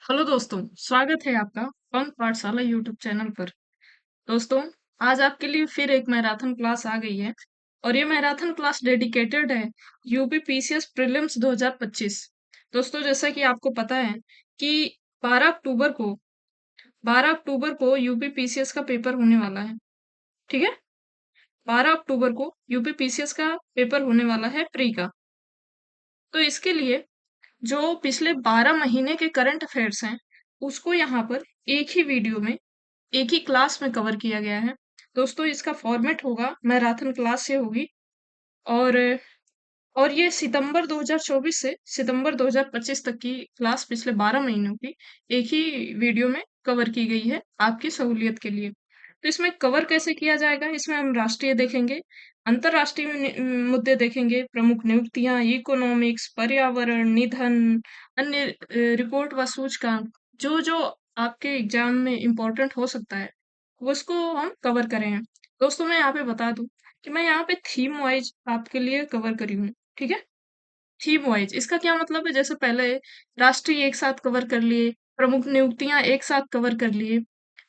Hello दोस्तों, स्वागत है आपका पंक पाठशाला यूट्यूब चैनल पर। दोस्तों, आज आपके लिए फिर एक मैराथन क्लास आ गई है और ये मैराथन क्लास डेडिकेटेड है यूपी पीसीएस प्रीलिम्स 2025। दोस्तों, जैसा कि आपको पता है कि 12 अक्टूबर को 12 अक्टूबर को यूपी पीसीएस का पेपर होने वाला है। ठीक है, 12 अक्टूबर को यूपी पीसीएस का पेपर होने वाला है प्री का। तो इसके लिए जो पिछले 12 महीने के करंट अफेयर्स हैं, उसको यहाँ पर एक ही वीडियो में एक ही क्लास में कवर किया गया है। दोस्तों, इसका फॉर्मेट होगा मैराथन क्लास से होगी और ये सितंबर 2024 से सितंबर 2025 तक की क्लास पिछले 12 महीनों की एक ही वीडियो में कवर की गई है आपकी सहूलियत के लिए। तो इसमें कवर कैसे किया जाएगा? इसमें हम राष्ट्रीय देखेंगे, अंतर्राष्ट्रीय मुद्दे देखेंगे, प्रमुख नियुक्तियां, इकोनॉमिक्स, पर्यावरण, निधन, अन्य रिपोर्ट व सूचकांक, जो जो आपके एग्जाम में इम्पोर्टेंट हो सकता है, उसको हम कवर करें हैं। दोस्तों, मैं यहाँ पे बता दूं कि मैं यहाँ पे थीम वाइज आपके लिए कवर करी हूँ। ठीक है, थीम वाइज इसका क्या मतलब है? जैसे पहले राष्ट्रीय एक साथ कवर कर लिए, प्रमुख नियुक्तियां एक साथ कवर कर लिए।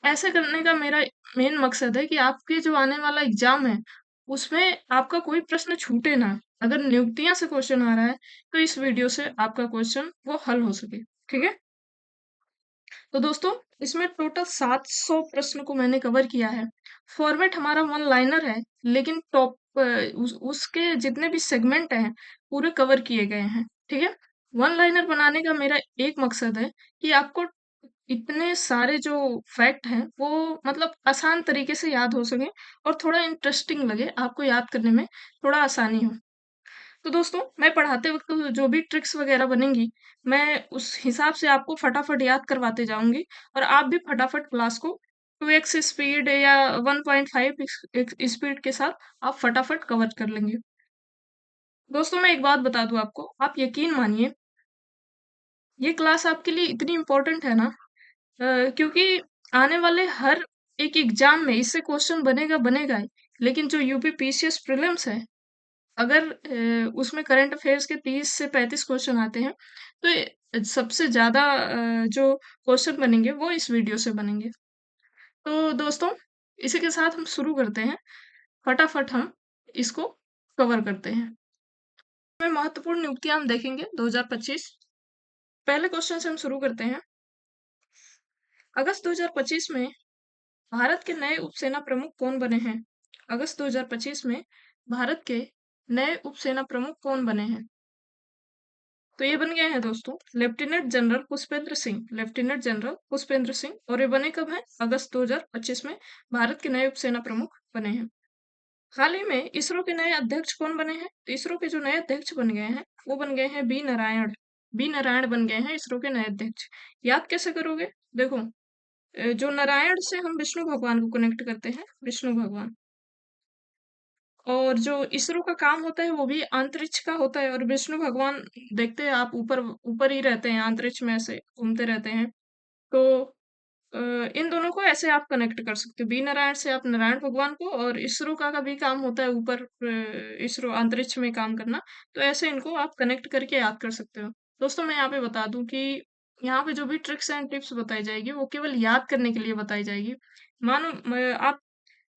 ऐसे करने का मेरा मेन मकसद है कि आपके जो आने वाला एग्जाम है उसमें आपका कोई प्रश्न छूटे ना। अगर नियुक्तियां से क्वेश्चन आ रहा है तो इस वीडियो से आपका क्वेश्चन वो हल हो सके। ठीक है, तो दोस्तों, इसमें टोटल 700 प्रश्न को मैंने कवर किया है। फॉर्मेट हमारा वन लाइनर है, लेकिन उसके जितने भी सेगमेंट हैं पूरे कवर किए गए हैं। ठीक है, वन लाइनर बनाने का मेरा एक मकसद है कि आपको इतने सारे जो फैक्ट हैं वो मतलब आसान तरीके से याद हो सके और थोड़ा इंटरेस्टिंग लगे, आपको याद करने में थोड़ा आसानी हो। तो दोस्तों, मैं पढ़ाते वक्त जो भी ट्रिक्स वगैरह बनेंगी, मैं उस हिसाब से आपको फटाफट याद करवाते जाऊंगी और आप भी फटाफट क्लास को 2x स्पीड या 1.5 स्पीड के साथ आप फटाफट कवर कर लेंगे। दोस्तों, मैं एक बात बता दूं आपको, आप यकीन मानिए, ये क्लास आपके लिए इतनी इम्पोर्टेंट है ना, क्योंकि आने वाले हर एक एग्जाम में इससे क्वेश्चन बनेगा बनेगा ही। लेकिन जो यूपी पीसीएस प्रीलिम्स है, अगर उसमें करंट अफेयर्स के 30 से 35 क्वेश्चन आते हैं, तो सबसे ज्यादा जो क्वेश्चन बनेंगे वो इस वीडियो से बनेंगे। तो दोस्तों, इसी के साथ हम शुरू करते हैं। फटाफट हम इसको कवर करते हैं। में महत्वपूर्ण नियुक्तियां हम देखेंगे 2025। पहले क्वेश्चन से हम शुरू करते हैं। अगस्त 2025 में भारत के नए उपसेना प्रमुख कौन बने हैं? अगस्त 2025 में भारत के नए उपसेना प्रमुख कौन बने हैं? तो ये बन गए हैं दोस्तों lieutenant general Pushpendra Singh. Lieutenant general Pushpendra Singh, और ये बने कब हैं? अगस्त 2025 में भारत के नए उपसेना प्रमुख बने हैं। हाल ही में इसरो के नए अध्यक्ष कौन बने हैं? तो इसरो के जो नए अध्यक्ष बन गए हैं वो बन गए हैं बी नारायण। बी नारायण बन गए हैं इसरो के नए अध्यक्ष। याद कैसे करोगे? देखो, जो नारायण से हम विष्णु भगवान को कनेक्ट करते हैं, विष्णु भगवान। और जो इसरो का काम होता है वो भी अंतरिक्ष का होता है, और विष्णु भगवान देखते हैं आप, ऊपर ऊपर ही रहते हैं, अंतरिक्ष में ऐसे घूमते रहते हैं। तो अ, इन दोनों को ऐसे आप कनेक्ट कर सकते हो, बी नारायण से आप नारायण भगवान को, और इसरो का भी काम होता है ऊपर इसरो अंतरिक्ष में काम करना। तो ऐसे इनको आप कनेक्ट करके याद कर सकते हो। दोस्तों, मैं यहाँ पे बता दूं कि यहाँ पे जो भी ट्रिक्स एंड टिप्स बताई जाएगी वो केवल याद करने के लिए बताई जाएगी। मानो आप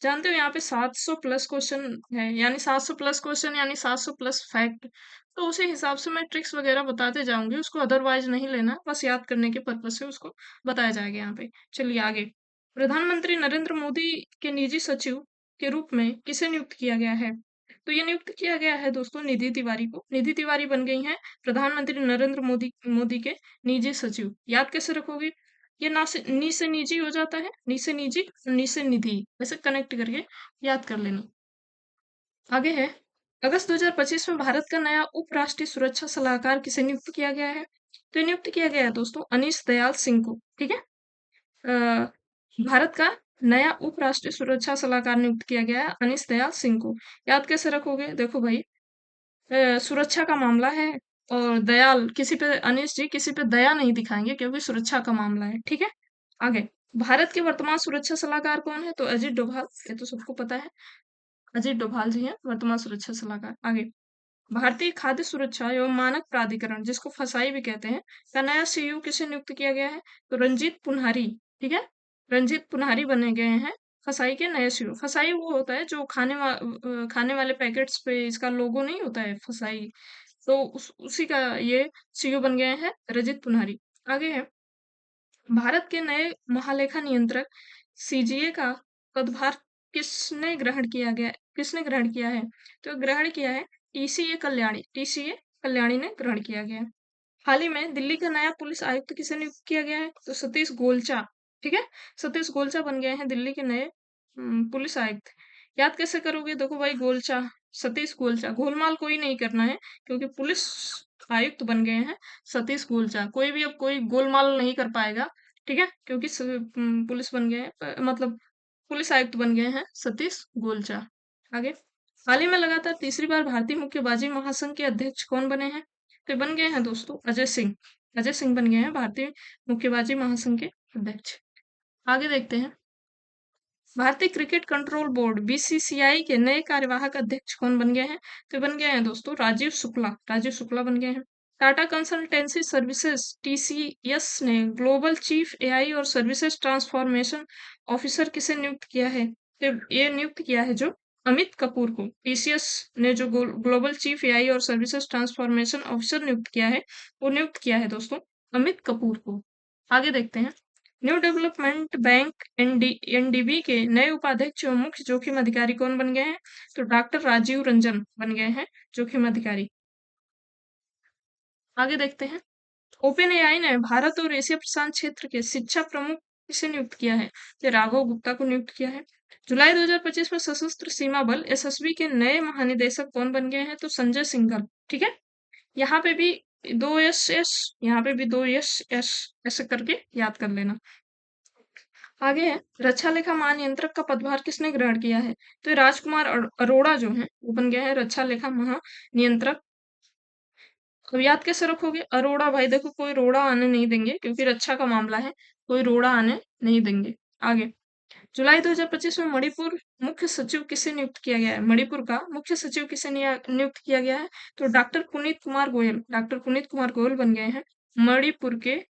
जानते हो यहाँ पे 700 प्लस क्वेश्चन है, यानी 700 प्लस क्वेश्चन यानी 700 प्लस फैक्ट। तो उसी हिसाब से मैं ट्रिक्स वगैरह बताते जाऊंगी, उसको अदरवाइज नहीं लेना, बस याद करने के पर्पज से उसको बताया जाएगा यहाँ पे। चलिए आगे। प्रधानमंत्री नरेंद्र मोदी के निजी सचिव के रूप में किसे नियुक्त किया गया है? तो ये नियुक्त किया गया है दोस्तों निधि तिवारी को। निधि तिवारी बन गई हैं प्रधानमंत्री नरेंद्र मोदी मोदी के निजी सचिव। याद कैसे रखोगे? ये ना से नी से निजी हो जाता है, नी से निजी, नी से निधि, ऐसे कनेक्ट करके याद कर लेना। आगे है, अगस्त 2025 में भारत का नया उप राष्ट्रीय सुरक्षा सलाहकार किसे नियुक्त किया गया है? तो ये नियुक्त किया गया है दोस्तों अनीश दयाल सिंह को। ठीक है, अ, भारत का नया उप राष्ट्रीय सुरक्षा सलाहकार नियुक्त किया गया है अनीश दयाल सिंह को। याद कैसे रखोगे? देखो भाई, सुरक्षा का मामला है और दयाल, किसी पे अनीश जी किसी पे दया नहीं दिखाएंगे क्योंकि सुरक्षा का मामला है। ठीक है, आगे। भारत के वर्तमान सुरक्षा सलाहकार कौन है? तो अजीत डोभाल, ये तो सबको पता है। अजीत डोभाल जी हैं वर्तमान सुरक्षा सलाहकार। आगे, भारतीय खाद्य सुरक्षा एवं मानक प्राधिकरण, जिसको फसाई भी कहते हैं, का नया सीईओ किसे नियुक्त किया गया है? तो रंजीत पुन्हारी। ठीक है, रंजीत पुन्हारी बने गए हैं फसाई के नए सीईओ। फसाई वो होता है जो खाने वाले पैकेट्स पे इसका लोगो नहीं होता है, फसाई। तो उसी का ये सीईओ बन गए हैं रंजीत पुन्हारी। आगे है, भारत के नए महालेखा नियंत्रक सीजीए का पदभार किसने ग्रहण किया है? तो ग्रहण किया है टीसीए कल्याणी ने ग्रहण किया गया है। हाल ही में दिल्ली का नया पुलिस आयुक्त किसे नियुक्त किया गया है? तो सतीश गोलचा। ठीक है, सतीश गोलचा बन गए हैं दिल्ली के नए पुलिस आयुक्त। याद कैसे करोगे? देखो भाई, गोलचा, सतीश गोलचा, गोलमाल कोई नहीं करना है, क्योंकि पुलिस आयुक्त बन गए हैं सतीश गोलचा। कोई भी अब कोई गोलमाल नहीं कर पाएगा, ठीक है, क्योंकि पुलिस बन गए हैं, मतलब पुलिस आयुक्त बन गए हैं सतीश गोलचा। आगे, हाल ही में लगातार तीसरी बार भारतीय मुक्केबाजी महासंघ के अध्यक्ष कौन बने हैं? तो बन गए हैं दोस्तों अजय सिंह। अजय सिंह बन गए हैं भारतीय मुक्केबाजी महासंघ के अध्यक्ष। आगे देखते हैं, भारतीय क्रिकेट कंट्रोल बोर्ड बीसीसीआई के नए कार्यवाहक अध्यक्ष कौन बन गए हैं? तो बन गए हैं दोस्तों राजीव शुक्ला। राजीव शुक्ला बन गए हैं। टाटा कंसल्टेंसी सर्विसेज टीसीएस ने ग्लोबल चीफ एआई और सर्विसेज ट्रांसफॉर्मेशन ऑफिसर किसे नियुक्त किया है? तो ये नियुक्त किया है जो अमित कपूर को। टीसीएस ने जो ग्लोबल चीफ एआई और सर्विसेज ट्रांसफॉर्मेशन ऑफिसर नियुक्त किया है, वो नियुक्त किया है दोस्तों अमित कपूर को। आगे देखते हैं, न्यू डेवलपमेंट बैंक एनडीबी के नए उपाध्यक्ष एवं मुख्य जोखिम अधिकारी कौन बन गए हैं? तो डॉक्टर राजीव रंजन बन गए हैं जोखिम अधिकारी। आगे देखते हैं, ओपन एआई ने भारत और एशिया प्रशांत क्षेत्र के शिक्षा प्रमुख किसे नियुक्त किया है? तो राघव गुप्ता को नियुक्त किया है। जुलाई 2025 में सशस्त्र सीमा बल एसएसबी के नए महानिदेशक कौन बन गए हैं? तो संजय सिंघल। ठीक है, यहाँ पे भी दो एस, यहाँ पे भी दो एस ऐसे करके याद कर लेना। आगे है, रक्षा लेखा महानियंत्रक का पदभार किसने ग्रहण किया है? तो ये राजकुमार अरोड़ा जो है वो बन गया है रक्षा लेखा महानियंत्रक। अब याद कैसे रखोगे? अरोड़ा, भाई देखो कोई रोड़ा आने नहीं देंगे, क्योंकि रक्षा का मामला है, कोई रोड़ा आने नहीं देंगे। आगे, जुलाई 2025 में मणिपुर मुख्य सचिव किसे नियुक्त किया गया है? मणिपुर का मुख्य सचिव किसे नियुक्त किया गया है? तो डॉक्टर पुनीत कुमार गोयल। डॉक्टर पुनीत कुमार गोयल बन गए हैं मणिपुर के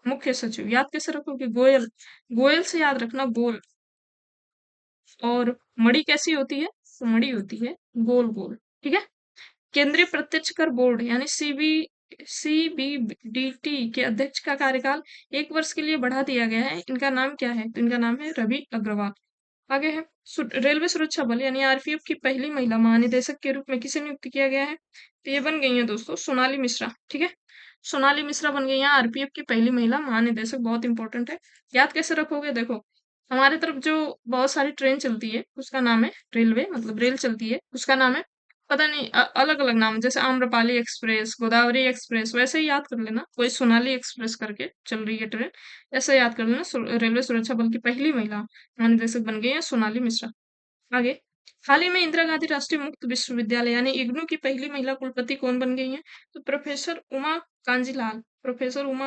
मुख्य सचिव। याद कैसे रखोगे? गोयल, गोयल से याद रखना गोल। और मड़ी कैसी होती है? तो मड़ी होती है गोल गोल। ठीक है, केंद्रीय प्रत्यक्ष कर बोर्ड यानी सीबीडीटी के अध्यक्ष का कार्यकाल 1 वर्ष के लिए बढ़ा दिया गया है। इनका नाम क्या है? तो इनका नाम है रवि अग्रवाल। आगे है, रेलवे सुरक्षा बल यानी आरपीएफ की पहली महिला महानिदेशक के रूप में किसे नियुक्त किया गया है? तो ये बन गई है दोस्तों सोनाली मिश्रा। ठीक है, सोनाली मिश्रा बन गई है आरपीएफ की पहली महिला महानिदेशक। बहुत इंपॉर्टेंट है, याद कैसे रखोगे? देखो, हमारे तरफ जो बहुत सारी ट्रेन चलती है उसका नाम है रेलवे, मतलब रेल चलती है उसका नाम है, पता नहीं अलग अलग नाम है, जैसे आम्रपाली एक्सप्रेस, गोदावरी एक्सप्रेस, वैसे ही याद कर लेना। कोई सोनाली एक्सप्रेस करके चल रही है ट्रेन, ऐसे याद कर लेना। रेलवे सुरक्षा बल की पहली महिला महानिदेशक बन गई है सोनाली मिश्रा। आगे, हाल ही में इंदिरा गांधी राष्ट्रीय मुक्त विश्वविद्यालय यानी इग्नू की पहली महिला कुलपति कौन बन गई है? तो प्रोफेसर उमा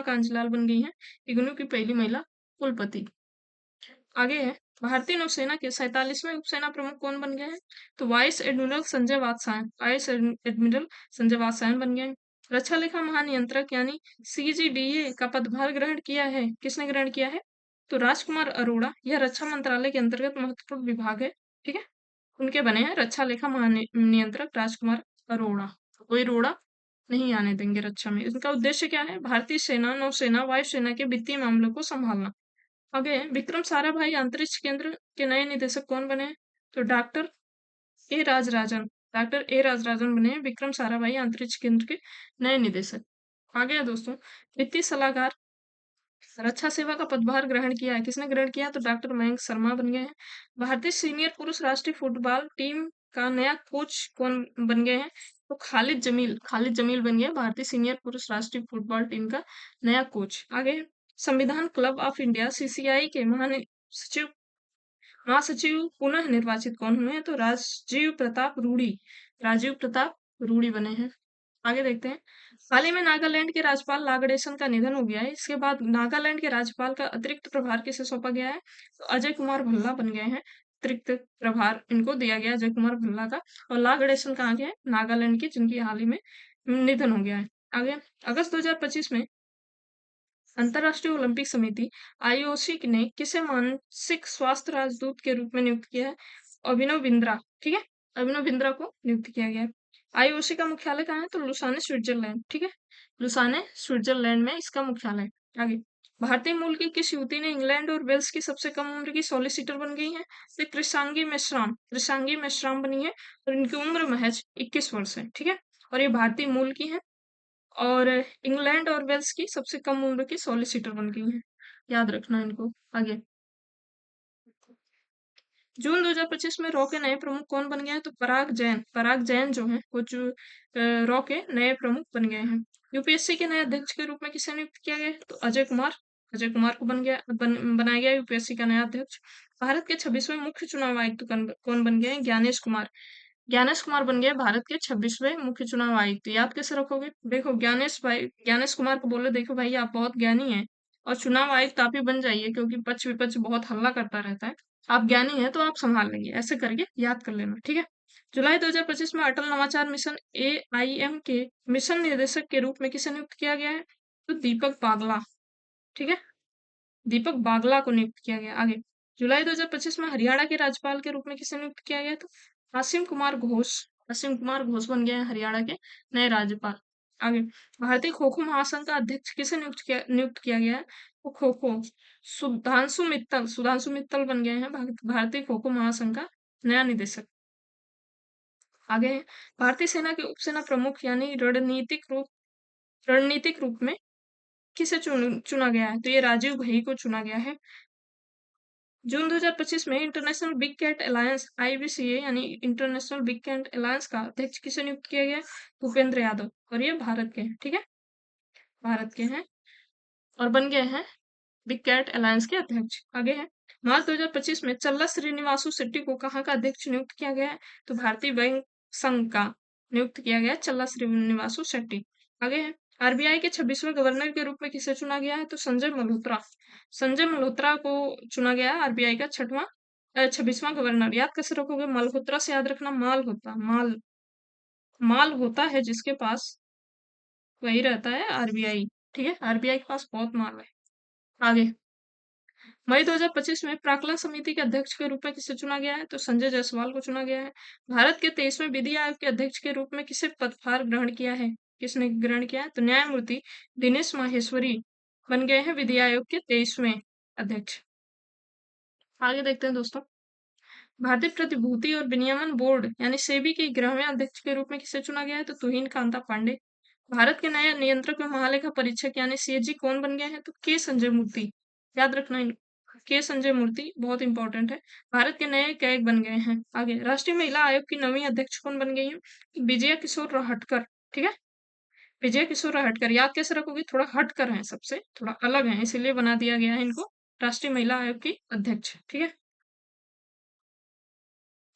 कांजीलाल बन गई है इग्नू की पहली महिला कुलपति। आगे है, भारतीय नौसेना के 47वें उपसेना प्रमुख कौन बन गए हैं? तो वाइस एडमिरल संजय वात्सायन बन गए हैं। रक्षा लेखा महानियंत्रक यानी सीजीडीए का पदभार ग्रहण किया है, किसने ग्रहण किया है? तो राजकुमार अरोड़ा। यह रक्षा मंत्रालय के अंतर्गत महत्वपूर्ण विभाग है। ठीक है, उनके बने हैं रक्षा लेखा महानियंत्रक राजकुमार अरोड़ा। कोई रोड़ा नहीं आने देंगे रक्षा में। इनका उद्देश्य क्या है? भारतीय सेना, नौसेना, वायुसेना के वित्तीय मामलों को संभालना। आगे, विक्रम साराभाई अंतरिक्ष केंद्र के नए निदेशक कौन बने हैं? तो ए राजराजन डॉक्टर ए राजराजन बने हैं विक्रम साराभाई अंतरिक्ष केंद्र के नए निदेशक। आगे है दोस्तों, वित्तीय सलाहकार रक्षा सेवा का पदभार ग्रहण किया है, किसने ग्रहण किया? तो डॉक्टर मयंक शर्मा बन गए हैं। भारतीय सीनियर पुरुष राष्ट्रीय फुटबॉल टीम का नया कोच कौन बन गए हैं? तो खालिद जमील बन गए भारतीय सीनियर पुरुष राष्ट्रीय फुटबॉल टीम का नया कोच। आगे, संविधान क्लब ऑफ इंडिया सीसीआई के महासचिव पुनः निर्वाचित कौन हुए हैं? तो राजीव प्रताप रूडी बने हैं। आगे देखते हैं, हाल ही में नागालैंड के राज्यपाल नागेशन का निधन हो गया है। इसके बाद नागालैंड के राज्यपाल का अतिरिक्त प्रभार किसे सौंपा गया है? तो अजय कुमार भल्ला बन गए हैं अतिरिक्त प्रभार इनको दिया गया अजय कुमार भल्ला का। और ला गणेशन कहाँ के हैं? नागालैंड के, जिनकी हाल ही में निधन हो गया है। आगे, अगस्त 2025 में अंतर्राष्ट्रीय ओलंपिक समिति आईओसी ने किसे मानसिक स्वास्थ्य राजदूत के रूप में नियुक्त किया है? अभिनव बिंद्रा। ठीक है, अभिनव बिंद्रा को नियुक्त किया गया है। आईओसी का मुख्यालय कहाँ है? तो लुसाने, स्विट्जरलैंड। ठीक है, लुसाने, स्विट्जरलैंड में इसका मुख्यालय है। आगे, भारतीय मूल की किस युवती ने इंग्लैंड और वेल्स की सबसे कम उम्र की सॉलिसिटर बन गई है? तो कृषांगी मेश्राम, कृषांगी मेश्राम बनी है और इनकी उम्र महज 21 वर्ष है। ठीक है, और ये भारतीय मूल की है और इंग्लैंड और वेल्स की सबसे कम उम्र की सॉलिसिटर बन गई हैं। याद रखना इनको। आगे, जून 2025 में रॉ के नए प्रमुख कौन बन गए हैं? तो पराग जैन, पराग जैन जो है वो जो रॉ के नए प्रमुख बन गए हैं। यूपीएससी के नए अध्यक्ष के रूप में किसे नियुक्त किया गया है? तो अजय कुमार, अजय कुमार को बनाया गया यूपीएससी का नया अध्यक्ष। भारत के 26वें मुख्य चुनाव आयुक्त कौन बन गए हैं? ज्ञानेश कुमार, ज्ञानेश कुमार बन गए भारत के 26वें मुख्य चुनाव आयुक्त। याद कैसे रखोगे? देखो, ज्ञानेश भाई, ज्ञानेश कुमार को बोलो देखो भाई आप बहुत ज्ञानी हैं और चुनाव आयुक्त आप ही बन जाइए, क्योंकि पक्ष विपक्ष बहुत हल्ला करता रहता है। आप ज्ञानी हैं तो आप संभाल लेंगे, ऐसे करके याद कर लेना। ठीक है, जुलाई 2025 में अटल नवाचार मिशन AIM के मिशन निदेशक के रूप में किसे नियुक्त किया गया है? तो दीपक बागला। ठीक है, दीपक बागला को नियुक्त किया गया। आगे, जुलाई 2025 में हरियाणा के राज्यपाल के रूप में किसे नियुक्त किया गया? तो आसिम कुमार घोष, आसिम कुमार घोष बन गए हैं हरियाणा के नए राज्यपाल। आगे, भारतीय खो खो महासंघ का अध्यक्ष किसे नियुक्त किया गया है? तो खो खो सुधांशु मित्तल, सुधांशु मित्तल बन गए हैं भारतीय खो खो महासंघ का नया निदेशक। आगे, भारतीय सेना के उपसेना प्रमुख यानी रणनीतिक रूप में किसे चुना गया है? तो ये राजीव घई को चुना गया है। जून 2025 में international big cat alliance IBCA यानी इंटरनेशनल बिग कैट अलायंस का अध्यक्ष किसे नियुक्त किया गया? भूपेंद्र यादव, और ये भारत के हैं। ठीक है, भारत के हैं और बन गए हैं बिग कैट अलायंस के अध्यक्ष। आगे है, मार्च 2025 में चल्ला श्रीनिवासु शेट्टी को कहाँ का अध्यक्ष नियुक्त किया गया है? तो भारतीय बैंक संघ का नियुक्त किया गया है चल्ला श्रीनिवासु शेट्टी। आगे है, आरबीआई के 26वें गवर्नर के रूप में किसे चुना गया है? तो संजय मल्होत्रा, संजय मल्होत्रा को चुना गया है आरबीआई का 26वां गवर्नर। याद कैसे रखोगे? मल्होत्रा से याद रखना, माल होता, माल होता है जिसके पास, वही रहता है आरबीआई। ठीक है, आरबीआई के पास बहुत माल है। आगे, मई 2025 में प्राक्कलन समिति के अध्यक्ष के रूप में किसे चुना गया है? तो संजय जायसवाल को चुना गया है। भारत के 23वें विधि आयोग के अध्यक्ष के रूप में किसे पदभार ग्रहण किया है? किसने ग्रहण किया है? तो न्यायमूर्ति दिनेश माहेश्वरी बन गए हैं विधि आयोग के 23वें अध्यक्ष। आगे देखते हैं दोस्तों, भारतीय प्रतिभूति और विनियमन बोर्ड यानी सेबी के 11वें अध्यक्ष के रूप में किसे चुना गया है? तो तुहिन कांता पांडे। भारत के नए नियंत्रक और महालेखा परीक्षक यानी CAG कौन बन गए हैं? तो के संजय मूर्ति। याद रखना, के संजय मूर्ति बहुत इंपॉर्टेंट है। भारत के नए कैग बन गए हैं। आगे, राष्ट्रीय महिला आयोग की नवीं अध्यक्ष कौन बन गई है? विजया किशोर रहटकर। ठीक है, विजय किशोर रहटकर। याद कैसे रखोगे? थोड़ा हटकर है, सबसे थोड़ा अलग है, इसीलिए बना दिया गया है इनको राष्ट्रीय महिला आयोग की अध्यक्ष। ठीक है,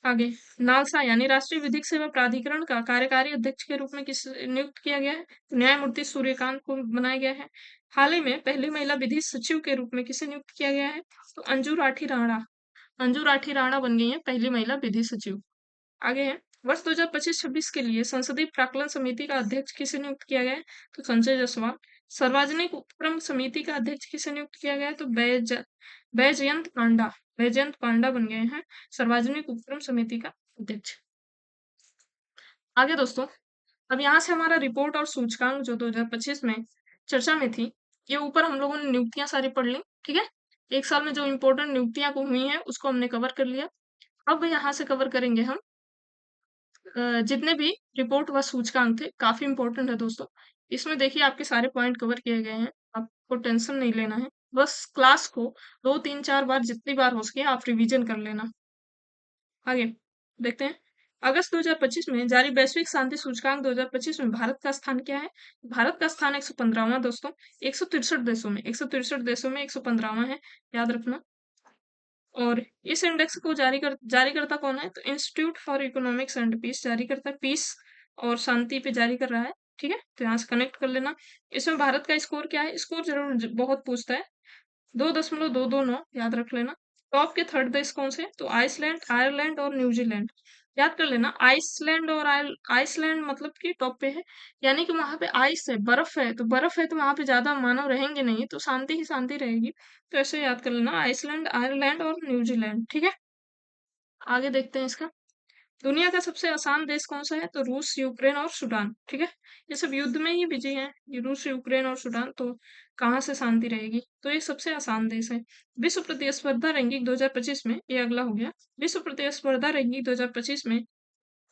आगे, नालसा यानी राष्ट्रीय विधिक सेवा प्राधिकरण का कार्यकारी अध्यक्ष के रूप में किस नियुक्त किया गया है? तो न्यायमूर्ति सूर्यकांत को बनाया गया है। हाल ही में पहली महिला विधि सचिव के रूप में किसे नियुक्त किया गया है? तो अंजू राठी राणा, अंजू राठी राणा बन गई है पहली महिला विधि सचिव। आगे है, वर्ष 2025-26 के लिए संसदीय प्राक्कलन समिति का अध्यक्ष किसे नियुक्त किया गया है? तो संजय जायसवाल। सार्वजनिक उपक्रम समिति का अध्यक्ष किसे नियुक्त किया गया है? तो बैजयंत पांडा, बैजयंत पांडा बन गए हैं सार्वजनिक उपक्रम समिति का अध्यक्ष। आगे दोस्तों, अब यहाँ से हमारा रिपोर्ट और सूचकांक जो 2025 में चर्चा में थी, ये ऊपर हम लोगों ने नियुक्तियां सारी पढ़ ली। ठीक है, एक साल में जो इम्पोर्टेंट नियुक्तियां को हुई हैं उसको हमने कवर कर लिया। अब यहाँ से कवर करेंगे हम जितने भी रिपोर्ट व सूचकांक थे, काफी इंपॉर्टेंट है दोस्तों। इसमें देखिए आपके सारे पॉइंट कवर किए गए हैं, आपको टेंशन नहीं लेना है। बस क्लास को 2 3 4 बार जितनी बार हो सके आप रिवीजन कर लेना। आगे देखते हैं, अगस्त 2025 में जारी वैश्विक शांति सूचकांक 2025 में भारत का स्थान क्या है? भारत का स्थान 115वां दोस्तों। 163 देशों में, 163 देशों में 115वां है, याद रखना। और इस इंडेक्स को जारी करता कौन है? तो institute for economics and peace जारी करता है, पीस और शांति पे जारी कर रहा है। ठीक है, तो यहाँ से कनेक्ट कर लेना। इसमें भारत का स्कोर क्या है? स्कोर जरूर बहुत पूछता है, 2.229 याद रख लेना। टॉप के थर्ड देश कौन से हैं? तो आइसलैंड, आयरलैंड और न्यूजीलैंड। याद कर लेना, आइसलैंड और आइसलैंड मतलब कि टॉप पे है, यानी कि वहां पे आइस है, बर्फ है तो वहां पे ज्यादा मानव रहेंगे नहीं, तो शांति ही शांति रहेगी। तो ऐसे याद कर लेना, आइसलैंड, आयरलैंड और न्यूजीलैंड। ठीक है, आगे देखते हैं इसका। दुनिया का सबसे आसान देश कौन सा है? तो रूस, यूक्रेन और सूडान। ठीक है, ये सब युद्ध में ही बिजी हैं, ये रूस, यूक्रेन और सूडान, तो कहाँ से शांति रहेगी? तो ये सबसे आसान देश है। विश्व प्रतिस्पर्धा रैंकिंग 2025 में, ये अगला हो गया, विश्व प्रतिस्पर्धा रैंकिंग 2025 में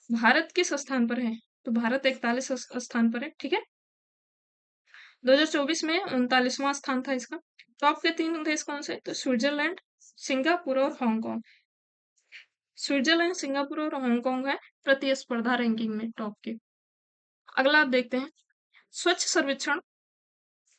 भारत किस स्थान पर है? तो भारत 41 स्थान पर है। ठीक है, 2024 में 39वां स्थान था इसका। टॉप के तीन देश कौन से? तो स्विट्जरलैंड, सिंगापुर और हांगकांग। स्विट्जरलैंड, सिंगापुर और हांगकांग है प्रतिस्पर्धा रैंकिंग में टॉप के। अगला आप देखते हैं, स्वच्छ सर्वेक्षण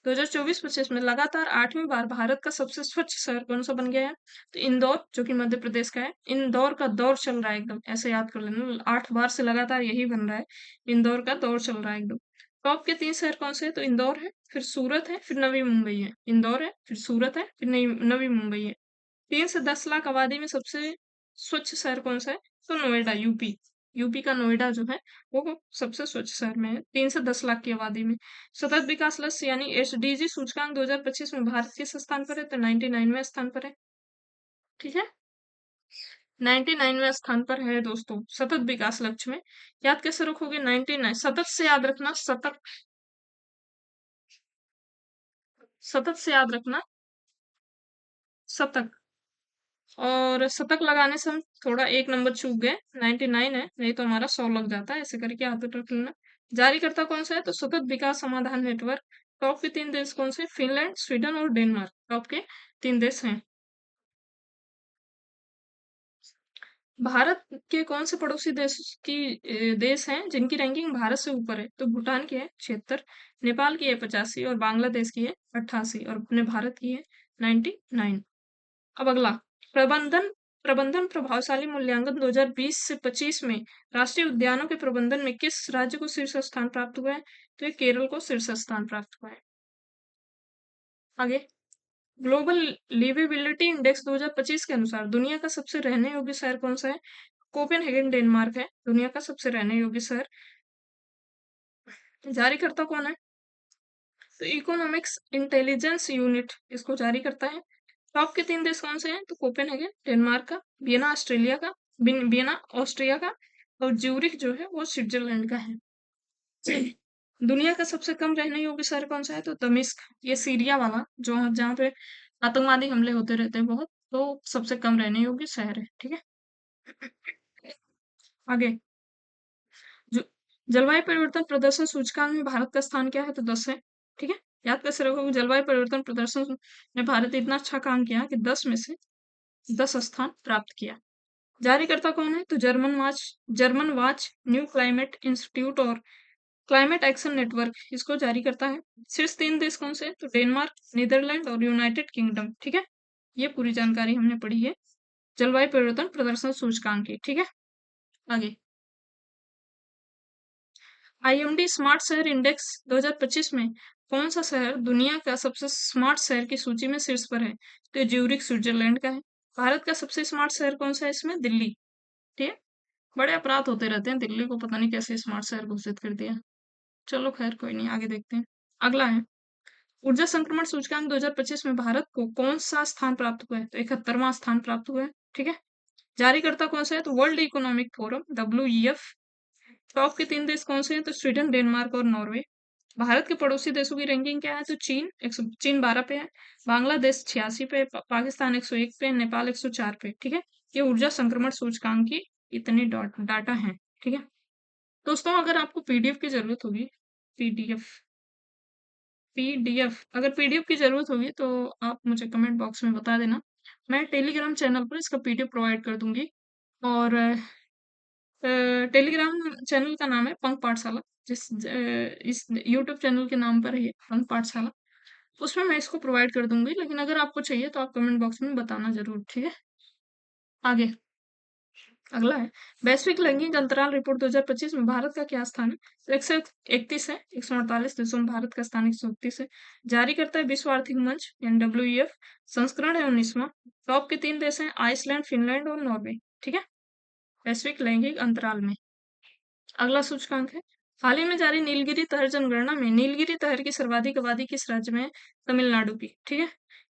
2024-25 में लगातार 8वीं बार भारत का सबसे स्वच्छ शहर कौन सा बन गया है? तो इंदौर, जो कि मध्य प्रदेश का है। इंदौर का दौर चल रहा है एकदम, ऐसे याद कर लेना, 8 बार से लगातार यही बन रहा है, इंदौर का दौर चल रहा है एकदम। टॉप के तीन शहर कौन से है? तो इंदौर है, फिर सूरत है, फिर नवी मुंबई है। इंदौर है, फिर सूरत है, फिर नवी मुंबई है। 3 से 10 लाख आबादी में सबसे स्वच्छ शहर कौन सा है? तो नोएडा, यूपी। यूपी का नोएडा जो है वो सबसे स्वच्छ शहर में है, 3 से 10 लाख की आबादी में। सतत विकास लक्ष्य यानी एसडीजी सूचकांक 2025 में भारत किस स्थान पर है? तो 99वें स्थान पर है। ठीक है, 99वें स्थान पर है दोस्तों, सतत विकास लक्ष्य में। याद कैसे रखोगे? 99 सतत से याद रखना, सतत, सतत से याद रखना, शतक। और शतक लगाने से हम थोड़ा एक नंबर चूक गए, 99 है, नहीं तो हमारा 100 लग जाता है, ऐसे करके याद रख लेना। जारीकर्ता कौन सा है? तो सतत विकास समाधान नेटवर्क। टॉप के तीन देश कौन से? फिनलैंड, स्वीडन और डेनमार्क, टॉप के तीन देश हैं। भारत के कौन से पड़ोसी देश हैं जिनकी रैंकिंग भारत से ऊपर है? तो भूटान की है 76, नेपाल की है 85 और बांग्लादेश की है 88 और अपने भारत की है 99। अब अगला, प्रबंधन प्रबंधन प्रभावशाली मूल्यांकन 2020 से 25 में राष्ट्रीय उद्यानों के प्रबंधन में किस राज्य को शीर्ष स्थान प्राप्त हुआ है? तो ये केरल को शीर्ष स्थान प्राप्त हुआ है। आगे, ग्लोबल लिवेबिलिटी इंडेक्स 2025 के अनुसार दुनिया का सबसे रहने योग्य शहर कौन सा है? कोपेनहेगन डेनमार्क है दुनिया का सबसे रहने योग्य शहर। जारीकर्ता कौन है? तो इकोनॉमिक्स इंटेलिजेंस यूनिट इसको जारी करता है। टॉप के तीन देश कौन से हैं? तो कोपेनहेगन डेनमार्क का, वियना ऑस्ट्रेलिया का, वियना ऑस्ट्रिया का और ज्यूरिख जो है वो स्विट्जरलैंड का है। दुनिया का सबसे कम रहने योग्य शहर कौन सा है? तो दमिश्क, ये सीरिया वाला जो जहाँ पे आतंकवादी हमले होते रहते हैं बहुत, तो सबसे कम रहने योग्य शहर है। ठीक है, आगे, जो जलवायु परिवर्तन प्रदर्शन सूचकांक में भारत का स्थान क्या है? तो 10 है। ठीक है, याद कैसे रखोगे? जलवायु परिवर्तन प्रदर्शन में भारत ने इतना अच्छा काम किया कि 10 में से 10 स्थान प्राप्त किया। जारीकर्ता कौन है? तो German watch, new climate institute और क्लाइमेट एक्शन नेटवर्क इसको जारी करता है। शीर्ष तीन देश कौन से हैं? तो डेनमार्क, नीदरलैंड और यूनाइटेड किंगडम। ठीक है, ये पूरी जानकारी हमने पढ़ी है जलवायु परिवर्तन प्रदर्शन सूचकांक की। ठीक है, आगे, आईएमडी स्मार्ट शहर इंडेक्स 2025 में कौन सा शहर दुनिया का सबसे स्मार्ट शहर की सूची में शीर्ष पर है? तो ज्यूरिख स्विट्जरलैंड का है। भारत का सबसे स्मार्ट शहर कौन सा है इसमें? दिल्ली। ठीक है, बड़े अपराध होते रहते हैं, दिल्ली को पता नहीं कैसे स्मार्ट शहर घोषित कर दिया। चलो खैर कोई नहीं, आगे देखते हैं। अगला है, ऊर्जा संक्रमण सूचकांक 2025 में भारत को कौन सा स्थान प्राप्त हुआ है? तो 71वां स्थान प्राप्त हुआ है। ठीक है, जारीकर्ता कौन सा है? तो world economic forum, WEF। Top के तीन देश कौन से हैं? तो स्वीडन, डेनमार्क और नॉर्वे। भारत के पड़ोसी देशों की रैंकिंग क्या है? तो चीन 12 पे है, बांग्लादेश 86 पे, पाकिस्तान 101 पे, नेपाल 104 पे। ठीक है, ये ऊर्जा संक्रमण सूचकांक की इतनी डाटा है। ठीक है दोस्तों, अगर आपको पीडीएफ की जरूरत होगी, पीडीएफ पीडीएफ अगर पीडीएफ की जरूरत होगी तो आप मुझे कमेंट बॉक्स में बता देना, मैं टेलीग्राम चैनल पर इसका पीडीएफ प्रोवाइड कर दूंगी। और टेलीग्राम चैनल का नाम है पंख पाठशाला, इस यूट्यूब चैनल के नाम पर है ये, पंख पाठशाला। उसमें मैं इसको प्रोवाइड कर दूंगी, लेकिन अगर आपको चाहिए तो आप कमेंट बॉक्स में बताना जरूर। ठीक है, आगे, अगला है, वैश्विक लैंगिक अंतराल रिपोर्ट 2025 में भारत का क्या स्थान है? तो 131 है, 148 देशों में भारत का स्थान 131 है। जारी करता है विश्व आर्थिक मंच यानी WEF, संस्करण है 19वां। टॉप के 3 देश हैं आइसलैंड, फिनलैंड और नॉर्वे। ठीक है? वैश्विक लैंगिक अंतराल में। अगला सूचकांक है हाल ही में जारी नीलगिरी तहर जनगणना में नीलगिरी तहर की सर्वाधिक आबादी किस राज्य में है? तमिलनाडु की। ठीक है?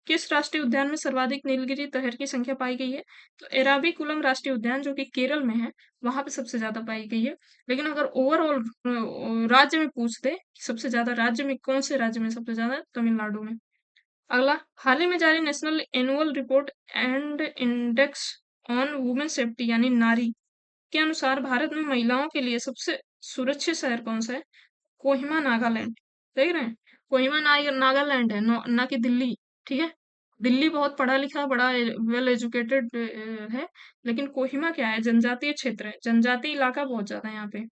किस राष्ट्रीय उद्यान में सर्वाधिक नीलगिरी तहर की संख्या पाई गई है? तो एराविकुलम राष्ट्रीय उद्यान जो कि केरल में है, वहां पे सबसे ज्यादा पाई गई है। लेकिन अगर ओवरऑल राज्य में पूछ दे कि सबसे ज्यादा राज्य में कौन से राज्य में सबसे ज्यादा है? तमिलनाडु में। अगला हाल ही में जारी national annual report and index on women safety यानी नारी के अनुसार भारत में महिलाओं के लिए सबसे सुरक्षित शहर कौन सा है? कोहिमा नागालैंड। देख रहे हैं? कोहिमा नागालैंड है, ना कि दिल्ली। ठीक है? दिल्ली बहुत पढ़ा लिखा बड़ा वेल एजुकेटेड है, लेकिन कोहिमा क्या है? जनजातीय क्षेत्र है, जनजातीय इलाका बहुत ज्यादा है यहाँ पे।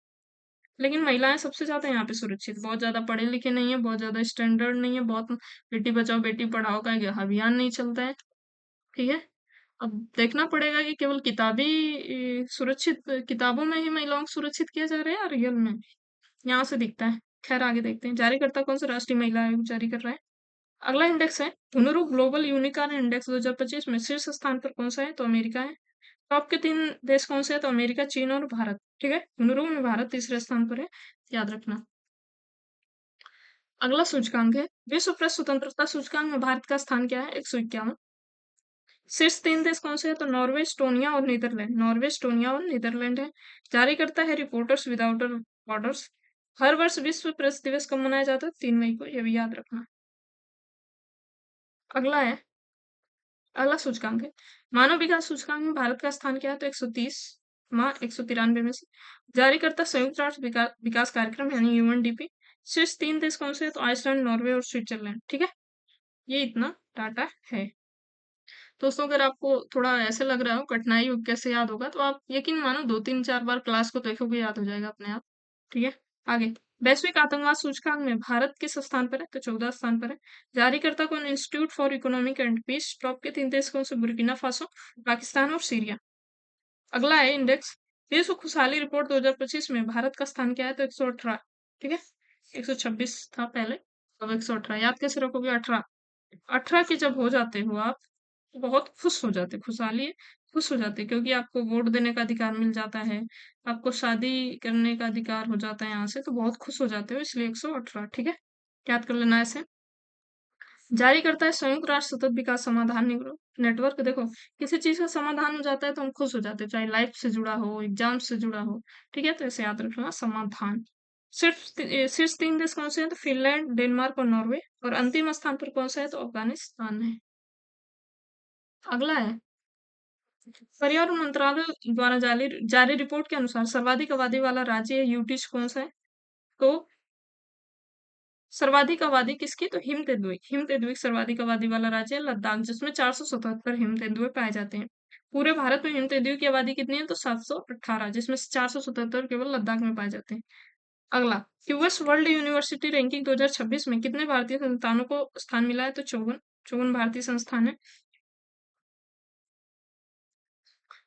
लेकिन महिलाएं सबसे ज्यादा यहाँ पे सुरक्षित, बहुत ज्यादा पढ़े लिखे नहीं है, बहुत ज्यादा स्टैंडर्ड नहीं है, बहुत बेटी बचाओ बेटी पढ़ाओ का एक अभियान नहीं चलता है। ठीक है? अब देखना पड़ेगा कि केवल किताबी सुरक्षित किताबों में ही महिलाओं को सुरक्षित किया जा रहा है या रियल में। यहाँ से दिखता है। खैर आगे देखते हैं जारीकर्ता कौन सा राष्ट्रीय महिला आयोग जारी कर रहा है। अगला इंडेक्स है हुनरू ग्लोबल यूनिकॉर्न इंडेक्स 2025 में शीर्ष स्थान पर कौन सा है? तो अमेरिका है। टॉप के 3 देश कौन से हैं? तो अमेरिका, चीन और भारत। ठीक है? हुनरू में भारत तीसरे स्थान पर है, याद रखना। अगला सूचकांक है विश्व प्रेस स्वतंत्रता सूचकांक में भारत का स्थान क्या है? 151। शीर्ष 3 देश कौन से हैं? तो नॉर्वे, एस्टोनिया और नीदरलैंड। नॉर्वे, एस्टोनिया और नीदरलैंड है। जारी करता है रिपोर्टर्स विदाउट बॉर्डर्स। हर वर्ष विश्व प्रेस दिवस कब मनाया जाता है? 3 मई को, ये भी याद रखना। अगला है अगला सूचकांक है मानव विकास सूचकांक में भारत का स्थान क्या है? तो 130 माँ 193 में से। जारी करता संयुक्त राष्ट्र विकास कार्यक्रम यानी यूएनडीपी। शीर्ष 3 देश कौन से हैं? तो आइसलैंड, नॉर्वे और स्विट्जरलैंड। ठीक है? ये इतना डाटा है। दोस्तों अगर आपको थोड़ा ऐसे लग रहा हो कठिनाई हो कैसे याद होगा, तो आप यकीन मानो 2 3 4 बार क्लास को देखोगे याद हो जाएगा अपने आप। ठीक है? आगे वैश्विक आतंकवाद सूचकांक में भारत किस स्थान पर है? तो 14 स्थान पर है। जारीकर्ता कौन? Institute for economic and peace. Top के 3 देश कौन से? बुर्किना फासो, पाकिस्तान और सीरिया। अगला है इंडेक्स विश्व खुशहाली रिपोर्ट 2025 में भारत का स्थान क्या है? तो 118। ठीक है? 126 था पहले, अब 118। याद कैसे रखोगे? 18 18 के जब हो जाते हो आप तो बहुत खुश हो जाते, खुशहाली खुश हो जाते, क्योंकि आपको वोट देने का अधिकार मिल जाता है, आपको शादी करने का अधिकार हो जाता है यहाँ से, तो बहुत खुश हो जाते हो, इसलिए 118। ठीक है? याद कर लेना ऐसे। जारी करता है संयुक्त राष्ट्र सतत विकास समाधान नेटवर्क। देखो किसी चीज का समाधान हो जाता है तो हम खुश हो जाते हैं, चाहे लाइफ से जुड़ा हो, एग्जाम से जुड़ा हो। ठीक है? तो ऐसे याद रखना समाधान। शीर्ष 3 देश कौन से हैं? तो फिनलैंड, डेनमार्क और नॉर्वे। और अंतिम स्थान पर कौन सा है? तो अफगानिस्तान है। अगला है पर्यावरण मंत्रालय द्वारा जारी जारी रिपोर्ट के अनुसार सर्वाधिक आबादी वाला राज्य यूटी कौन सा है? तो सर्वाधिक आबादी किसकी? तो हिम तेंदुए। हिम तेंदुए सर्वाधिक आबादी वाला राज्य है लद्दाख, जिसमें 477 हिम तेंदुए पाए जाते हैं। पूरे भारत में हिम तेंदुए की आबादी कितनी है? तो 718, जिसमें से 477 केवल लद्दाख में पाए जाते हैं। अगला क्यूएस वर्ल्ड यूनिवर्सिटी रैंकिंग 2026 में कितने भारतीय संस्थानों को स्थान मिला है? तो 54 54 भारतीय संस्थान है।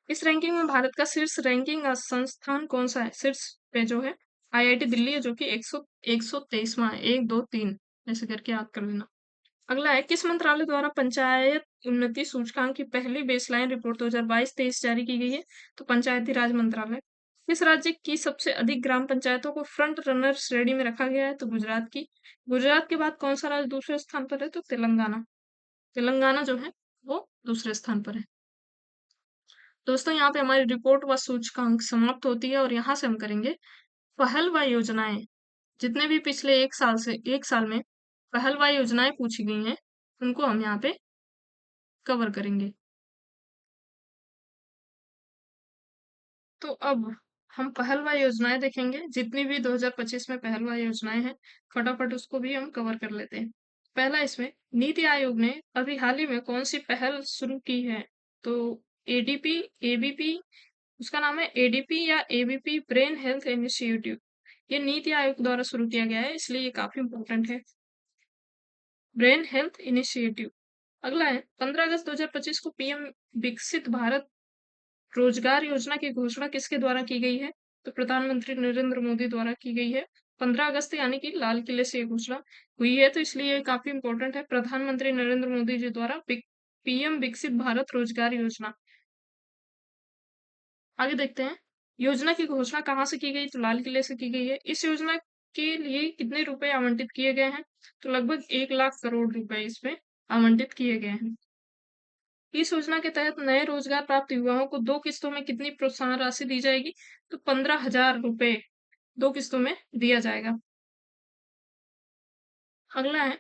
इस रैंकिंग में भारत का शीर्ष रैंकिंग संस्थान कौन सा है? शीर्ष पे जो है आईआईटी दिल्ली है, जो कि 123वां है, 1 2 3 ऐसे करके याद कर लेना। अगला है किस मंत्रालय द्वारा पंचायत उन्नति सूचकांक की पहली बेसलाइन रिपोर्ट 2022-23 जारी की गई है? तो पंचायती राज मंत्रालय। किस राज्य की सबसे अधिक ग्राम पंचायतों को फ्रंट रनर श्रेणी में रखा गया है? तो गुजरात की। गुजरात के बाद कौन सा राज्य दूसरे स्थान पर है? तो तेलंगाना। तेलंगाना जो है वो दूसरे स्थान पर है। दोस्तों यहाँ पे हमारी रिपोर्ट व सूचकांक समाप्त होती है और यहाँ से हम करेंगे पहल व योजनाएं। जितने भी पिछले 1 साल में पहल व योजनाएं पूछी गई हैं, उनको हम यहाँ पे कवर करेंगे। तो अब हम पहल व योजनाएं देखेंगे, जितनी भी 2025 में पहल व योजनाएं हैं, फटाफट उसको भी हम कवर कर लेते हैं। पहला इसमें नीति आयोग ने अभी हाल ही में कौन सी पहल शुरू की है? तो एडीपी, एबीपी, उसका नाम है एडीपी या एबीपी ब्रेन हेल्थ इनिशिएटिव। ये नीति आयोग द्वारा शुरू किया गया है, इसलिए ये काफी इंपॉर्टेंट है। Brain health initiative. अगला है 15 अगस्त 2025 को पीएम विकसित भारत रोजगार योजना की घोषणा किसके द्वारा की गई है? तो प्रधानमंत्री नरेंद्र मोदी द्वारा की गई है। 15 अगस्त यानी कि लाल किले से ये घोषणा हुई है, तो इसलिए ये काफी इंपॉर्टेंट है। प्रधानमंत्री नरेंद्र मोदी जी द्वारा पीएम विकसित भारत रोजगार योजना। आगे देखते हैं, योजना की घोषणा कहाँ से की गई? तो लाल किले से की गई है। इस योजना के लिए कितने रुपए आवंटित किए गए हैं? तो लगभग 1 लाख करोड़ रुपए इस पे आवंटित किए गए हैं। इस योजना के तहत नए रोजगार प्राप्त युवाओं को 2 किस्तों में कितनी प्रोत्साहन राशि दी जाएगी? तो 15,000 रुपए 2 किस्तों में दिया जाएगा। अगला है,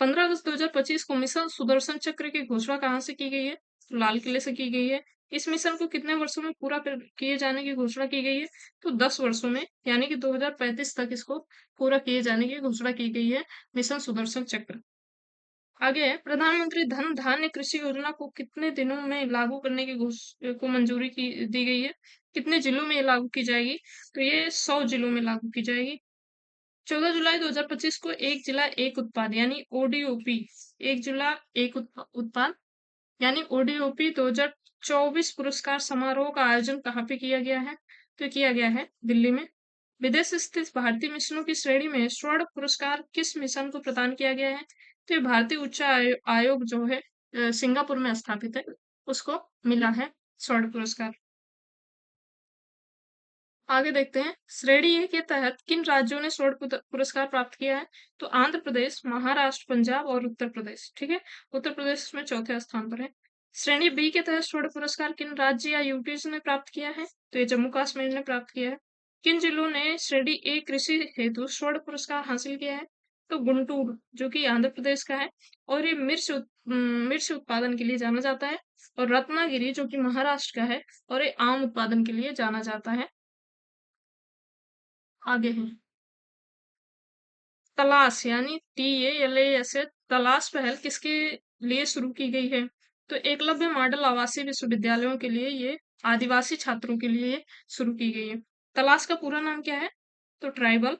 15 अगस्त 2025 को मिशन सुदर्शन चक्र की घोषणा कहाँ से की गई है? तो लाल किले से की गई है। इस मिशन को कितने वर्षों में पूरा किए जाने की घोषणा की गई है? तो 10 वर्षों में, यानी कि 2035 तक इसको पूरा किए जाने की घोषणा की गई है, मिशन सुदर्शन चक्र। आगे है, प्रधानमंत्री धन धान्य कृषि योजना को कितने दिनों में लागू करने की को मंजूरी की दी गई है? कितने जिलों में ये लागू की जाएगी? तो ये 100 जिलों में लागू की जाएगी। 14 जुलाई 2025 को एक जिला एक उत्पाद यानी ओडीओपी, एक जिला एक उत्पाद यानी ओडीओपी 2024 पुरस्कार समारोह का आयोजन कहाँ पे किया गया है? तो किया गया है दिल्ली में। विदेश स्थित भारतीय मिशनों की श्रेणी में स्वर्ण पुरस्कार किस मिशन को प्रदान किया गया है? तो ये भारतीय उच्च आयोग जो है सिंगापुर में स्थापित है, उसको मिला है स्वर्ण पुरस्कार। आगे देखते हैं, श्रेणी ए के तहत किन राज्यों ने स्वर्ण पुरस्कार प्राप्त किया है? तो आंध्र प्रदेश, महाराष्ट्र, पंजाब और उत्तर प्रदेश। ठीक है, उत्तर प्रदेश इसमें चौथे स्थान पर है। श्रेणी बी के तहत स्वर्ण पुरस्कार किन राज्य या यूटीज ने प्राप्त किया है? तो ये जम्मू कश्मीर ने प्राप्त किया है। किन जिलों ने श्रेणी ए कृषि हेतु स्वर्ण पुरस्कार हासिल किया है? तो गुंटूर, जो कि आंध्र प्रदेश का है, और ये मिर्च उत्पादन के लिए जाना जाता है। और रत्नागिरी, जो कि महाराष्ट्र का है, और ये आम उत्पादन के लिए जाना जाता है। आगे है, तलाश यानी TALAS है। तलाश पहल किसके लिए शुरू की गई है? तो एकलव्य मॉडल आवासीय विश्वविद्यालयों के लिए ये आदिवासी छात्रों के लिए ये शुरू की गई है। तलाश का पूरा नाम क्या है? तो tribal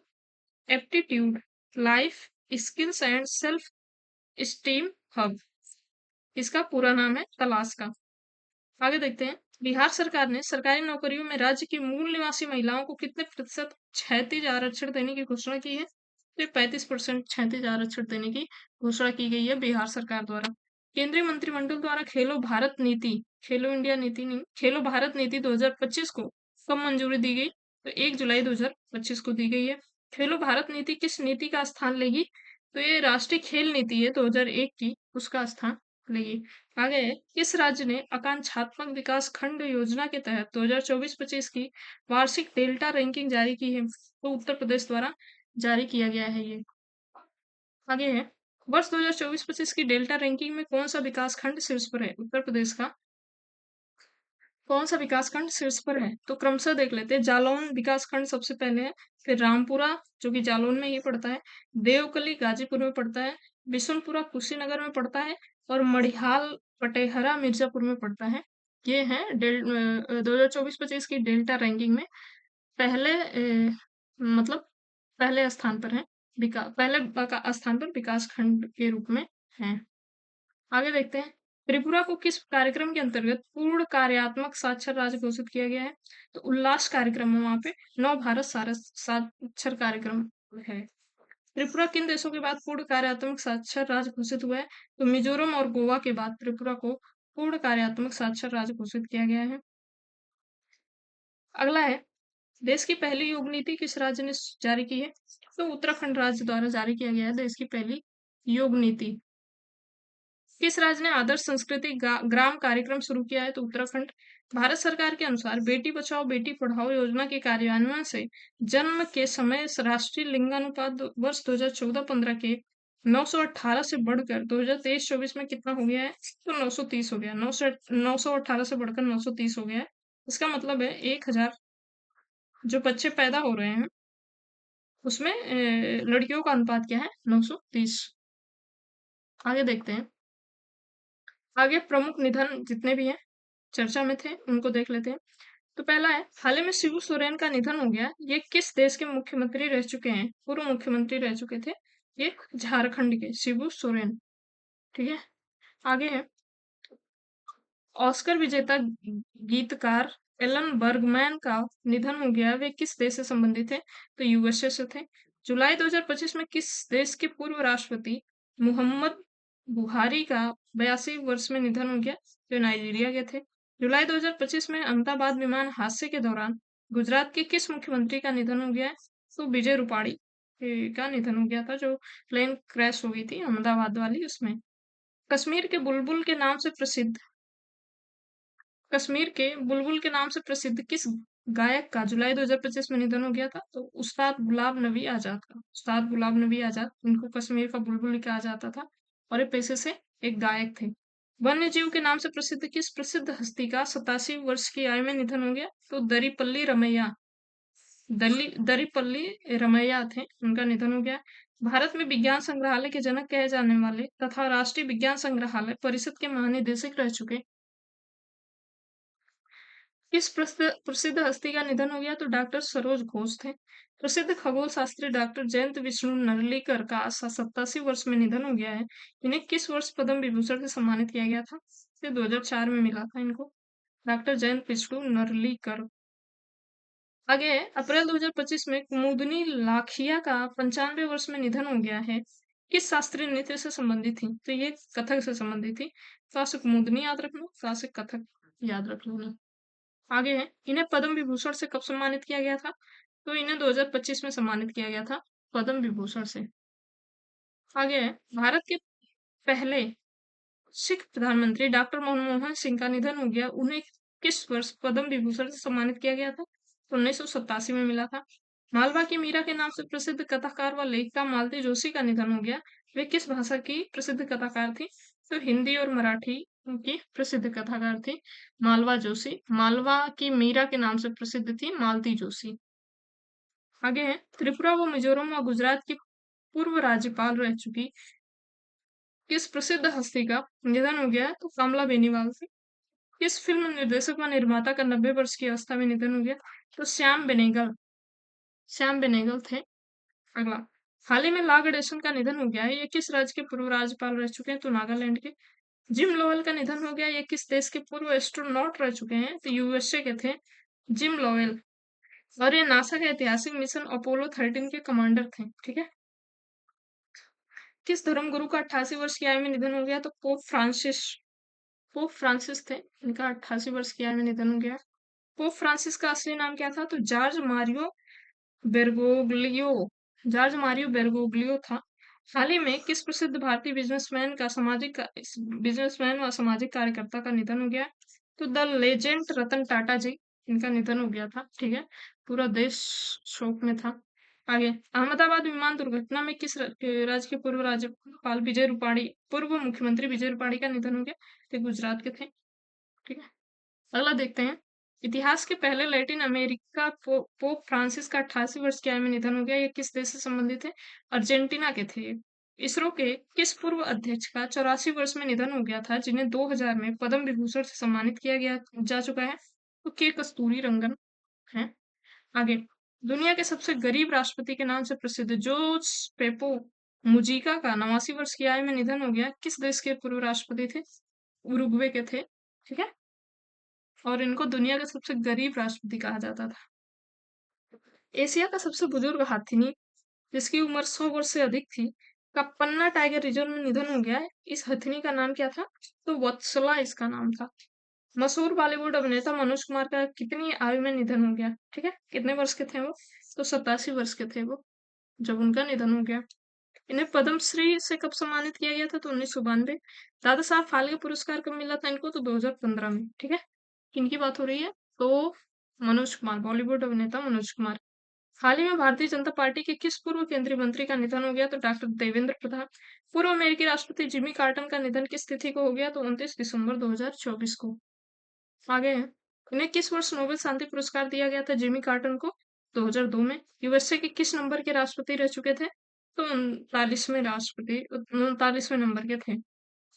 aptitude life skills and self esteem hub, इसका पूरा नाम है तलाश का। आगे देखते हैं, बिहार सरकार ने सरकारी नौकरियों में राज्य की मूल निवासी महिलाओं को कितने प्रतिशत क्षैतिज आरक्षण देने की घोषणा की है? तो 35% क्षैतिज आरक्षण देने की घोषणा की गई है बिहार सरकार द्वारा। केंद्रीय मंत्रिमंडल द्वारा खेलो इंडिया नीति नहीं, खेलो भारत नीति 2025 को कब मंजूरी दी गई? तो 1 जुलाई 2025 को दी गई है। खेलो भारत नीति किस नीति का स्थान लेगी? तो ये राष्ट्रीय खेल नीति है 2001 की, उसका स्थान लेगी। आगे, किस राज्य ने आकांक्षात्मक विकास खंड योजना के तहत 2024-25 की वार्षिक डेल्टा रैंकिंग जारी की है? तो उत्तर प्रदेश द्वारा जारी किया गया है ये। आगे है, वर्ष 2024-25 की डेल्टा रैंकिंग में कौन सा विकास खंड शीर्ष पर है? उत्तर प्रदेश का कौन सा विकासखंड शीर्ष पर है? तो क्रमशः देख लेते हैं। जालौन विकासखंड सबसे पहले है, फिर रामपुरा, जो कि जालौन में ये पड़ता है, देवकली गाजीपुर में पड़ता है, बिशुनपुरा कुशीनगर में पड़ता है, और मड़िहाल पटेहरा मिर्जापुर में पड़ता है। ये है 2024-25 की डेल्टा रैंकिंग में पहले मतलब पहले स्थान पर है, स्थान पर विकास खंड के रूप में है। आगे देखते हैं, त्रिपुरा को किस कार्यक्रम के अंतर्गत पूर्ण कार्यात्मक साक्षर राज्य घोषित किया गया है? तो उल्लास कार्यक्रम है वहां पे, नव भारत साक्षर कार्यक्रम है। त्रिपुरा किन देशों के बाद पूर्ण कार्यात्मक साक्षर राज्य घोषित हुआ है? तो मिजोरम और गोवा के बाद त्रिपुरा को पूर्ण कार्यात्मक साक्षर राज्य घोषित किया गया है। अगला है, देश की पहली योग नीति किस राज्य ने जारी की है? तो उत्तराखंड राज्य द्वारा जारी किया गया है देश की पहली योग नीति। किस राज्य ने आदर्श संस्कृति ग्राम कार्यक्रम शुरू किया है? तो उत्तराखंड। भारत सरकार के अनुसार बेटी बचाओ बेटी पढ़ाओ योजना के कार्यान्वयन से जन्म के समय राष्ट्रीय लिंगानुपात वर्ष 2014-15 के 918 से बढ़कर 2023-24 में कितना हो गया है? तो 930 हो गया। 918 से बढ़कर 930 हो गया है। इसका मतलब है 1000 जो बच्चे पैदा हो रहे हैं उसमें लड़कियों का अनुपात क्या है? 930। आगे देखते हैं, आगे प्रमुख निधन जितने भी हैं चर्चा में थे उनको देख लेते हैं। तो पहला है, हाल ही में शिबू सोरेन का निधन हो गया। ये किस देश के मुख्यमंत्री रह चुके हैं? पूर्व मुख्यमंत्री रह चुके थे ये, झारखंड के शिबू सोरेन। ठीक है, आगे है, ऑस्कर विजेता गीतकार एलन बर्गमैन का निधन हो गया। वे किस देश से संबंधित थे? तो यूएसए से थे। जुलाई 2025 में किस देश के पूर्व राष्ट्रपति मोहम्मद बुहारी का 82 वर्ष में निधन हो गया, जो नाइजीरिया के थे। जुलाई 2025 में अहमदाबाद विमान हादसे के दौरान गुजरात के किस मुख्यमंत्री का निधन हो गया है? तो विजय रूपाणी का निधन हो गया था, जो प्लेन क्रैश हो गई थी अहमदाबाद वाली उसमें। कश्मीर के बुलबुल के नाम से प्रसिद्ध कश्मीर के बुलबुल के नाम से प्रसिद्ध किस गायक का जुलाई 2025 में निधन हो गया था? तो उस्ताद गुलाब नबी आजाद का। उस्ताद गुलाब नबी आजाद, इनको कश्मीर का बुलबुल ही कहा जाता था और ये पेशे से एक गायक थे। वन्य जीव के नाम से प्रसिद्ध किस प्रसिद्ध हस्ती का 87 वर्ष की आयु में निधन हो गया? तो दरीपल्ली रमैया थे, उनका निधन हो गया। भारत में विज्ञान संग्रहालय के जनक कहे जाने वाले तथा राष्ट्रीय विज्ञान संग्रहालय परिषद के महानिदेशक रह चुके किस प्रसिद्ध हस्ती का निधन हो गया? तो डॉक्टर सरोज घोष थे। प्रसिद्ध खगोल शास्त्री डॉक्टर जयंत विष्णु नर्लिकर का 87 वर्ष में निधन हो गया है। इन्हें किस वर्ष पद्म विभूषण से सम्मानित किया गया था? ये 2004 में मिला था इनको, डॉक्टर जयंत विष्णु नर्लिकर। आगे है, अप्रैल 2025 में कुमुदनी लाखिया का 95 वर्ष में निधन हो गया है। किस शास्त्रीय नृत्य से संबंधित थी? तो ये कथक से संबंधित थी। क्लासिक कुमुदनी याद रख लो, क्लासिक कथक याद रख लो। आगे है, इन्हें पद्म विभूषण से कब सम्मानित किया गया था? तो इन्हें 2025 में सम्मानित किया गया था पद्म विभूषण से। आगे है, भारत के पहले सिख प्रधानमंत्री डॉक्टर मनमोहन सिंह का निधन हो गया। उन्हें किस वर्ष पद्म विभूषण से सम्मानित किया गया था? तो 1987 में मिला था। मालवा की मीरा के नाम से प्रसिद्ध कथाकार व लेखिका मालती जोशी का निधन हो गया। वे किस भाषा की प्रसिद्ध कथाकार थी? तो हिंदी और मराठी की प्रसिद्ध कथाकार थी मालवा जोशी। मालवा की मीरा के नाम से प्रसिद्ध थी मालती जोशी। आगे है, त्रिपुरा व मिजोरम व गुजरात की पूर्व राज्यपाल रह चुकी किस प्रसिद्ध हस्ती का निधन हो गया है? तो कमला बेनीवाल से। किस फिल्म निर्देशक व निर्माता का 90 वर्ष की अवस्था में निधन हो गया? तो श्याम बेनेगल थे। अगला, हाल ही में ला गणेशन का निधन हो गया है, ये किस राज्य के पूर्व राज्यपाल रह चुके हैं? तो नागालैंड के। जिम लोवेल का निधन हो गया, ये किस देश के पूर्व एस्ट्रोनॉट रह चुके हैं? तो यूएसए के थे जिम लोवेल, और ये नासा के ऐतिहासिक मिशन अपोलो 13 के कमांडर थे। ठीक है। किस धर्मगुरु का 88 वर्ष की आयु में निधन हो गया? तो पोप फ्रांसिस थे, इनका 88 वर्ष की आयु में निधन हो गया। पोप फ्रांसिस का असली नाम क्या था? तो बेरगोग्लियो जॉर्ज मारियो बेरगोग्लियो था। हाल ही में किस प्रसिद्ध भारतीय बिजनेसमैन व सामाजिक कार्यकर्ता का निधन हो गया? तो द लेजेंड रतन टाटा जी, इनका निधन हो गया था। ठीक है, पूरा देश शोक में था। आगे, अहमदाबाद विमान दुर्घटना में किस राज्य के पूर्व राज्यपाल पूर्व मुख्यमंत्री विजय रूपाणी का निधन हो गया? तो गुजरात के थे। ठीक है, अगला देखते हैं। इतिहास के पहले लैटिन अमेरिका पोप फ्रांसिस का 88 वर्ष की आयु में निधन हो गया। ये किस देश से संबंधित है? अर्जेंटीना के थे। इसरो के किस पूर्व अध्यक्ष का 84 वर्ष में निधन हो गया था, जिन्हें 2000 में पद्म विभूषण से सम्मानित किया गया जा चुका है? तो के कस्तूरी रंगन है। आगे, दुनिया के सबसे गरीब राष्ट्रपति के नाम से प्रसिद्ध जोस पेपो मुजिका का 89 वर्ष की आयु में निधन हो गया। किस देश के पूर्व राष्ट्रपति थे? उरुग्वे के थे। ठीक है, और इनको दुनिया का सबसे गरीब राष्ट्रपति कहा जाता था। एशिया का सबसे बुजुर्ग हाथी, जिसकी उम्र 100 वर्ष से अधिक थी, का पन्ना टाइगर रिजर्व में निधन हो गया है। इस हथिनी का नाम क्या था? तो वत्सला इसका नाम था। मशहूर बॉलीवुड अभिनेता मनोज कुमार का कितनी आयु में निधन हो गया? ठीक है, कितने वर्ष के थे वो? तो 87 वर्ष के थे वो जब उनका निधन हो गया। इन्हें पद्मश्री से कब सम्मानित किया गया था? तो 1992। दादा साहब फाल्के पुरस्कार कब मिला था इनको? तो 2015 में। ठीक है, किनकी बात हो रही है? तो मनोज कुमार, बॉलीवुड अभिनेता मनोज कुमार। हाल ही में भारतीय जनता पार्टी के किस पूर्व केंद्रीय मंत्री का निधन हो गया? तो डॉक्टर देवेंद्र प्रधान। पूर्व अमेरिकी राष्ट्रपति जिमी कार्टर का निधन किस तिथि को हो गया? तो 29 दिसंबर 2024 को। आगे है, इन्हें किस वर्ष नोबेल शांति पुरस्कार दिया गया था जिमी कार्टर को? 2002 में। यूएसए के किस नंबर के राष्ट्रपति रह चुके थे? तो 39वें नंबर के थे।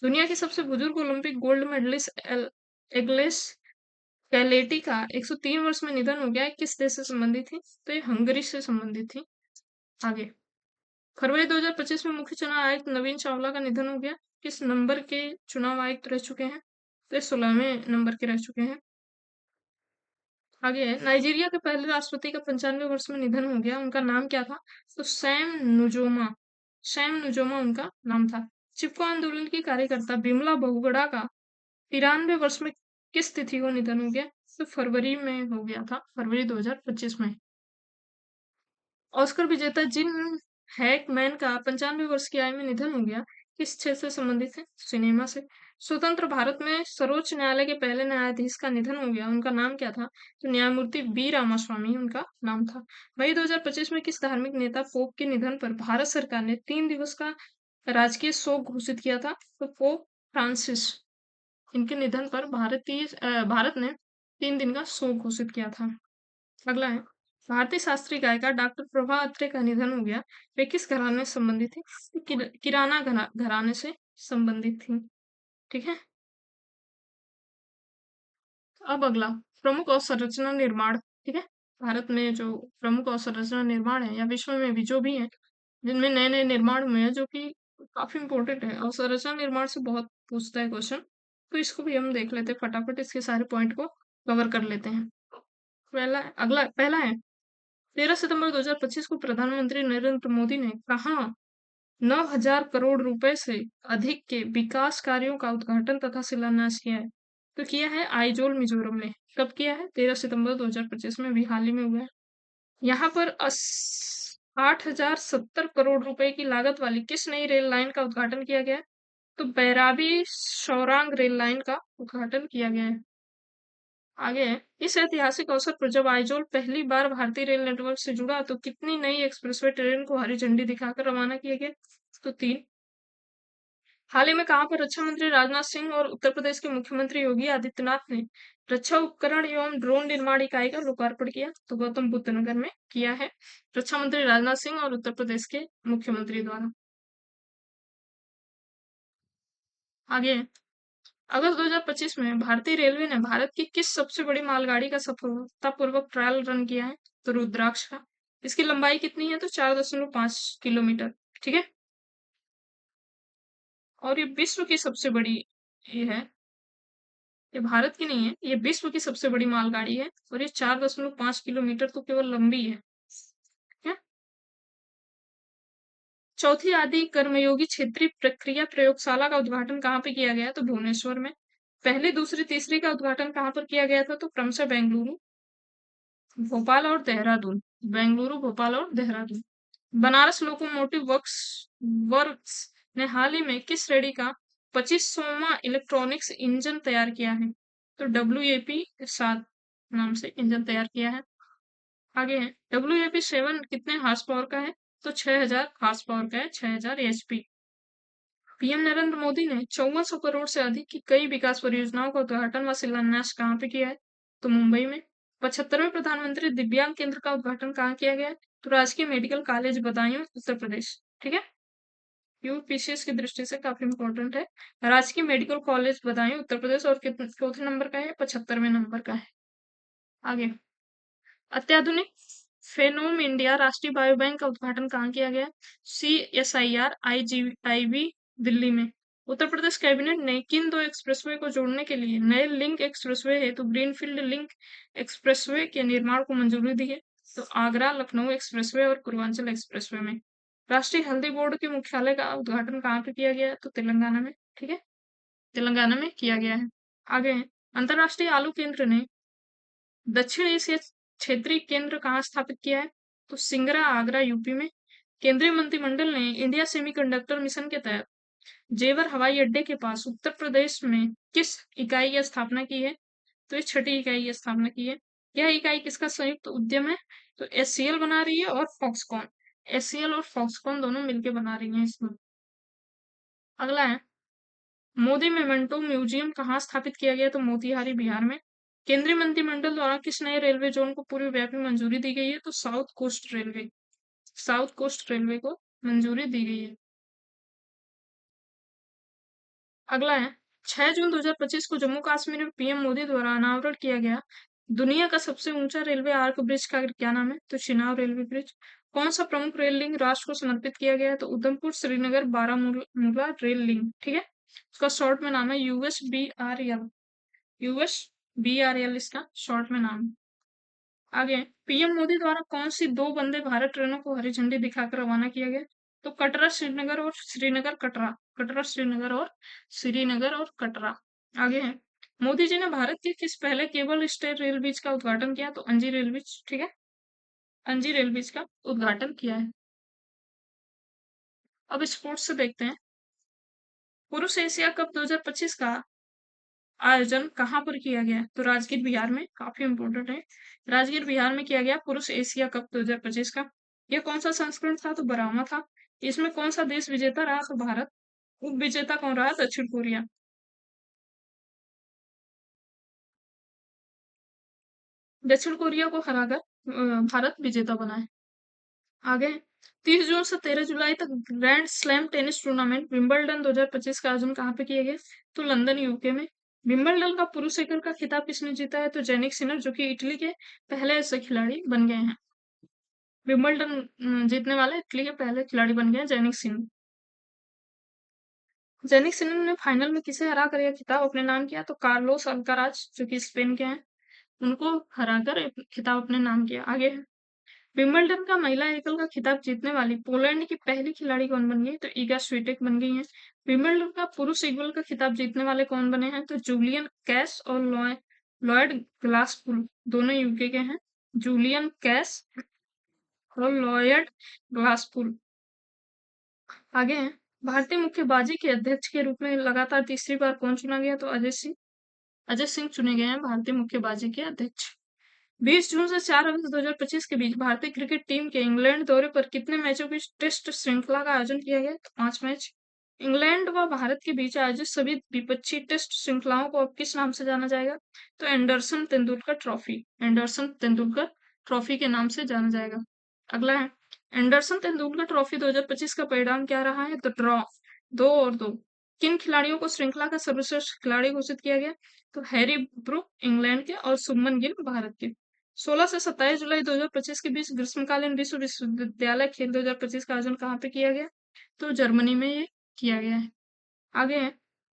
दुनिया की सबसे बुजुर्ग ओलंपिक गोल्ड मेडलिस्ट एग्लेस कैलेटी का 103 वर्ष में निधन हो गया है। किस देश से संबंधित थी? तो ये हंगरी से संबंधित थी। आगे, फरवरी 2025 में मुख्य चुनाव आयुक्त नवीन चावला का निधन हो गया। किस नंबर के चुनाव आयुक्त रह चुके हैं? तो 16वें नंबर के रह चुके हैं। आगे है, नाइजीरिया के पहले राष्ट्रपति का 95 वर्ष में निधन हो गया। उनका नाम क्या था? तो सैम नुजोमा उनका नाम था। चिपको आंदोलन की कार्यकर्ता बिमला बहुगुणा का 93 वर्ष में किस तिथि को निधन हो गया? तो फरवरी में हो गया था, फरवरी 2025 में। ऑस्कर विजेता जिन हैकमैन का 95 वर्ष की आयु में निधन हो गया, किस क्षेत्र से संबंधित है? सिनेमा से। स्वतंत्र भारत में सर्वोच्च न्यायालय के पहले न्यायाधीश का निधन हो गया, उनका नाम क्या था? तो न्यायमूर्ति बी रामास्वामी उनका नाम था। मई 2025 में किस धार्मिक नेता पोप के निधन पर भारत सरकार ने 3 दिवस का राजकीय शोक घोषित किया था? तो पोप फ्रांसिस, इनके निधन पर भारत ने 3 दिन का शोक घोषित किया था। अगला है, भारतीय शास्त्रीय गायिका डॉक्टर प्रभा अत्रे का निधन हो गया, वे किस घराने से संबंधित थी? तो किराना घराने से संबंधित थी। ठीक है। अब अगला, प्रमुख अवसंरचना निर्माण। ठीक है, भारत में जो प्रमुख अवसंरचना निर्माण है या विश्व में भी जो भी है, जिनमें नए नए निर्माण हुए हैं, जो कि काफी इंपॉर्टेंट है। अवसंरचना निर्माण से बहुत पूछता है क्वेश्चन, तो इसको भी हम देख लेते हैं फटाफट, इसके सारे पॉइंट को कवर कर लेते हैं। पहला है, 13 सितंबर 2025 को प्रधानमंत्री नरेंद्र मोदी ने कहा 9,000 करोड़ रुपए से अधिक के विकास कार्यों का उद्घाटन तथा शिलान्यास किया है? तो किया है आइजोल मिजोरम में। कब किया है? 13 सितंबर 2025 में, भी हाल ही में हुआ है। यहाँ पर 8,070 करोड़ रुपए की लागत वाली किस नई रेल लाइन का उद्घाटन किया गया है? तो बैराबी सौरांग रेल लाइन का उद्घाटन किया गया है। आगे है, इस ऐतिहासिक अवसर पर जब आइजोल पहली बार भारतीय रेल नेटवर्क से जुड़ा तो कितनी नई एक्सप्रेसवे ट्रेन को हरी झंडी दिखाकर रवाना किया गया? तो 3। हाल ही में कहां पर रक्षा मंत्री राजनाथ सिंह और उत्तर प्रदेश के मुख्यमंत्री योगी आदित्यनाथ ने रक्षा उपकरण एवं ड्रोन निर्माण इकाई का लोकार्पण किया? तो गौतम बुद्ध नगर में किया है, रक्षा मंत्री राजनाथ सिंह और उत्तर प्रदेश के मुख्यमंत्री द्वारा। आगे है, अगस्त 2025 में भारतीय रेलवे ने भारत की किस सबसे बड़ी मालगाड़ी का सफलतापूर्वक ट्रायल रन किया है? तो रुद्राक्ष का। इसकी लंबाई कितनी है? तो 4.5 किलोमीटर। ठीक है, और ये विश्व की सबसे बड़ी ये है, ये भारत की नहीं है, ये विश्व की सबसे बड़ी मालगाड़ी है, और ये 4.5 किलोमीटर तो केवल लंबी है। ठीक है? चौथी आदि कर्मयोगी क्षेत्रीय प्रक्रिया प्रयोगशाला का उद्घाटन कहाँ पे किया गया? तो भुवनेश्वर में। पहली, दूसरी, तीसरी का उद्घाटन कहाँ पर किया गया था? तो क्रमशः बेंगलुरु, भोपाल और देहरादून। बेंगलुरु, भोपाल और Dehradun. Banaras locomotive works works ने हाल ही में किस श्रेणी का 25वां इलेक्ट्रॉनिक्स इंजन तैयार किया है? तो WAP-7 नाम से इंजन तैयार किया है। आगे है, WAP-7 कितने हार्स पावर का है? तो 6,000 हार्स पावर का है, 6,000 HP। पीएम नरेंद्र मोदी ने 5400 करोड़ से अधिक की कई विकास परियोजनाओं का उद्घाटन व शिलान्यास कहाँ पे किया है? तो मुंबई में। 75वें प्रधानमंत्री दिव्यांग केंद्र का उद्घाटन कहाँ किया गया है? तो राजकीय मेडिकल कॉलेज बदायूं, उत्तर प्रदेश। ठीक है, यूपीसीएस की दृष्टि से काफी इंपॉर्टेंट है। राजकीय मेडिकल कॉलेज बदायूं, उत्तर प्रदेश, और चौथे नंबर का है, 75वें नंबर का है। आगे, अत्याधुनिक फेनोम इंडिया राष्ट्रीय बायोबैंक का उद्घाटन कहाँ किया गया? CSIR IGIB दिल्ली में। उत्तर प्रदेश कैबिनेट ने किन दो एक्सप्रेसवे को जोड़ने के लिए नए लिंक एक्सप्रेसवे है तो ग्रीनफील्ड लिंक एक्सप्रेसवे के निर्माण को मंजूरी दी है? तो आगरा लखनऊ एक्सप्रेसवे और पूर्वांचल एक्सप्रेसवे में। राष्ट्रीय हल्दी बोर्ड के मुख्यालय का उद्घाटन कहाँ पे किया गया है? तो तेलंगाना में। ठीक है, तेलंगाना में किया गया है। आगे है, अंतरराष्ट्रीय आलू केंद्र ने दक्षिण एशिया क्षेत्रीय केंद्र कहाँ स्थापित किया है? तो सिंगरा, आगरा, यूपी में। केंद्रीय मंत्रिमंडल ने इंडिया सेमीकंडक्टर मिशन के तहत जेवर हवाई अड्डे के पास उत्तर प्रदेश में किस इकाई की स्थापना की है? तो ये छठी इकाई की स्थापना की है। यह इकाई किसका संयुक्त उद्यम है? तो SCL बना रही है और फॉक्सकॉन। SCL और फॉक्सकॉन दोनों मिलकर बना रही हैं इसमें। अगला है, मोदी मेमेंटो म्यूजियम कहाँ स्थापित किया गया? तो मोतिहारी, बिहार में। केंद्रीय मंत्रिमंडल द्वारा किस नए रेलवे जोन को पूर्व व्यापी मंजूरी दी गई है? तो south coast railway, south coast railway को मंजूरी दी गई है। अगला है, 6 जून 2025 को जम्मू कश्मीर में पीएम मोदी द्वारा अनावरण किया गया दुनिया का सबसे ऊंचा रेलवे आर्क ब्रिज का क्या नाम है? तो चिनाव रेलवे ब्रिज। कौन सा प्रमुख रेल लिंक राष्ट्र को समर्पित किया गया है? तो उधमपुर श्रीनगर बारामूला रेल लिंक। ठीक है, उसका शॉर्ट में नाम है USBRL। USBRL इसका शॉर्ट में नाम है। आगे, पीएम मोदी द्वारा कौन सी दो वंदे भारत ट्रेनों को हरी झंडी दिखाकर रवाना किया गया? तो कटरा श्रीनगर और श्रीनगर कटरा। कटरा श्रीनगर और कटरा। आगे है, मोदी जी ने भारत के किस पहले केबल स्टे रेल ब्रिज का उद्घाटन किया? तो अंजी रेल ब्रिज, ठीक है, अंजी रेल ब्रिज का उद्घाटन किया है। अब स्पोर्ट्स से देखते हैं, पुरुष एशिया कप 2025 का आयोजन कहाँ पर किया गया? तो राजगीर बिहार में, काफी इंपोर्टेंट है। राजगीर बिहार में किया गया पुरुष एशिया कप 2025 का। यह कौन सा संस्करण था? तो बरामा था। इसमें कौन सा देश विजेता रहा? तो भारत। उप विजेता कौन रहा? दक्षिण कोरिया। दक्षिण कोरिया को हराकर भारत विजेता बना है। आगे 30 जून से 13 जुलाई तक grand slam tennis tournament Wimbledon 2025 का आयोजन कहाँ पे किया गया? तो लंदन यूके में। विंबलडन का पुरुष एकल का खिताब किसने जीता है? तो जेनिक सिनर, जो कि इटली के पहले ऐसे खिलाड़ी बन गए हैं। विंबलडन जीतने वाले इटली के पहले खिलाड़ी बन गए हैं जेनिक सिनर। जेनिक सिनर ने फाइनल में किसे हरा कर यह खिताब अपने नाम किया? तो कार्लोस अल्काराज, जो कि स्पेन के हैं, उनको हराकर खिताब अपने नाम किया। आगे विंबलडन का महिला एकल का खिताब जीतने वाली पोलैंड की पहली खिलाड़ी कौन बन गई? तो ईगा स्विटेक बन गई है। विंबलडन का पुरुष एकल का खिताब जीतने वाले कौन बने हैं? तो जूलियन कैस और लॉयड ग्लासपुल, दोनों यूके के हैं। जूलियन कैस और लॉयड ग्लासपुल। आगे हैं, भारतीय मुक्केबाजी के अध्यक्ष के रूप में लगातार तीसरी बार कौन चुना गया? तो अजय सिंह चुने गए हैं भारतीय मुक्केबाजी के अध्यक्ष। 20 जून से 4 अगस्त 2025 के बीच भारतीय क्रिकेट टीम के इंग्लैंड दौरे पर कितने मैचों की टेस्ट श्रृंखला का आयोजन किया गया? तो 5 मैच। इंग्लैंड व भारत के बीच आयोजित सभी द्विपक्षीय टेस्ट श्रृंखलाओं को अब किस नाम से जाना जाएगा? तो एंडरसन तेंदुलकर ट्रॉफी के नाम से जाना जाएगा। अगला है, एंडरसन तेंदुलकर ट्रॉफी 2025 का परिणाम क्या रहा है? तो ड्रॉ, 2-2। किन खिलाड़ियों को श्रृंखला का सर्वश्रेष्ठ खिलाड़ी घोषित किया गया? तो हैरी ब्रूक इंग्लैंड के और शुभमन गिल भारत के। 16 से 27 जुलाई 2025 के बीच ग्रीष्मकालीन विश्व विश्वविद्यालय खेल 2025 का आयोजन कहाँ पे किया गया? तो जर्मनी में ये किया गया है। आगे है,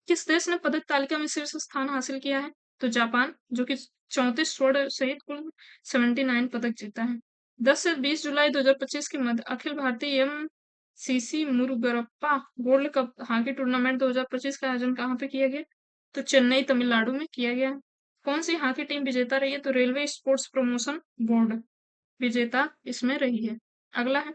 किस देश ने पदक तालिका में शीर्ष स्थान हासिल किया है? तो जापान, जो कि 34 स्वर्ण सहित कुल 79 पदक जीता है। 10 से 20 जुलाई 2025 के मध्य अखिल भारतीय MCC Murugappa gold cup hockey tournament 2025 का आयोजन कहाँ पे किया गया? तो चेन्नई तमिलनाडु में किया गया। कौन सी हॉकी टीम विजेता रही है? तो रेलवे स्पोर्ट्स प्रमोशन बोर्ड विजेता इसमें रही है। अगला है,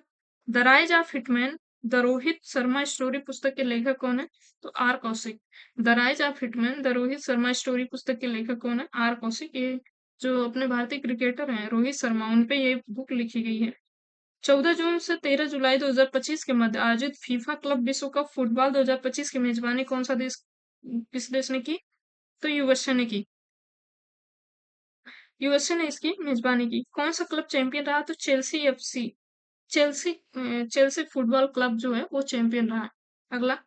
the rise of hitman the Rohit Sharma story पुस्तक के लेखक कौन है? तो R Kaushik. The rise of hitman the Rohit Sharma story पुस्तक के लेखक कौन है? आर कौशिक। ये जो अपने भारतीय क्रिकेटर हैं रोहित शर्मा, उन पे ये बुक लिखी गई है। 14 जून से 13 जुलाई 2025 के मध्य आयोजित फीफा क्लब विश्व कप फुटबॉल 2025 की मेजबानी कौन सा देश, किस देश ने की? तो यूएसए ने की। यूएसए ने इसकी मेजबानी की। कौन सा क्लब चैंपियन रहा? तो Chelsea FC. Chelsea football club जो है वो चैंपियन रहा है। अगला,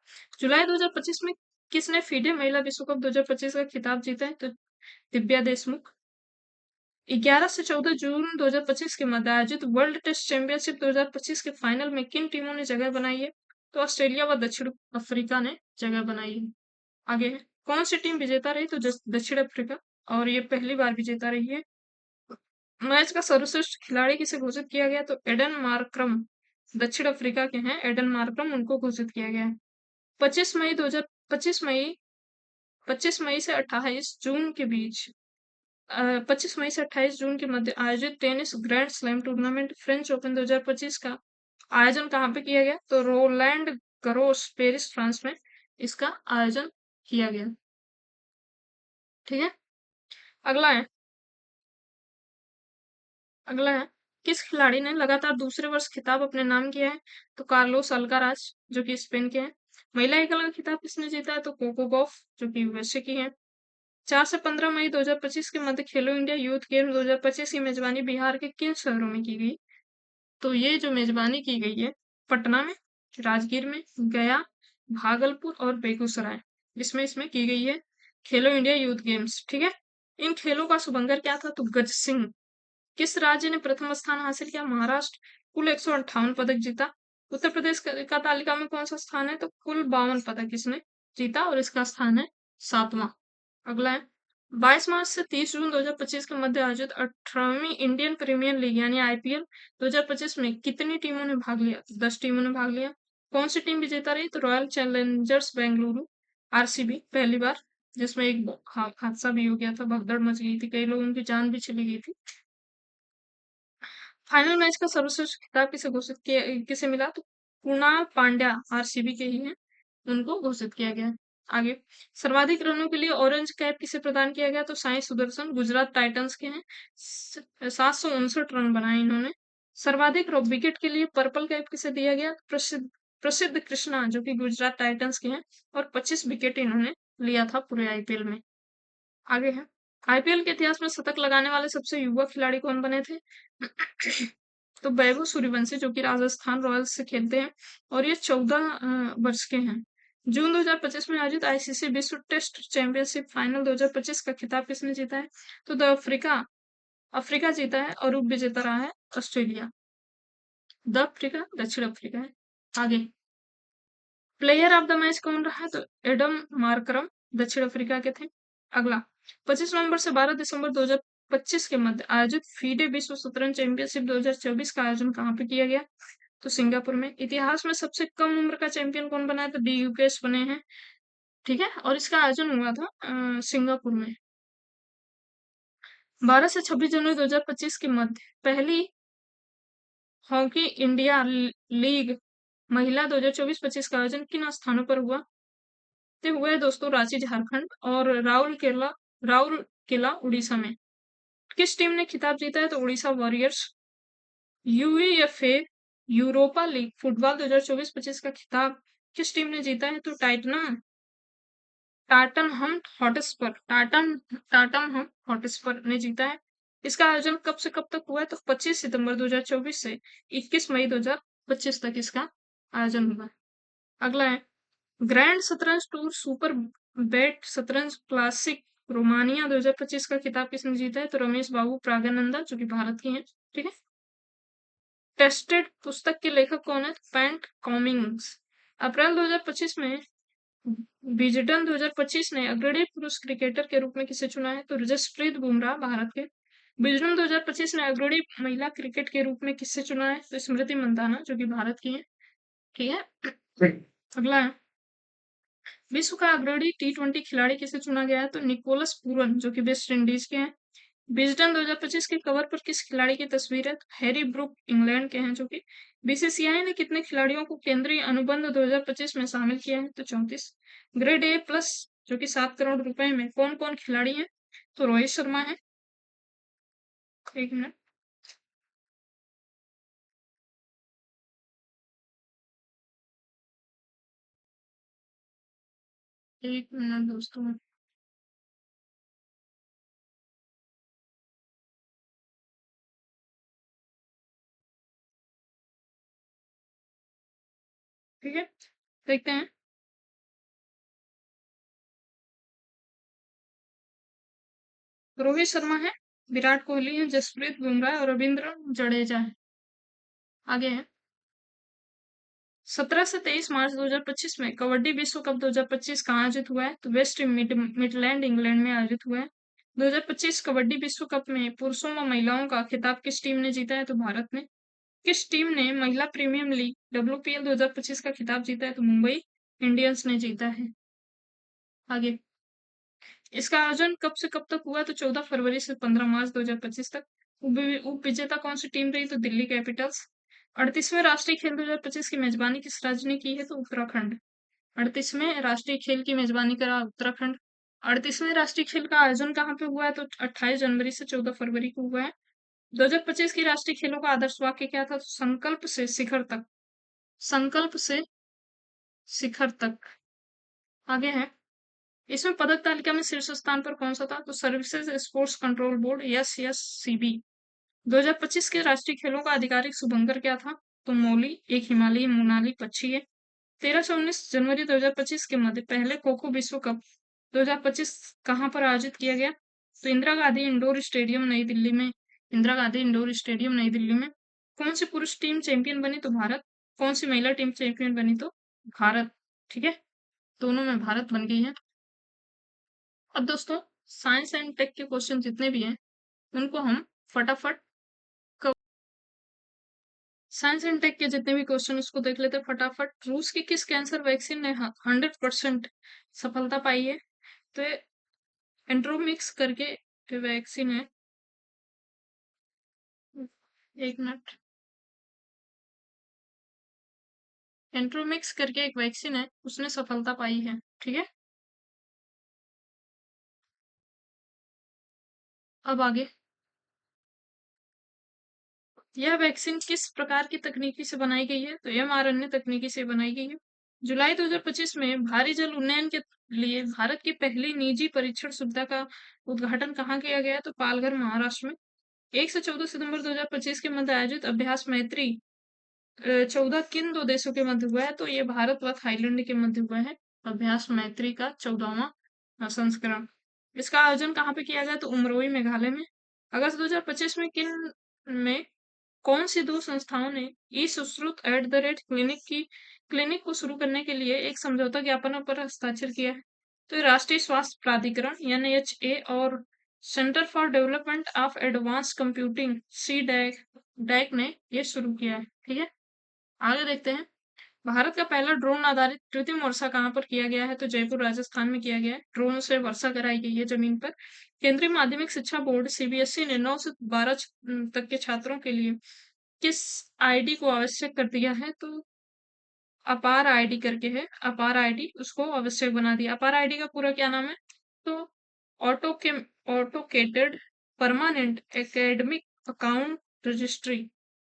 जुलाई 2025 में किसने फीडे महिला विश्व कप 2025 का खिताब जीता है? तो दिव्या देशमुख। 11 से 14 जून 2025 के मध्य आयोजित वर्ल्ड टेस्ट चैंपियनशिप 2025 के फाइनल में किन टीमों ने जगह बनाई है? तो ऑस्ट्रेलिया व दक्षिण अफ्रीका ने जगह बनाई है। आगे है, कौन सी टीम विजेता रही? तो दक्षिण अफ्रीका, और ये पहली बार विजेता रही है। मैच का सर्वश्रेष्ठ खिलाड़ी किसे घोषित किया गया? तो एडन मार्क्रम, दक्षिण अफ्रीका के हैं एडन मार्क्रम, उनको घोषित किया गया है। 25 मई 2025 मई 25 मई से 28 जून के बीच 25 मई से 28 जून के मध्य आयोजित tennis grand slam tournament French open 2025 का आयोजन कहाँ पे किया गया? तो रोलैंड गरोस पेरिस फ्रांस में इसका आयोजन किया गया। ठीक है। अगला है, अगला है, किस खिलाड़ी ने लगातार दूसरे वर्ष खिताब अपने नाम किया है? तो कार्लोस अल्काराज, जो कि स्पेन के हैं। महिला एकल का खिताब किसने जीता है? तो कोको गॉफ, जो कि यूएसए की है। 4 से 15 मई 2025 के मध्य खेलो इंडिया यूथ गेम 2025 की मेजबानी बिहार के किन शहरों में की गई? तो ये जो मेजबानी की गई है पटना में, राजगीर में, गया, भागलपुर और बेगूसराय, इसमें इसमें की गई है खेलो इंडिया यूथ गेम्स। ठीक है। इन खेलों का शुभंकर क्या था? तो गज सिंह। किस राज्य ने प्रथम स्थान हासिल किया? महाराष्ट्र, कुल 158 पदक जीता। उत्तर प्रदेश का तालिका में कौन सा स्थान है? तो कुल 52 पदक इसने जीता और इसका स्थान है 7वां। अगला है, 22 मार्च से 30 जून 2025 के मध्य आयोजित 18वीं इंडियन प्रीमियर लीग यानी आईपीएल 2025 में कितनी टीमों ने भाग लिया? तो 10 टीमों ने भाग लिया। कौन सी टीम विजेता रही? तो रॉयल चैलेंजर्स बेंगलुरु, आरसीबी, पहली बार, जिसमें एक हादसा भी हो गया था, भगदड़ मच गई थी, कई लोगों की जान भी चली गई थी। फाइनल मैच का सर्वश्रेष्ठ खिताब किसे घोषित किया, किसे मिला? तो कुणाल पांड्या, आरसीबी के ही हैं, उनको घोषित किया गया। आगे, सर्वाधिक रनों के लिए ऑरेंज कैप किसे प्रदान किया गया? तो साई सुदर्शन, गुजरात टाइटंस के हैं, 759 रन बनाए इन्होंने। सर्वाधिक विकेट के लिए पर्पल कैप किसे दिया गया? प्रसिद्ध प्रसिद्ध कृष्णा, जो कि गुजरात टाइटंस के हैं, और 25 विकेट इन्होंने लिया था पूरे आईपीएल में। आगे है, आईपीएल के इतिहास में शतक लगाने वाले सबसे युवा खिलाड़ी कौन बने थे? तो वैभव सूर्यवंशी, जो कि राजस्थान रॉयल्स से खेलते हैं, और ये 14 वर्ष के हैं। जून 2025 में आयोजित आईसीसी विश्व टेस्ट चैंपियनशिप फाइनल 2025 का खिताब किसने जीता है? तो द अफ्रीका अफ्रीका जीता है, और उप विजेता रहा है ऑस्ट्रेलिया। द अफ्रीका दक्षिण अफ्रीका है। आगे, प्लेयर ऑफ द मैच कौन रहा है? तो एडम मार्करम, दक्षिण अफ्रीका के थे। अगला, 25 नवंबर से 12 दिसंबर 2025 के मध्य आयोजित फीडे विश्व शतरंज चैंपियनशिप 2024 का आयोजन कहाँ पे किया गया? तो सिंगापुर में। इतिहास में सबसे कम उम्र का चैंपियन कौन बना है? तो डी यूकेश बने हैं, ठीक है, और इसका आयोजन हुआ था सिंगापुर में। 12 से 26 जनवरी 2025 के मध्य पहली हॉकी इंडिया लीग महिला 2024-25 का आयोजन किन स्थानों पर हुआ? तो हुए दोस्तों रांची झारखंड, और राउर किला उड़ीसा में। किस टीम ने खिताब जीता है? तो Orissa warriors. UEFA Europa league football 2024-25 का खिताब किस टीम ने जीता है? तो टाटन हम हॉटस्पर ने जीता है। इसका आयोजन कब से कब तक हुआ है? तो 25 सितंबर 2024 से 21 मई 2025 तक इसका आयोजन हुआ है। अगला है, ग्रैंड शतरंज टूर सुपर बेट शतरंज क्लासिक रोमानिया 2025 का खिताब किसने जीता है? तो रमेश बाबू प्रागानंदा, जो कि भारत की हैं, ठीक है। टेस्टेड पुस्तक के लेखक कौन है? पैट कॉमिंग्स। अप्रैल 2025 में विजडन 2025 ने अग्रणी पुरुष क्रिकेटर के रूप में किसे चुना है? तो जसप्रीत बुमराह, भारत के। विजडन 2025 ने अग्रणी महिला क्रिकेट के रूप में किसे चुना है? तो स्मृति मंदाना, जो कि भारत की है, ठीक है। अगला है, विश्व का अग्रणी टी20 खिलाड़ी किसे चुना गया है? तो निकोलस पूरन, जो कि वेस्ट इंडीज के हैं। विजडन 2025 के कवर पर किस खिलाड़ी की तस्वीर है? तो हैरी ब्रूक, इंग्लैंड के हैं, जो कि। बीसीसीआई ने कितने खिलाड़ियों को केंद्रीय अनुबंध 2025 में शामिल किया है? तो 34। ग्रेड ए प्लस, जो कि 7 करोड़ रुपए में कौन कौन खिलाड़ी हैं? तो रोहित शर्मा है। एक मिनट, एक मिनट दोस्तों, ठीक है, देखते हैं। रोहित शर्मा है, विराट कोहली है, जसप्रीत बुमराह और रविंद्र जडेजा है। आगे है, 17 से 23 मार्च 2025 में कबड्डी विश्व कप 2025 कहाँ आयोजित हुआ है? तो वेस्ट मिडलैंड, इंग्लैंड में आयोजित हुआ है। 2025 कबड्डी विश्व कप में पुरुषों व महिलाओं का खिताब किस टीम ने जीता है? तो भारत ने। किस टीम ने महिला प्रीमियम लीग WPL 2025 का खिताब जीता है? तो मुंबई इंडियंस ने जीता है। आगे, इसका आयोजन कब से कब तक हुआ? तो 14 फरवरी से 15 मार्च 2025 तक। उप विजेता कौन सी टीम रही? तो दिल्ली कैपिटल्स। 38वें राष्ट्रीय खेल 2025 की मेजबानी किस राज्य ने की है? तो उत्तराखंड। 38वें राष्ट्रीय खेल की मेजबानी करा उत्तराखंड। 38वें राष्ट्रीय खेल का आयोजन कहाँ पे हुआ है? तो 28 जनवरी से 14 फरवरी को हुआ है। 2025 की राष्ट्रीय खेलों का आदर्श वाक्य क्या था? तो संकल्प से शिखर तक। संकल्प से शिखर तक। आगे है, इसमें पदक तालिका में शीर्ष स्थान पर कौन सा था? तो services sports control board, SSCB। 2025 के राष्ट्रीय खेलों का आधिकारिक शुभंकर क्या था? तो मौली, एक हिमालयी मोनाली पक्षी है। 13 से 19 जनवरी 2025 के मध्य पहले खो-खो विश्व कप 2025 कहाँ पर आयोजित किया गया? तो इंदिरा गांधी इंडोर स्टेडियम नई दिल्ली में। कौन सी पुरुष टीम चैंपियन बनी? तो भारत। कौन सी महिला टीम चैंपियन बनी? तो भारत, ठीक है, दोनों में भारत बन गई है। अब दोस्तों, साइंस एंड टेक के क्वेश्चन जितने भी हैं उनको हम फटाफट साइंस एंड टेक के जितने भी क्वेश्चन उसको देख लेते हैं फटाफट। रूस की किस कैंसर वैक्सीन ने 100% सफलता पाई है? तो ये एंट्रोमिक्स करके वैक्सीन है। एक मिनट। एंट्रोमिक्स करके एक वैक्सीन है, उसने सफलता पाई है। ठीक है, अब आगे। यह वैक्सीन किस प्रकार की तकनीकी से बनाई गई है? तो mRNA तकनीकी से बनाई गई है। जुलाई 2025 में भारी जल उन्नयन के लिए भारत की पहली निजी परीक्षण सुविधा का उद्घाटन कहाँ किया गया? तो पालघर, महाराष्ट्र में। 1 से 14 सितंबर 2025 के मध्य आयोजित अभ्यास मैत्री 14 किन दो देशों के मध्य हुआ है? तो ये भारत व थाईलैंड के मध्य हुआ है। अभ्यास मैत्री का 14वां संस्करण। इसका आयोजन कहाँ पे किया गया? तो उमरोई, मेघालय में। अगस्त 2025 में किन में कौन सी दो संस्थाओं ने ई सुश्रुत क्लिनिक को शुरू करने के लिए एक समझौता ज्ञापन पर हस्ताक्षर किया है? तो ये राष्ट्रीय स्वास्थ्य प्राधिकरण यानी NHA और centre for development of advance computing C DAC ने ये शुरू किया है। ठीक है, आगे देखते हैं। भारत का पहला ड्रोन आधारित कृत्रिम वर्षा कहाँ पर किया गया है? तो जयपुर, राजस्थान में किया गया है। ड्रोन से वर्षा कराई गई है जमीन पर। केंद्रीय माध्यमिक शिक्षा बोर्ड CBSE ने 9 से 12 तक के छात्रों के लिए किस आईडी को आवश्यक कर दिया है? तो अपार आईडी करके है, अपार आईडी उसको आवश्यक बना दिया। अपार आईडी का पूरा क्या नाम है? तो ऑटो के ऑटोकेटेड परमानेंट एकेडमिक अकाउंट रजिस्ट्री।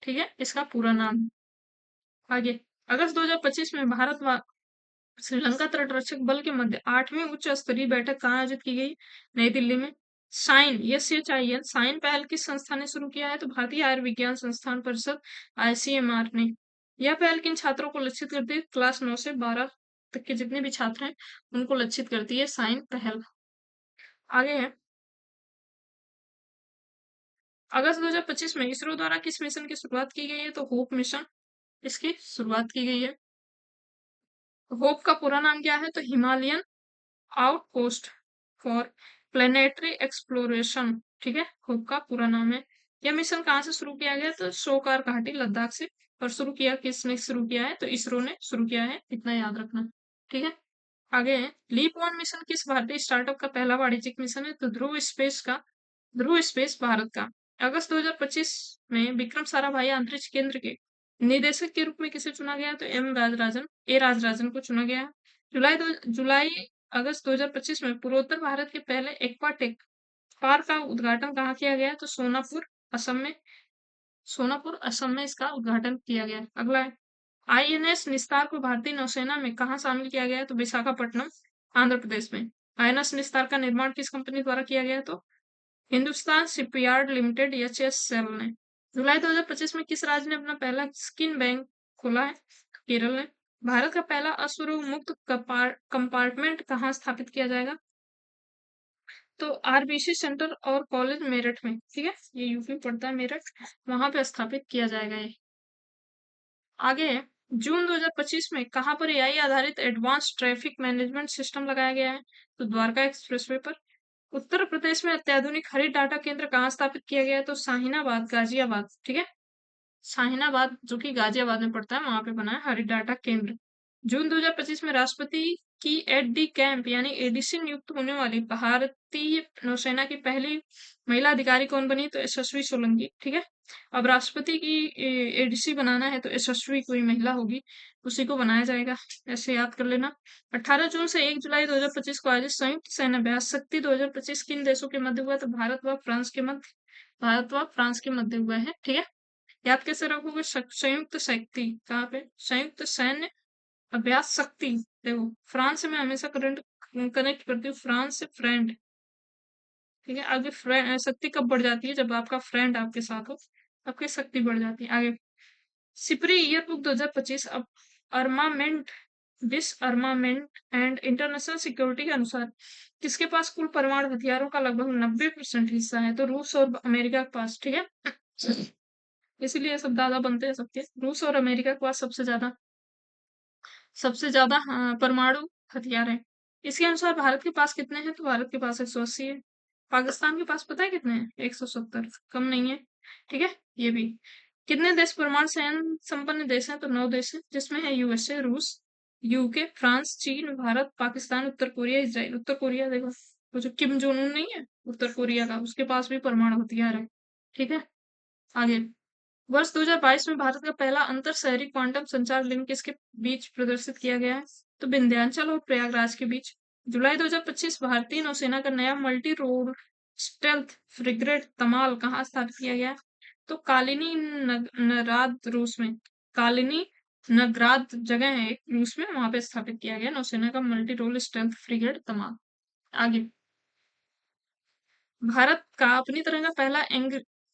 ठीक है, इसका पूरा नाम। आगे, अगस्त 2025 में भारत व श्रीलंका तटरक्षक बल के मध्य 8वीं उच्च स्तरीय बैठक कहाँ आयोजित की गई? नई दिल्ली में। साइन SHIN साइन पहल किस संस्था ने शुरू किया है? तो भारतीय आयुर्विज्ञान संस्थान परिषद ICMR ने। यह पहल किन छात्रों को लक्षित करती है? क्लास 9 से 12 तक के जितने भी छात्र हैं उनको लक्षित करती है साइन पहल। आगे है, अगस्त 2025 में इसरो द्वारा किस मिशन की शुरुआत की गई है? तो होप मिशन इसकी शुरुआत की गई है। होप का पूरा नाम क्या है? तो Himalayan outpost for planetary exploration. ठीक है, होप का पूरा नाम है। यह मिशन कहाँ से शुरू किया गया? तो शोकार घाटी, लद्दाख से। और शुरू किया किसने शुरू किया है? तो इसरो ने शुरू किया है, इतना याद रखना। ठीक है, आगे है, लीप वन मिशन किस भारतीय स्टार्टअप का पहला वाणिज्यिक मिशन है? तो ध्रुव स्पेस भारत का। अगस्त 2025 में विक्रम साराभाई अंतरिक्ष केंद्र के निदेशक के रूप में किसे चुना गया? तो राजराजन को चुना गया। जुलाई अगस्त 2025 में पूर्वोत्तर भारत के पहले एक्वाटेक पार्क का उद्घाटन कहाँ किया गया? तो सोनापुर असम में इसका उद्घाटन किया गया। अगला है, INS निस्तार को भारतीय नौसेना में कहाँ शामिल किया गया? तो विशाखापट्टनम, आंध्र प्रदेश में। INS निस्तार का निर्माण किस कंपनी द्वारा किया गया? तो हिंदुस्तान शिपयार्ड लिमिटेड HSL ने। जुलाई 2025 में किस राज्य ने अपना पहला स्किन बैंक खोला है? केरल ने। भारत का पहला अश्वरोग मुक्त कंपार्टमेंट कहाँ स्थापित किया जाएगा? तो RBC सेंटर और कॉलेज मेरठ में। ठीक है, ये यूपी पड़ता है मेरठ, वहां पे स्थापित किया जाएगा ये। आगे है, जून 2025 में कहाँ पर AI आधारित एडवांस ट्रैफिक मैनेजमेंट सिस्टम लगाया गया है? तो द्वारका एक्सप्रेसवे पर। उत्तर प्रदेश में अत्याधुनिक हरित डाटा केंद्र कहाँ स्थापित किया गया है? तो शाहीनाबाद, गाजियाबाद। ठीक है, शाहीनाबाद जो कि गाजियाबाद में पड़ता है, वहां पे बना है हरित डाटा केंद्र। जून 2025 में राष्ट्रपति की एडी कैंप यानी ADC नियुक्त होने वाली भारतीय नौसेना की पहली महिला अधिकारी कौन बनी? तो यशस्वी सोलंकी। ठीक है, अब राष्ट्रपति की ADC बनाना है तो यशस्वी कोई महिला होगी, उसी को बनाया जाएगा, ऐसे याद कर लेना। 18 जून से 1 जुलाई 2025 को आयोजित संयुक्त सैन्य अभ्यास शक्ति 2025 किन देशों के मध्य हुआ? तो भारत व फ्रांस के मध्य हुआ है। ठीक है, याद कैसे रखोगे? संयुक्त शक्ति कहाँ पे? संयुक्त सैन्य अभ्यास शक्ति। देखो, फ्रांस से मैं हमेशा करंट कनेक्ट करती हूँ, फ्रांस से फ्रेंड। ठीक है, आगे फ्रेंड शक्ति कब बढ़ जाती है? जब आपका फ्रेंड आपके साथ हो, आपकी शक्ति बढ़ जाती है। आगे, सिपरी ईयरबुक 2025 अब अर्मामेंट डिसअर्मामेंट एंड इंटरनेशनल सिक्योरिटी के अनुसार किसके पास कुल परमाणु हथियारों का लगभग 90% हिस्सा है? तो रूस और अमेरिका के पास। ठीक है, इसीलिए सब दादा बनते हैं सबके। रूस और अमेरिका के पास सबसे ज्यादा परमाणु हथियार है। इसके अनुसार भारत के पास कितने हैं? तो भारत के पास 180 है। पाकिस्तान के पास पता है कितने हैं? 170, कम नहीं है। ठीक है, ये भी कितने देश परमाणु संयंत्र संपन्न देश हैं? तो 9 देश हैं, जिसमें है यूएसए, रूस, यूके, फ्रांस, चीन, भारत, पाकिस्तान, उत्तर कोरिया, इसराइल। उत्तर कोरिया देखो, वो जो किम जोंग उन नहीं है उत्तर कोरिया का, उसके पास भी परमाणु हथियार है। ठीक है, आगे। वर्ष 2022 में भारत का पहला अंतर शहरी क्वांटम संचार लिंक किसके बीच प्रदर्शित किया गया है? तो विंध्याचल और प्रयागराज के बीच। जुलाई 2025 भारतीय नौसेना का नया मल्टी रोल स्टेल्थ फ्रिगेट तमाल कहाँ स्थापित किया गया है? तो कालिनी नगराद रूस में। कालिनी नगराद जगह है एक रूस में, वहां पे स्थापित किया गया नौसेना का मल्टी रोल स्टेल्थ फ्रिगेट तमाल। आगे। भारत का अपनी तरह का पहला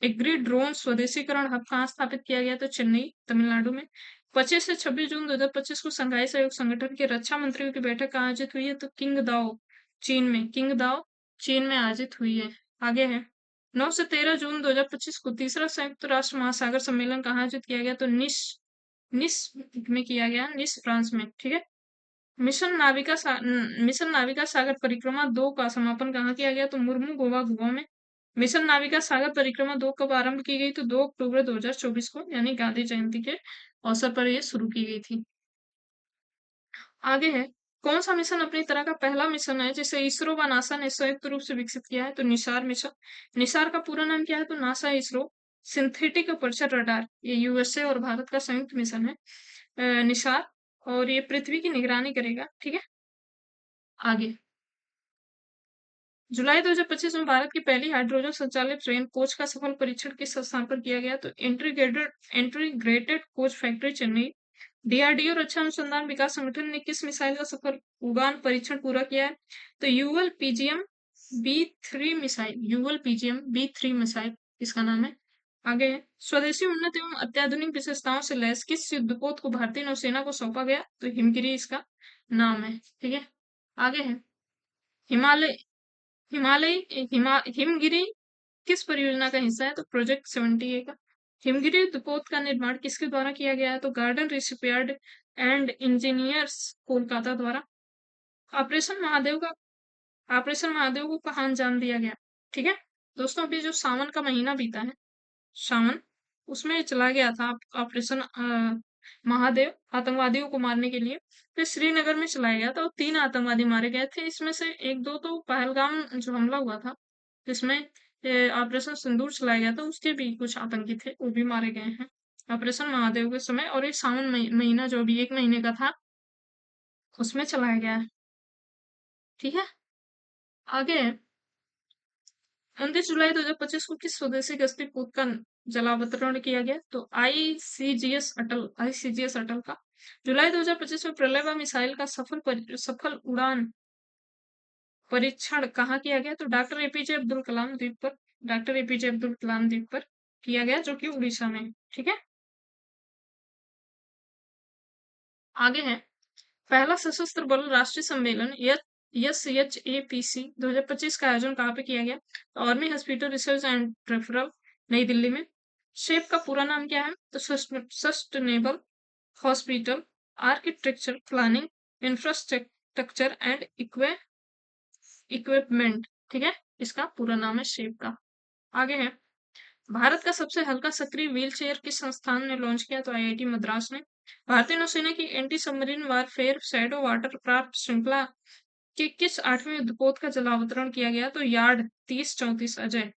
एग्री ड्रोन स्वदेशीकरण हब कहाँ स्थापित किया गया? तो चेन्नई, तमिलनाडु में। 25 से 26 जून 2025 को शंघाई सहयोग संगठन के रक्षा मंत्रियों की बैठक कहाँ आयोजित हुई है? तो किंगदाओ, चीन में। किंगदाओ, चीन में आयोजित हुई है। आगे है। 9 से 13 जून 2025 को तीसरा संयुक्त राष्ट्र महासागर सम्मेलन कहाँ आयोजित किया गया? तो निस निस में किया गया, निस फ्रांस में। ठीक है। मिशन नाविका सागर परिक्रमा 2 का समापन कहाँ किया गया? तो मुर्मू गोवा, गोवा में। मिशन नाविका सागर परिक्रमा 2 कब आरंभ की गई? तो 2 अक्टूबर 2024 को, यानी गांधी जयंती के अवसर पर यह शुरू की गई थी। आगे है। कौन सा मिशन अपनी तरह का पहला मिशन है जिसे इसरो व नासा ने संयुक्त रूप से विकसित किया है? तो निसार मिशन। निसार का पूरा नाम क्या है? तो NASA ISRO synthetic aperture radar. ये यूएसए और भारत का संयुक्त मिशन है, निसार। और ये पृथ्वी की निगरानी करेगा। ठीक है, आगे। जुलाई 2025 में भारत की पहली हाइड्रोजन संचालित ट्रेन कोच का सफल परीक्षण किस स्थान पर किया गया? तो integrated coach factory, Chennai. DRDO रक्षा अनुसंधान विकास संगठन ने किस मिसाइल का सफल उड़ान परीक्षण पूरा किया है? तो UL PGM B 3 missile. UL PGM B 3 missile इसका नाम है। आगे है। स्वदेशी उन्नत एवं अत्याधुनिक विशेषताओं से लैस किस युद्धपोत को भारतीय नौसेना को सौंपा गया? तो हिमगिरी इसका नाम है। ठीक है, आगे है। हिमालय हिमालय हिमगिरी किस परियोजना का हिस्सा है? तो प्रोजेक्ट 70A का। हिमगिरी दुपोत का निर्माण किसके द्वारा किया गया है? तो गार्डन रिशिपयार्ड एंड इंजीनियर्स कोलकाता द्वारा। ऑपरेशन महादेव का ऑपरेशन महादेव को कहाँ अंजाम दिया गया? ठीक है दोस्तों, अभी जो सावन का महीना बीता है, सावन, उसमें चला गया था ऑपरेशन महादेव आतंकवादियों को मारने के लिए। फिर श्रीनगर में चलाया गया था और 3 आतंकवादी मारे गए थे। इसमें से एक दो तो पहलगाम जो हमला हुआ था, जिसमें ऑपरेशन सिंदूर चलाया गया था, उसके भी कुछ आतंकी थे, वो भी मारे गए हैं ऑपरेशन महादेव के समय। और ये सावन महीना जो अभी 1 महीने का था, उसमें चलाया गया है। ठीक है, आगे। 29 जुलाई 2025 को किस स्वदेशी गश्ती पोत का जलावतरण किया गया? तो आईसीजीएस अटल का। जुलाई 2025 में प्रलय व मिसाइल का सफल उड़ान परीक्षण कहाँ किया गया? तो डॉक्टर एपीजे अब्दुल कलाम द्वीप पर। डॉक्टर एपीजे अब्दुल कलाम द्वीप पर किया गया, जो कि उड़ीसा में है। ठीक है, आगे है। पहला सशस्त्र बल राष्ट्रीय सम्मेलन SHAPC 2025 का आयोजन कहाँ पे किया गया? Army hospital research and referral, नई दिल्ली में। शेप का पूरा नाम क्या है? तो sustainable hospital architecture planning infrastructure and equipment. ठीक है, इसका पूरा नाम है शेप का। आगे है। भारत का सबसे हल्का सक्रिय व्हील चेयर किस संस्थान ने लॉन्च किया? तो आईआईटी मद्रास ने। भारतीय नौसेना की anti submarine warfare shadow watercraft श्रृंखला के किस 8वें युद्धपोत का जलावतरण किया गया? तो यार्ड 3034 अजय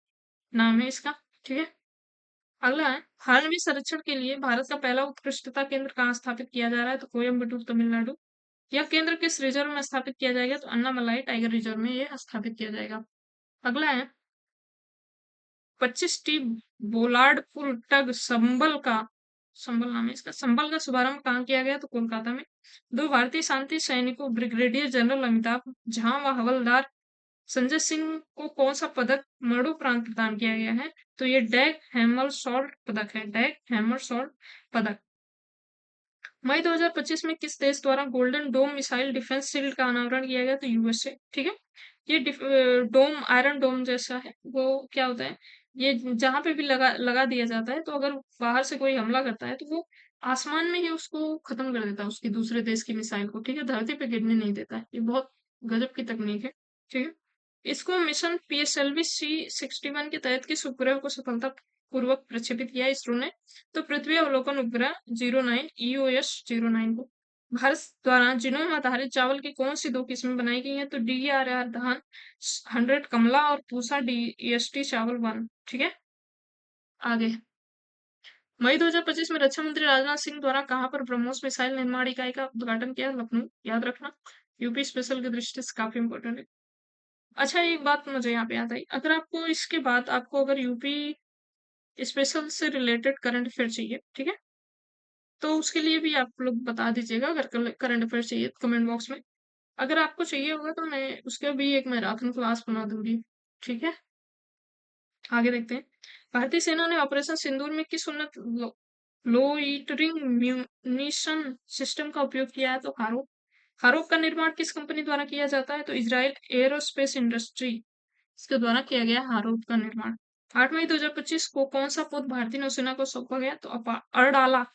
नाम है इसका। ठीक है, अगला है। हाल संरक्षण के लिए भारत का पहला उत्कृष्टता केंद्र कहाँ स्थापित किया जा रहा है? तो कोयम्बटूर, तमिलनाडु। यह केंद्र किस रिजर्व में स्थापित किया जाएगा? तो अन्नामलाई टाइगर रिजर्व में यह स्थापित किया जाएगा। अगला है। 25 टी बोलार्ड पुल टग संबल नाम है इसका, संबल का शुभारंभ कहाँ किया गया? तो कोलकाता में। 2 भारतीय शांति सैनिकों ब्रिगेडियर जनरल अमिताभ झा व हवलदार संजय सिंह को कौन सा पदक मरणोपरांत प्रदान किया गया है? तो ये डैग हैमरशॉल्ट पदक है, डैग हैमरशॉल्ट पदक। मई 2025 में किस देश द्वारा golden dome missile defence shield का अनावरण किया गया? तो यूएसए। ठीक है, ये डोम आयरन डोम जैसा है, वो क्या होता है, ये जहां पे भी लगा लगा दिया जाता है, तो अगर बाहर से कोई हमला करता है तो वो आसमान में ही उसको खत्म कर देता है, उसकी दूसरे देश की मिसाइल को। ठीक है, धरती पे गिरने नहीं देता है। ये बहुत गजब की तकनीक है। ठीक है, इसको मिशन PSLV C-61 के तहत किस उपग्रह को सफलता पूर्वक प्रक्षेपित किया इसरो ने। तो पृथ्वी अवलोकन उपग्रह 09 EOS 09 को भारत द्वारा जिनोम आधारित चावल की कौन सी दो किस्में बनाई गई हैं? तो DRR धान 100 कमला और पूसा DST चावल 1। ठीक है, आगे। मई 2025 में रक्षा मंत्री राजनाथ सिंह द्वारा कहां पर ब्रह्मोस मिसाइल निर्माण इकाई का उद्घाटन किया? लखनऊ, याद रखना। यूपी स्पेशल की दृष्टि से काफी इंपॉर्टेंट है। अच्छा, एक बात मुझे यहाँ पे याद आई, अगर आपको इसके बाद आपको अगर यूपी स्पेशल से रिलेटेड करंट अफेयर चाहिए, ठीक है, तो उसके लिए भी आप लोग बता दीजिएगा। अगर करंट अफेयर चाहिए तो कमेंट बॉक्स में, अगर आपको चाहिए होगा तो मैं उसका भी एक मैराथन क्लास बना दूंगी। ठीक है, आगे देखते हैं। भारतीय सेना ने ऑपरेशन सिंदूर में किस उन्नत लोइटरिंग म्यूनिशन सिस्टम का उपयोग किया है? तो हारोप। हारोप का निर्माण किस कंपनी द्वारा किया जाता है? तो इजराइल एरोस्पेस इंडस्ट्री, इसके द्वारा किया गया हारोप का निर्माण। 8 मई 2025 को कौन सा पद भारतीय नौसेना को सौंपा गया? तो अड़ाला।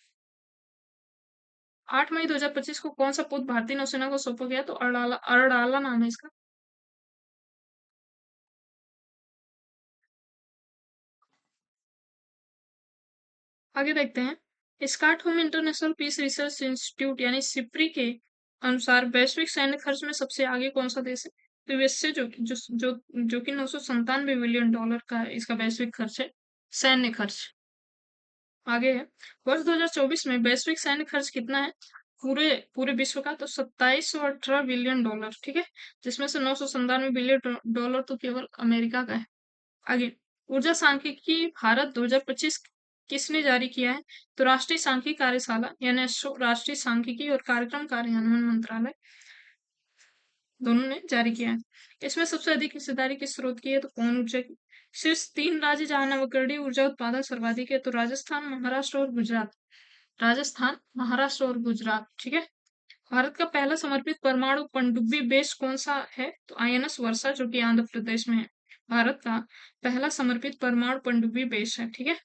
8 मई 2025 को कौन सा पद भारतीय नौसेना को सौंपा गया? तो अड़ाला, अड़ाला नाम है इसका। आगे देखते हैं। Stockholm international peace research institute यानी सिप्री के अनुसार वैश्विक सैन्य खर्च में सबसे आगे कौन सा देश है? तो यूएसए, जो कि 997 बिलियन डॉलर का इसका वैश्विक खर्च है, सैन्य खर्च। आगे है, वर्ष 2024 में वैश्विक सैन्य खर्च कितना है पूरे पूरे विश्व का? तो 2718 बिलियन डॉलर। ठीक है, जिसमें से 997 बिलियन डॉलर तो केवल अमेरिका का है। आगे, ऊर्जा सांख्यिकी भारत 2025 किसने जारी किया है? तो राष्ट्रीय सांख्यिकी कार्यशाला यानी राष्ट्रीय सांख्यिकी और कार्यक्रम कार्यान्वयन मंत्रालय, दोनों ने जारी किया है। इसमें सबसे अधिक हिस्सेदारी किस स्रोत की है? तो पवन ऊर्जा की। शीर्ष 3 राज्य जहां नवकरणीय ऊर्जा उत्पादन सर्वाधिक है, तो राजस्थान, महाराष्ट्र और गुजरात। राजस्थान, महाराष्ट्र और गुजरात। ठीक है, भारत का पहला समर्पित परमाणु पनडुब्बी बेस कौन सा है? तो INS वर्षा, जो कि आंध्र प्रदेश में है। भारत का पहला समर्पित परमाणु पनडुब्बी बेस है। ठीक है,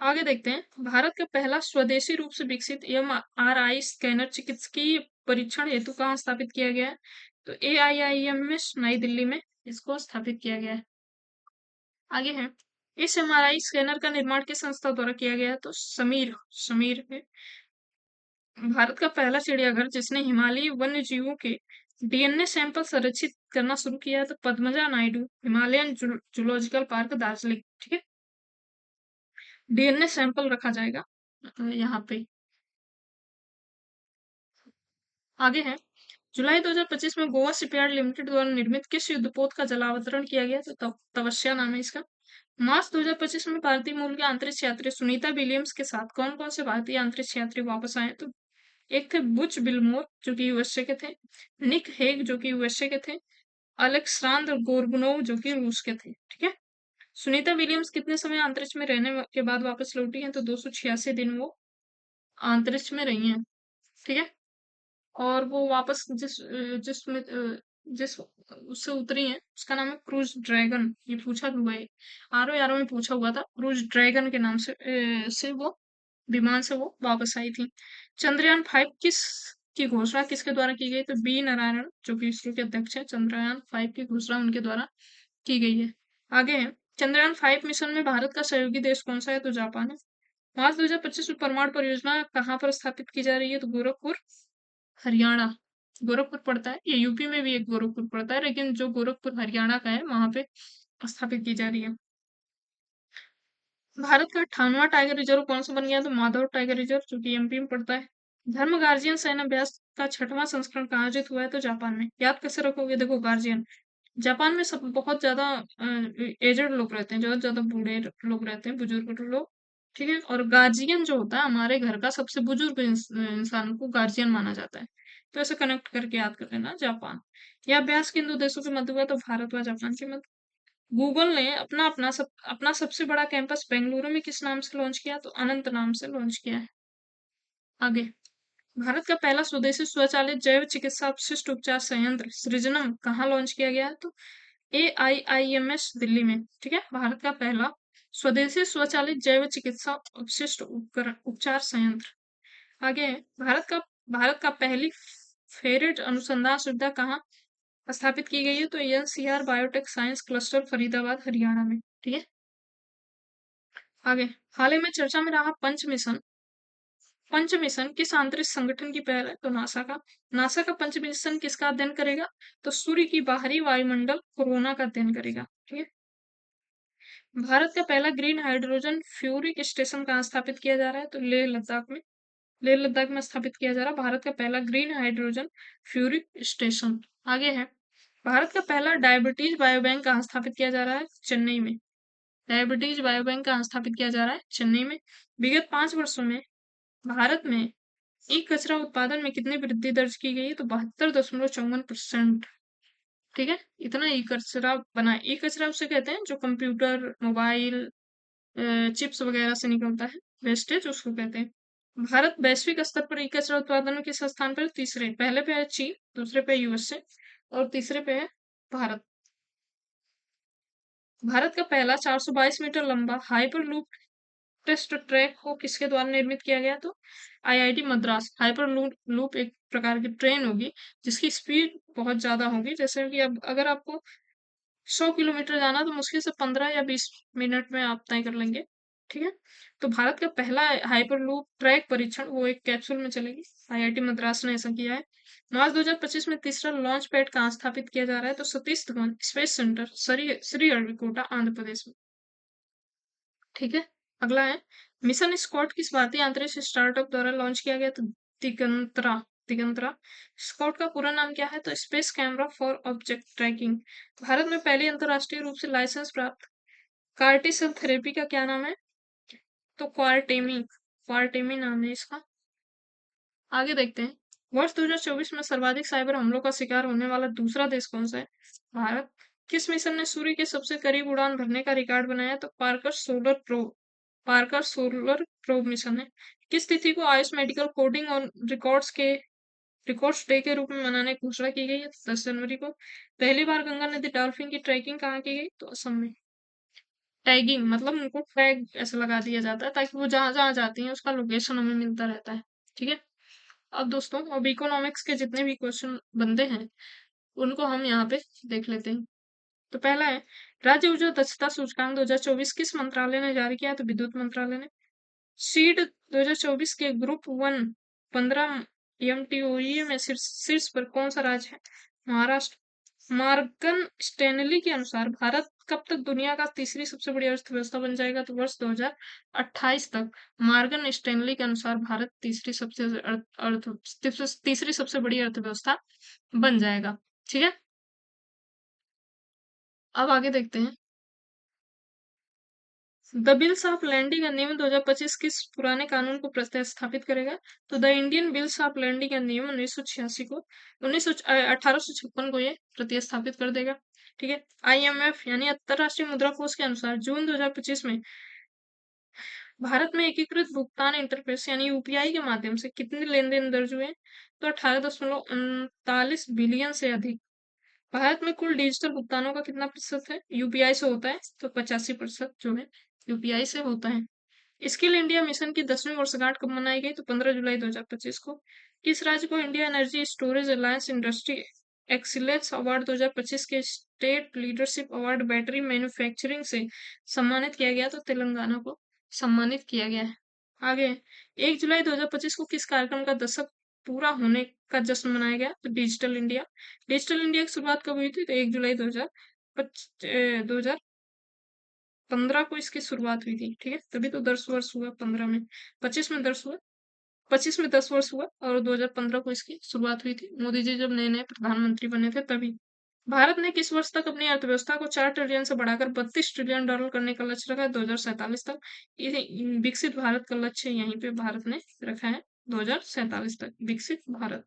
आगे देखते हैं। भारत का पहला स्वदेशी रूप से विकसित MRI स्कैनर चिकित्सकीय परीक्षण हेतु कहाँ स्थापित किया गया है? तो AIIMS नई दिल्ली में इसको स्थापित किया गया है। आगे है, इस MRI स्कैनर का निर्माण किस संस्था द्वारा किया गया है? तो समीर, समीर है। भारत का पहला चिड़ियाघर जिसने हिमालयी वन्य जीवों के DNA सैंपल संरक्षित करना शुरू किया है, तो Padmaja Naidu Himalayan zoological park Darjeeling. ठीक है, DNA सैंपल रखा जाएगा यहाँ पे। आगे है, जुलाई 2025 में गोवा शिपयार्ड लिमिटेड द्वारा निर्मित किस युद्धपोत का जलावतरण किया गया? तो तपस्या नाम है इसका। मार्च 2025 में भारतीय मूल के अंतरिक्ष यात्री सुनीता विलियम्स के साथ कौन कौन से भारतीय अंतरिक्ष यात्री वापस आए? तो एक थे बुच बिलमोर, जो कि यूएसए के थे। निक हेग, जो कि यूएसए के थे। अलेक्सांद्र गोर्बनोव, जो कि रूस के थे। ठीक है, सुनीता विलियम्स कितने समय अंतरिक्ष में रहने के बाद वापस लौटी हैं? तो 286 दिन वो अंतरिक्ष में रही हैं। ठीक है, और वो वापस जिस उससे उतरी हैं उसका नाम है क्रूज ड्रैगन। ये पूछा हुआ है, आरो यारो में पूछा हुआ था। क्रूज ड्रैगन के नाम से वो विमान से वो वापस आई थी। चंद्रयान 5 की घोषणा किसके द्वारा की गई? तो बी नारायण, जो कि इसरो के अध्यक्ष है। चंद्रयान 5 की घोषणा उनके द्वारा की गई है। आगे है, चंद्रयान 5 मिशन में भारत का सहयोगी देश कौन सा है? तो जापान है। मार्च 2025 में परमाणु परियोजना कहाँ पर स्थापित की जा रही है? तो गोरखपुर, हरियाणा। गोरखपुर पड़ता है, ये यूपी में भी एक गोरखपुर पड़ता है, लेकिन जो गोरखपुर हरियाणा का है वहां पे स्थापित की जा रही है। भारत का 98वां टाइगर रिजर्व कौन सा बन गया? तो माधव टाइगर रिजर्व, जो कि MP में पड़ता है। धर्म गार्जियन सैन्य अभ्यास का 6वां संस्करण कहाँ आयोजित हुआ है? तो जापान में। याद कैसे रखोगे? देखो, गार्जियन, जापान में सब बहुत ज्यादा एजेड लोग रहते हैं, बहुत ज्यादा बूढ़े लोग रहते हैं, बुजुर्ग लोग। ठीक है, और गार्जियन जो होता है हमारे घर का सबसे बुजुर्ग इंसान को गार्जियन माना जाता है। तो ऐसे कनेक्ट करके याद कर लेना जापान। यह अभ्यास किन दो देशों के मध्य हुआ? तो भारत व जापान के मध्य। गूगल ने अपना सबसे बड़ा कैंपस बेंगलुरु में किस नाम से लॉन्च किया? तो अनंत नाम से लॉन्च किया है। आगे, भारत का पहला स्वदेशी स्वचालित जैव चिकित्सा अपशिष्ट उपचार संयंत्र सृजनम कहाँ लॉन्च किया गया है? तो AIIMS दिल्ली में। ठीक है, भारत का पहला स्वदेशी स्वचालित जैव चिकित्सा अपशिष्ट उपकरण उपचार संयंत्र। आगे है, भारत का पहली फेरेट अनुसंधान सुविधा कहाँ स्थापित की गई है? तो NCR biotech science cluster Faridabad, Haryana में। ठीक है, आगे, हाल ही में चर्चा में रहा पंच मिशन किस अंतरिक्ष संगठन की पहल है? तो नासा का पंच मिशन किसका अध्ययन करेगा? तो सूर्य की बाहरी वायुमंडल कोरोना का अध्ययन करेगा। ठीक है। भारत का पहला ग्रीन हाइड्रोजन फ्यूरिक स्टेशन कहाँ स्थापित किया जा रहा है? तो लेह लद्दाख में स्थापित किया जा रहा है भारत का पहला ग्रीन हाइड्रोजन फ्यूरिक स्टेशन। आगे है, भारत का पहला डायबिटीज बायोबैंक कहाँ स्थापित किया जा रहा है? चेन्नई में। डायबिटीज बायोबैंक कहाँ स्थापित किया जा रहा है? चेन्नई में। विगत 5 वर्षों में भारत में ई कचरा उत्पादन में कितनी वृद्धि दर्ज की गई है? तो 72.54%। ठीक है, इतना ई कचरा बना। ई कचरा उसे कहते हैं जो कंप्यूटर, मोबाइल, चिप्स वगैरह से निकलता है, वेस्टेज उसको कहते हैं। भारत वैश्विक स्तर पर ई कचरा उत्पादन में किस स्थान पर? तीसरे। पहले पे है चीन, दूसरे पे यूएसए और तीसरे पे है भारत। भारत का पहला 422 मीटर लंबा हाइपर लूप टेस्ट ट्रैक को किसके द्वारा निर्मित किया गया? तो आईआईटी मद्रास। हाइपर लूप एक प्रकार की ट्रेन होगी जिसकी स्पीड बहुत ज्यादा होगी। जैसे कि अब अगर आपको 100 किलोमीटर जाना तो मुश्किल से 15 या 20 मिनट में आप तय कर लेंगे। ठीक है। तो भारत का पहला हाइपरलूप ट्रैक परीक्षण वो एक कैप्सूल में चलेगी। आईआईटी मद्रास ने ऐसा किया है। मार्च 2025 में तीसरा लॉन्च पैड कहाँ स्थापित किया जा रहा है? तो सतीश धवन स्पेस सेंटर श्रीहरिकोटा आंध्र प्रदेश में। ठीक है। अगला है, मिशन स्कॉट किस भारतीय अंतरिक्ष स्टार्टअप द्वारा लॉन्च किया गया? तो दिगंतरा। दिगंतरा। स्कॉट का पूरा नाम क्या है? तो space camera for object tracking. Bharat में पहली अंतरराष्ट्रीय रूप से लाइसेंस प्राप्त कार्टी सेल थेरेपी का क्या नाम है? तो क्वारटेमी। क्वारटेमी नाम है इसका। आगे देखते हैं, वर्ष 2024 में सर्वाधिक साइबर हमलों का शिकार होने वाला दूसरा देश कौन सा है? भारत। किस मिशन ने सूर्य के सबसे करीब उड़ान भरने का रिकॉर्ड बनाया? तो पार्कर सोलर प्रोब मिशन है। किस तिथि को आयुष मेडिकल कोडिंग और रिकॉर्ड्स डे के रूप में मनाने की घोषणा की गई है? 10 जनवरी को। पहली बार गंगा नदी डॉल्फिन की ट्रैकिंग कहाँ की गई? तो असम में। टैगिंग मतलब उनको टैग ऐसे लगा दिया जाता है ताकि वो जहां जहां जाती हैं उसका लोकेशन हमें मिलता रहता है। ठीक है। अब दोस्तों, अब इकोनॉमिक्स के जितने भी क्वेश्चन बनते हैं उनको हम यहाँ पे देख लेते हैं। तो पहला है, राज्य ऊर्जा दक्षता सूचकांक 2024 किस मंत्रालय ने जारी किया? तो विद्युत मंत्रालय ने। सीड 2024 के ग्रुप 1 15 एमटीओई में शीर्ष पर कौन सा राज्य है? महाराष्ट्र। मॉर्गन स्टैनली के अनुसार भारत कब तक दुनिया का तीसरी सबसे बड़ी अर्थव्यवस्था बन जाएगा? तो वर्ष 2028 तक। मॉर्गन स्टैनली के अनुसार भारत तीसरी सबसे बड़ी अर्थव्यवस्था बन जाएगा। ठीक है। अब आगे देखते हैं, the bills of landing and नियम 2025 किस पुराने कानून को प्रतिस्थापित करेगा? तो the Indian bills of landing and नियम 1986 को 1856 को ये प्रतिस्थापित कर देगा। ठीक है। आईएमएफ यानी अंतरराष्ट्रीय मुद्रा कोष के अनुसार जून 2025 में भारत में एकीकृत भुगतान इंटरफेस यानी यूपीआई के माध्यम से कितने लेन देन दर्ज हुए? तो 18.39 बिलियन से अधिक। भारत में कुल डिजिटल भुगतानों का कितना प्रतिशत है यूपीआई से होता है? तो 85% जो है यूपीआई से होता है। स्किल इंडिया मिशन की 10वीं वर्षगांठ कब मनाई गई? तो 15 जुलाई 2025 को। किस राज्य को India energy storage alliance industry excellence award 2025 के state leadership award battery manufacturing से सम्मानित किया गया? तो तेलंगाना को सम्मानित किया गया है। आगे, 1 जुलाई 2025 को किस कार्यक्रम का दशक पूरा होने का जश्न मनाया गया? तो डिजिटल इंडिया की शुरुआत कब हुई थी? तो 1 जुलाई 2015 को इसकी शुरुआत हुई थी। ठीक है, तभी तो 10 वर्ष हुआ 15 में। 25 में 10 हुआ, 25 में 10 वर्ष हुआ और 2015 को इसकी शुरुआत हुई थी। मोदी जी जब नए नए प्रधानमंत्री बने थे तभी। भारत ने किस वर्ष तक अपनी अर्थव्यवस्था को 4 ट्रिलियन से बढ़ाकर $32 ट्रिलियन करने का लक्ष्य रखा है? 2047 तक। ये विकसित भारत का लक्ष्य यहीं पे भारत ने रखा है, 2047 तक विकसित भारत।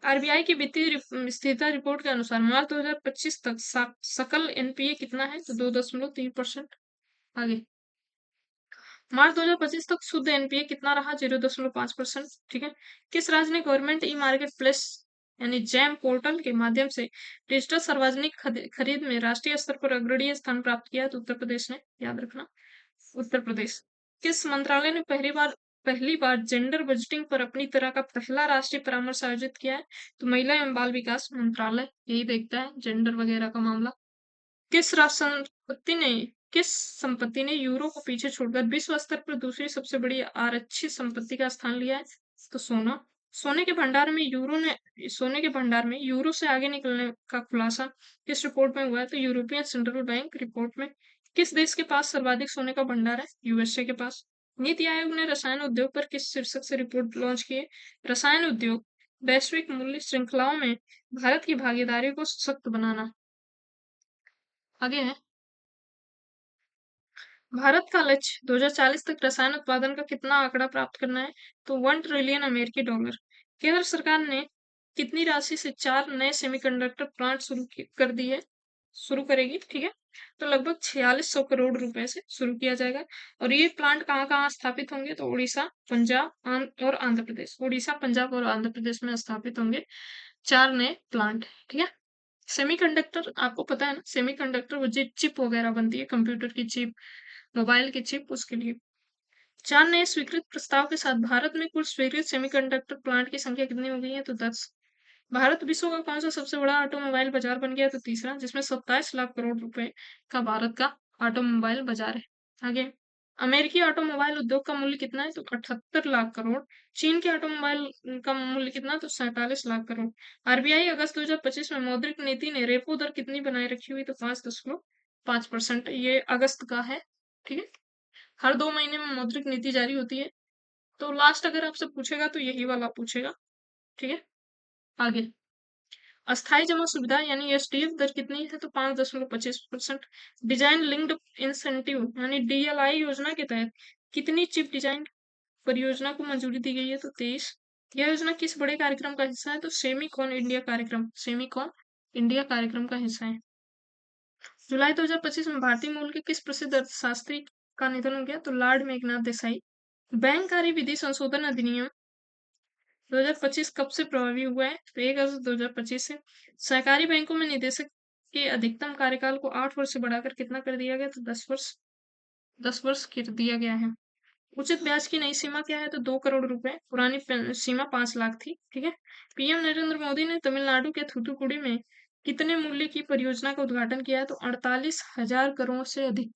आरबीआई की वित्तीय स्थिरता रिपोर्ट के अनुसार मार्च 2025 तक सकल एनपीए कितना है? तो 2.3%। आगे, मार्च 2025 तक शुद्ध एनपीए कितना रहा? 0.5%। ठीक है। किस राज्य ने गवर्नमेंट ई मार्केट प्लेस यानी जैम पोर्टल के माध्यम से डिजिटल सार्वजनिक खरीद में राष्ट्रीय स्तर पर अग्रणीय स्थान प्राप्त किया? तो उत्तर प्रदेश ने। याद रखना, उत्तर प्रदेश। किस मंत्रालय ने पहली बार जेंडर बजटिंग पर अपनी तरह का पहला राष्ट्रीय परामर्श आयोजित किया है? तो महिला एवं बाल विकास मंत्रालय यही देखता है जेंडर वगैरह का मामला। किस राष्ट्रपति ने किस संपत्ति ने यूरो को पीछे छोड़कर विश्व स्तर पर दूसरी सबसे बड़ी आरक्षित संपत्ति का स्थान लिया है? तो सोना। सोने के भंडार में यूरो से आगे निकलने का खुलासा किस रिपोर्ट में हुआ है? तो यूरोपियन सेंट्रल बैंक रिपोर्ट में। किस देश के पास सर्वाधिक सोने का भंडार है? यूएसए के पास। नीति आयोग ने रसायन उद्योग पर किस शीर्षक से रिपोर्ट लॉन्च की है? रसायन उद्योग वैश्विक मूल्य श्रृंखलाओं में भारत की भागीदारी को सशक्त बनाना। आगे है, भारत का लक्ष्य 2040 तक रसायन उत्पादन का कितना आंकड़ा प्राप्त करना है? तो 1 ट्रिलियन अमेरिकी डॉलर। केंद्र सरकार ने कितनी राशि से 4 नए सेमीकंडक्टर प्लांट कर दी है, शुरू करेगी? ठीक है, तो लगभग 4600 करोड़ रुपए से शुरू किया जाएगा। और ये प्लांट कहाँ कहाँ स्थापित होंगे? तो उड़ीसा, पंजाब और आंध्र प्रदेश। उड़ीसा, पंजाब और आंध्र प्रदेश में स्थापित होंगे 4 नए प्लांट। ठीक है, सेमीकंडक्टर आपको पता है ना, सेमीकंडक्टर वो जो चिप वगैरह बनती है, कंप्यूटर की चिप, मोबाइल की चिप, उसके लिए। 4 नए स्वीकृत प्रस्ताव के साथ भारत में कुल स्वीकृत सेमीकंडक्टर प्लांट की संख्या कितनी हो गई है? तो 10। भारत विश्व का कौन सा सबसे बड़ा ऑटोमोबाइल बाजार बन गया? तो तीसरा, जिसमें 27 लाख करोड़ रुपए का भारत का ऑटोमोबाइल बाजार है। आगे, अमेरिकी ऑटोमोबाइल उद्योग का मूल्य कितना है? तो 78 लाख करोड़। चीन के ऑटोमोबाइल का मूल्य कितना? तो 47 लाख करोड़। आरबीआई अगस्त 2025 में मौद्रिक नीति ने रेपो दर कितनी बनाए रखी हुई? तो 5.5%। ये अगस्त का है। ठीक है, हर 2 महीने में मौद्रिक नीति जारी होती है। तो लास्ट अगर आपसे पूछेगा तो यही वाला पूछेगा। ठीक है, आगे, अस्थायी जमा सुविधा यानी एसटीएफ दर कितनी है? तो 5.25%। डिजाइन लिंक्ड इंसेंटिव यानी डीएलआई योजना के तहत कितनी चिप डिजाइन परियोजना को मंजूरी दी गई है? तो 23। यह योजना किस बड़े कार्यक्रम का हिस्सा है? तो सेमीकॉन इंडिया कार्यक्रम का हिस्सा है। जुलाई 2025 में भारतीय मूल के किस प्रसिद्ध अर्थशास्त्री का निधन हो गया? तो लॉर्ड मेघनाथ देसाई। बैंक कार्य विधि संशोधन अधिनियम 2025 कब से प्रभावी हुआ है? तो 1 अगस्त 2025 से। सहकारी बैंकों में निदेशक के अधिकतम कार्यकाल को 8 वर्ष से बढ़ाकर कितना कर दिया गया? तो 10 वर्ष। 10 वर्ष कर दिया गया है। उचित ब्याज की नई सीमा क्या है? तो 2 करोड़ रुपए। पुरानी सीमा 5 लाख थी। ठीक है, पीएम नरेंद्र मोदी ने तमिलनाडु के थूथुकुड़ी में कितने मूल्य की परियोजना का उद्घाटन किया है? तो 48,000 करोड़ से अधिक।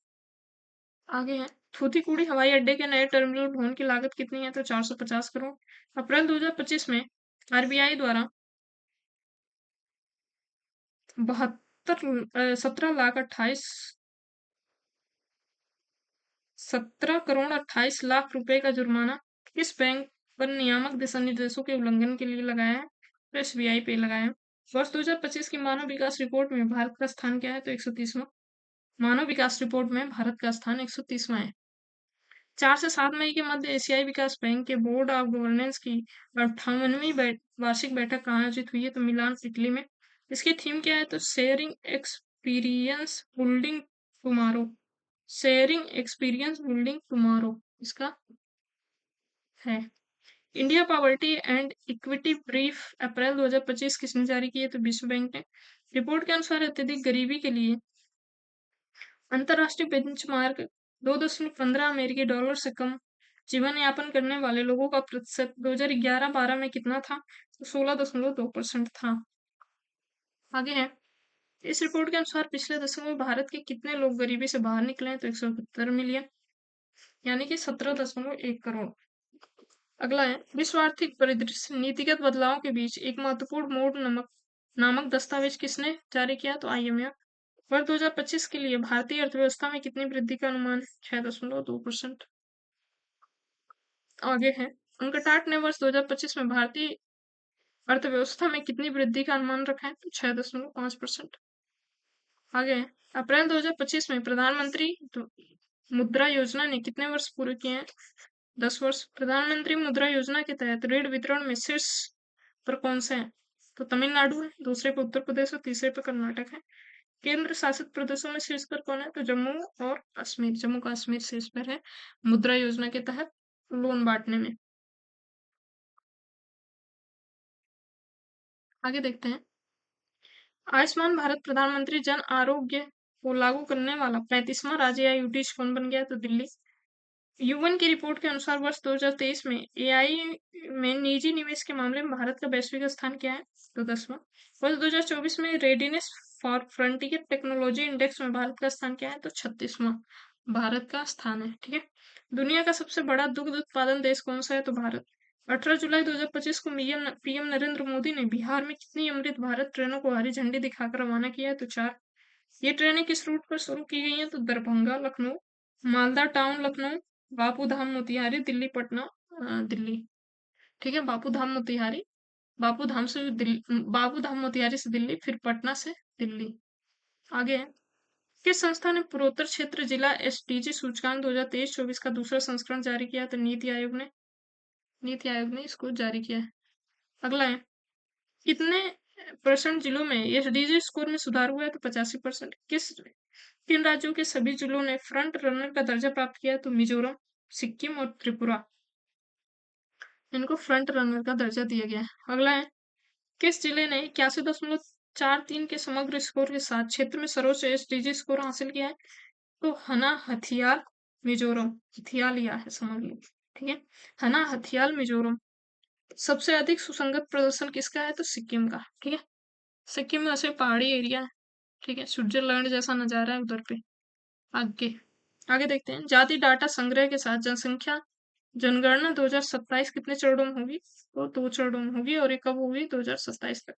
आगे है, थूथुकुडी हवाई अड्डे के नए टर्मिनल भवन की लागत कितनी है? तो 450 करोड़। अप्रैल 2025 में आरबीआई द्वारा 17 करोड़ 28 लाख रुपए का जुर्माना किस बैंक पर नियामक दिशा निर्देशों के उल्लंघन के लिए लगाया है? तो एसबीआई पे लगाया है। वर्ष 2025 की मानव विकास रिपोर्ट में भारत का स्थान क्या है? तो 130वां। मानव विकास रिपोर्ट में भारत का स्थान 130वां है। 4 से 7 मई के मध्य एशियाई विकास बैंक के बोर्ड ऑफ गवर्नेंस की 58वीं वार्षिक बैठक कहाँ आयोजित हुई है? तो मिलान, इटली में। इसकी थीम क्या है? तो शेयरिंग एक्सपीरियंस बिल्डिंग टुमारो इसका है। India poverty and equity brief April 2025 किसने जारी की है? तो विश्व बैंक ने। रिपोर्ट के अनुसार अत्यधिक गरीबी के लिए अंतरराष्ट्रीय बेंचमार्क 2.15 अमेरिकी डॉलर से कम जीवन यापन करने वाले लोगों का प्रतिशत 2011-12 में कितना था? तो 16.2% था। आगे है, इस रिपोर्ट के अनुसार पिछले दशक में भारत के कितने लोग गरीबी से बाहर निकले हैं? तो 171 मिलियन यानी कि 17.1 करोड़। अगला है, विश्व आर्थिक परिदृश्य नीतिगत बदलावों के बीच एक महत्वपूर्ण मोड़ नामक दस्तावेज किसने जारी किया? तो आईएमएफ। वर्ष 2025 के लिए भारतीय अर्थव्यवस्था में कितनी वृद्धि का अनुमान है? 6.2%। आगे है, अंकटाट ने वर्ष 2025 में भारतीय अर्थव्यवस्था में कितनी वृद्धि का अनुमान रखा है? तो 6.5%। आगे है, अप्रैल 2025 में प्रधानमंत्री मुद्रा योजना ने कितने वर्ष पूरे किए हैं? 10 वर्ष। प्रधानमंत्री मुद्रा योजना के तहत ऋण वितरण में शीर्ष पर कौन से है? तो तमिलनाडु है, दूसरे पे उत्तर प्रदेश और तीसरे पे कर्नाटक है। केंद्र शासित प्रदेशों में शीर्ष पर कौन है? तो जम्मू कश्मीर शीर्ष पर है मुद्रा योजना के तहत लोन बांटने में। आगे देखते हैं, आयुष्मान भारत प्रधानमंत्री जन आरोग्य को लागू करने वाला 35वां राज्य या यूटी कौन बन गया? तो दिल्ली। यूएन की रिपोर्ट के अनुसार वर्ष 2023 में एआई में निजी निवेश के मामले में भारत का वैश्विक स्थान क्या है? तो 10वां। वर्ष 2024 में readiness for frontier technology index में भारत का स्थान क्या है? तो 36वां भारत का स्थान है। ठीक है। दुनिया का सबसे बड़ा दुग्ध उत्पादन देश कौन सा है? तो भारत। 18 जुलाई 2025 को पीएम नरेंद्र मोदी ने बिहार में कितनी अमृत भारत ट्रेनों को हरी झंडी दिखाकर रवाना किया है? तो 4। ये ट्रेनें किस रूट पर शुरू की गई हैं? तो दरभंगा लखनऊ, मालदा टाउन लखनऊ, बापू धाम मोतिहारी, दिल्ली पटना, दिल्ली। ठीक है। बापू धाम मोतिहारी, बापू धाम से दिल्ली, बापू धाम मोतिहारी से दिल्ली, फिर पटना से दिल्ली। आगे है, किस संस्था ने पूर्वोत्तर क्षेत्र जिला एसडीजी सूचकांक 2023-24 का दूसरा संस्करण जारी किया? तो नीति आयोग ने इसको जारी किया है। अगला है, कितने परसेंट जिलों में एसडीजी स्कोर में सुधार हुआ है? तो 85%। किन राज्यों के सभी जिलों ने फ्रंट रनर का दर्जा प्राप्त किया? तो मिजोरम, सिक्किम और त्रिपुरा, इनको फ्रंट रनर का दर्जा दिया गया है। अगला है, किस जिले ने 81.43 के समग्र स्कोर के साथ क्षेत्र में सर्वोच्च एसडीजी स्कोर हासिल किया है? तो हना हथियार मिजोरम, हथियालिया है समझ लो। ठीक है। हना हथियाल मिजोरम। सबसे अधिक सुसंगत प्रदर्शन किसका है? तो सिक्किम का। ठीक है। सिक्किम में वैसे पहाड़ी एरिया है। ठीक है। स्विट्जरलैंड जैसा नजारा है उधर पे। आगे आगे देखते हैं, जाति डाटा संग्रह के साथ जनसंख्या जनगणना 2027 कितने चरणों में होगी? तो 2 चरणों में होगी, और ये कब होगी? 2027 तक।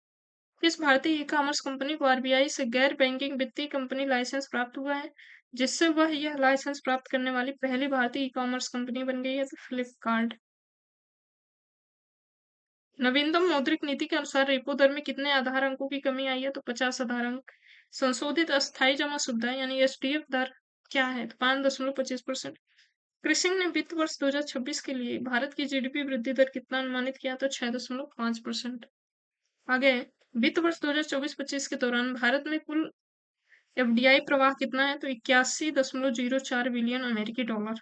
किस भारतीय ई कॉमर्स कंपनी को आरबीआई से गैर बैंकिंग वित्तीय कंपनी लाइसेंस प्राप्त हुआ है, जिससे वह यह लाइसेंस प्राप्त करने वाली पहली भारतीय ई कॉमर्स कंपनी बन गई है? तो फ्लिपकार्ट। नवीनतम मौद्रिक नीति के अनुसार रेपो दर में कितने आधार अंकों की कमी आई है? तो 50 आधार अंक। संशोधित अस्थायी जमा सुविधा यानी एसडीएफ दर क्या है? तो 5.25%। कृषि ने वित्त वर्ष 2026 के लिए भारत की जीडीपी वृद्धि दर कितना अनुमानित किया? तो 6.5%। आगे, वित्त वर्ष 2024-25 के दौरान भारत में कुल एफडीआई प्रवाह कितना है? तो 81.04 बिलियन अमेरिकी डॉलर।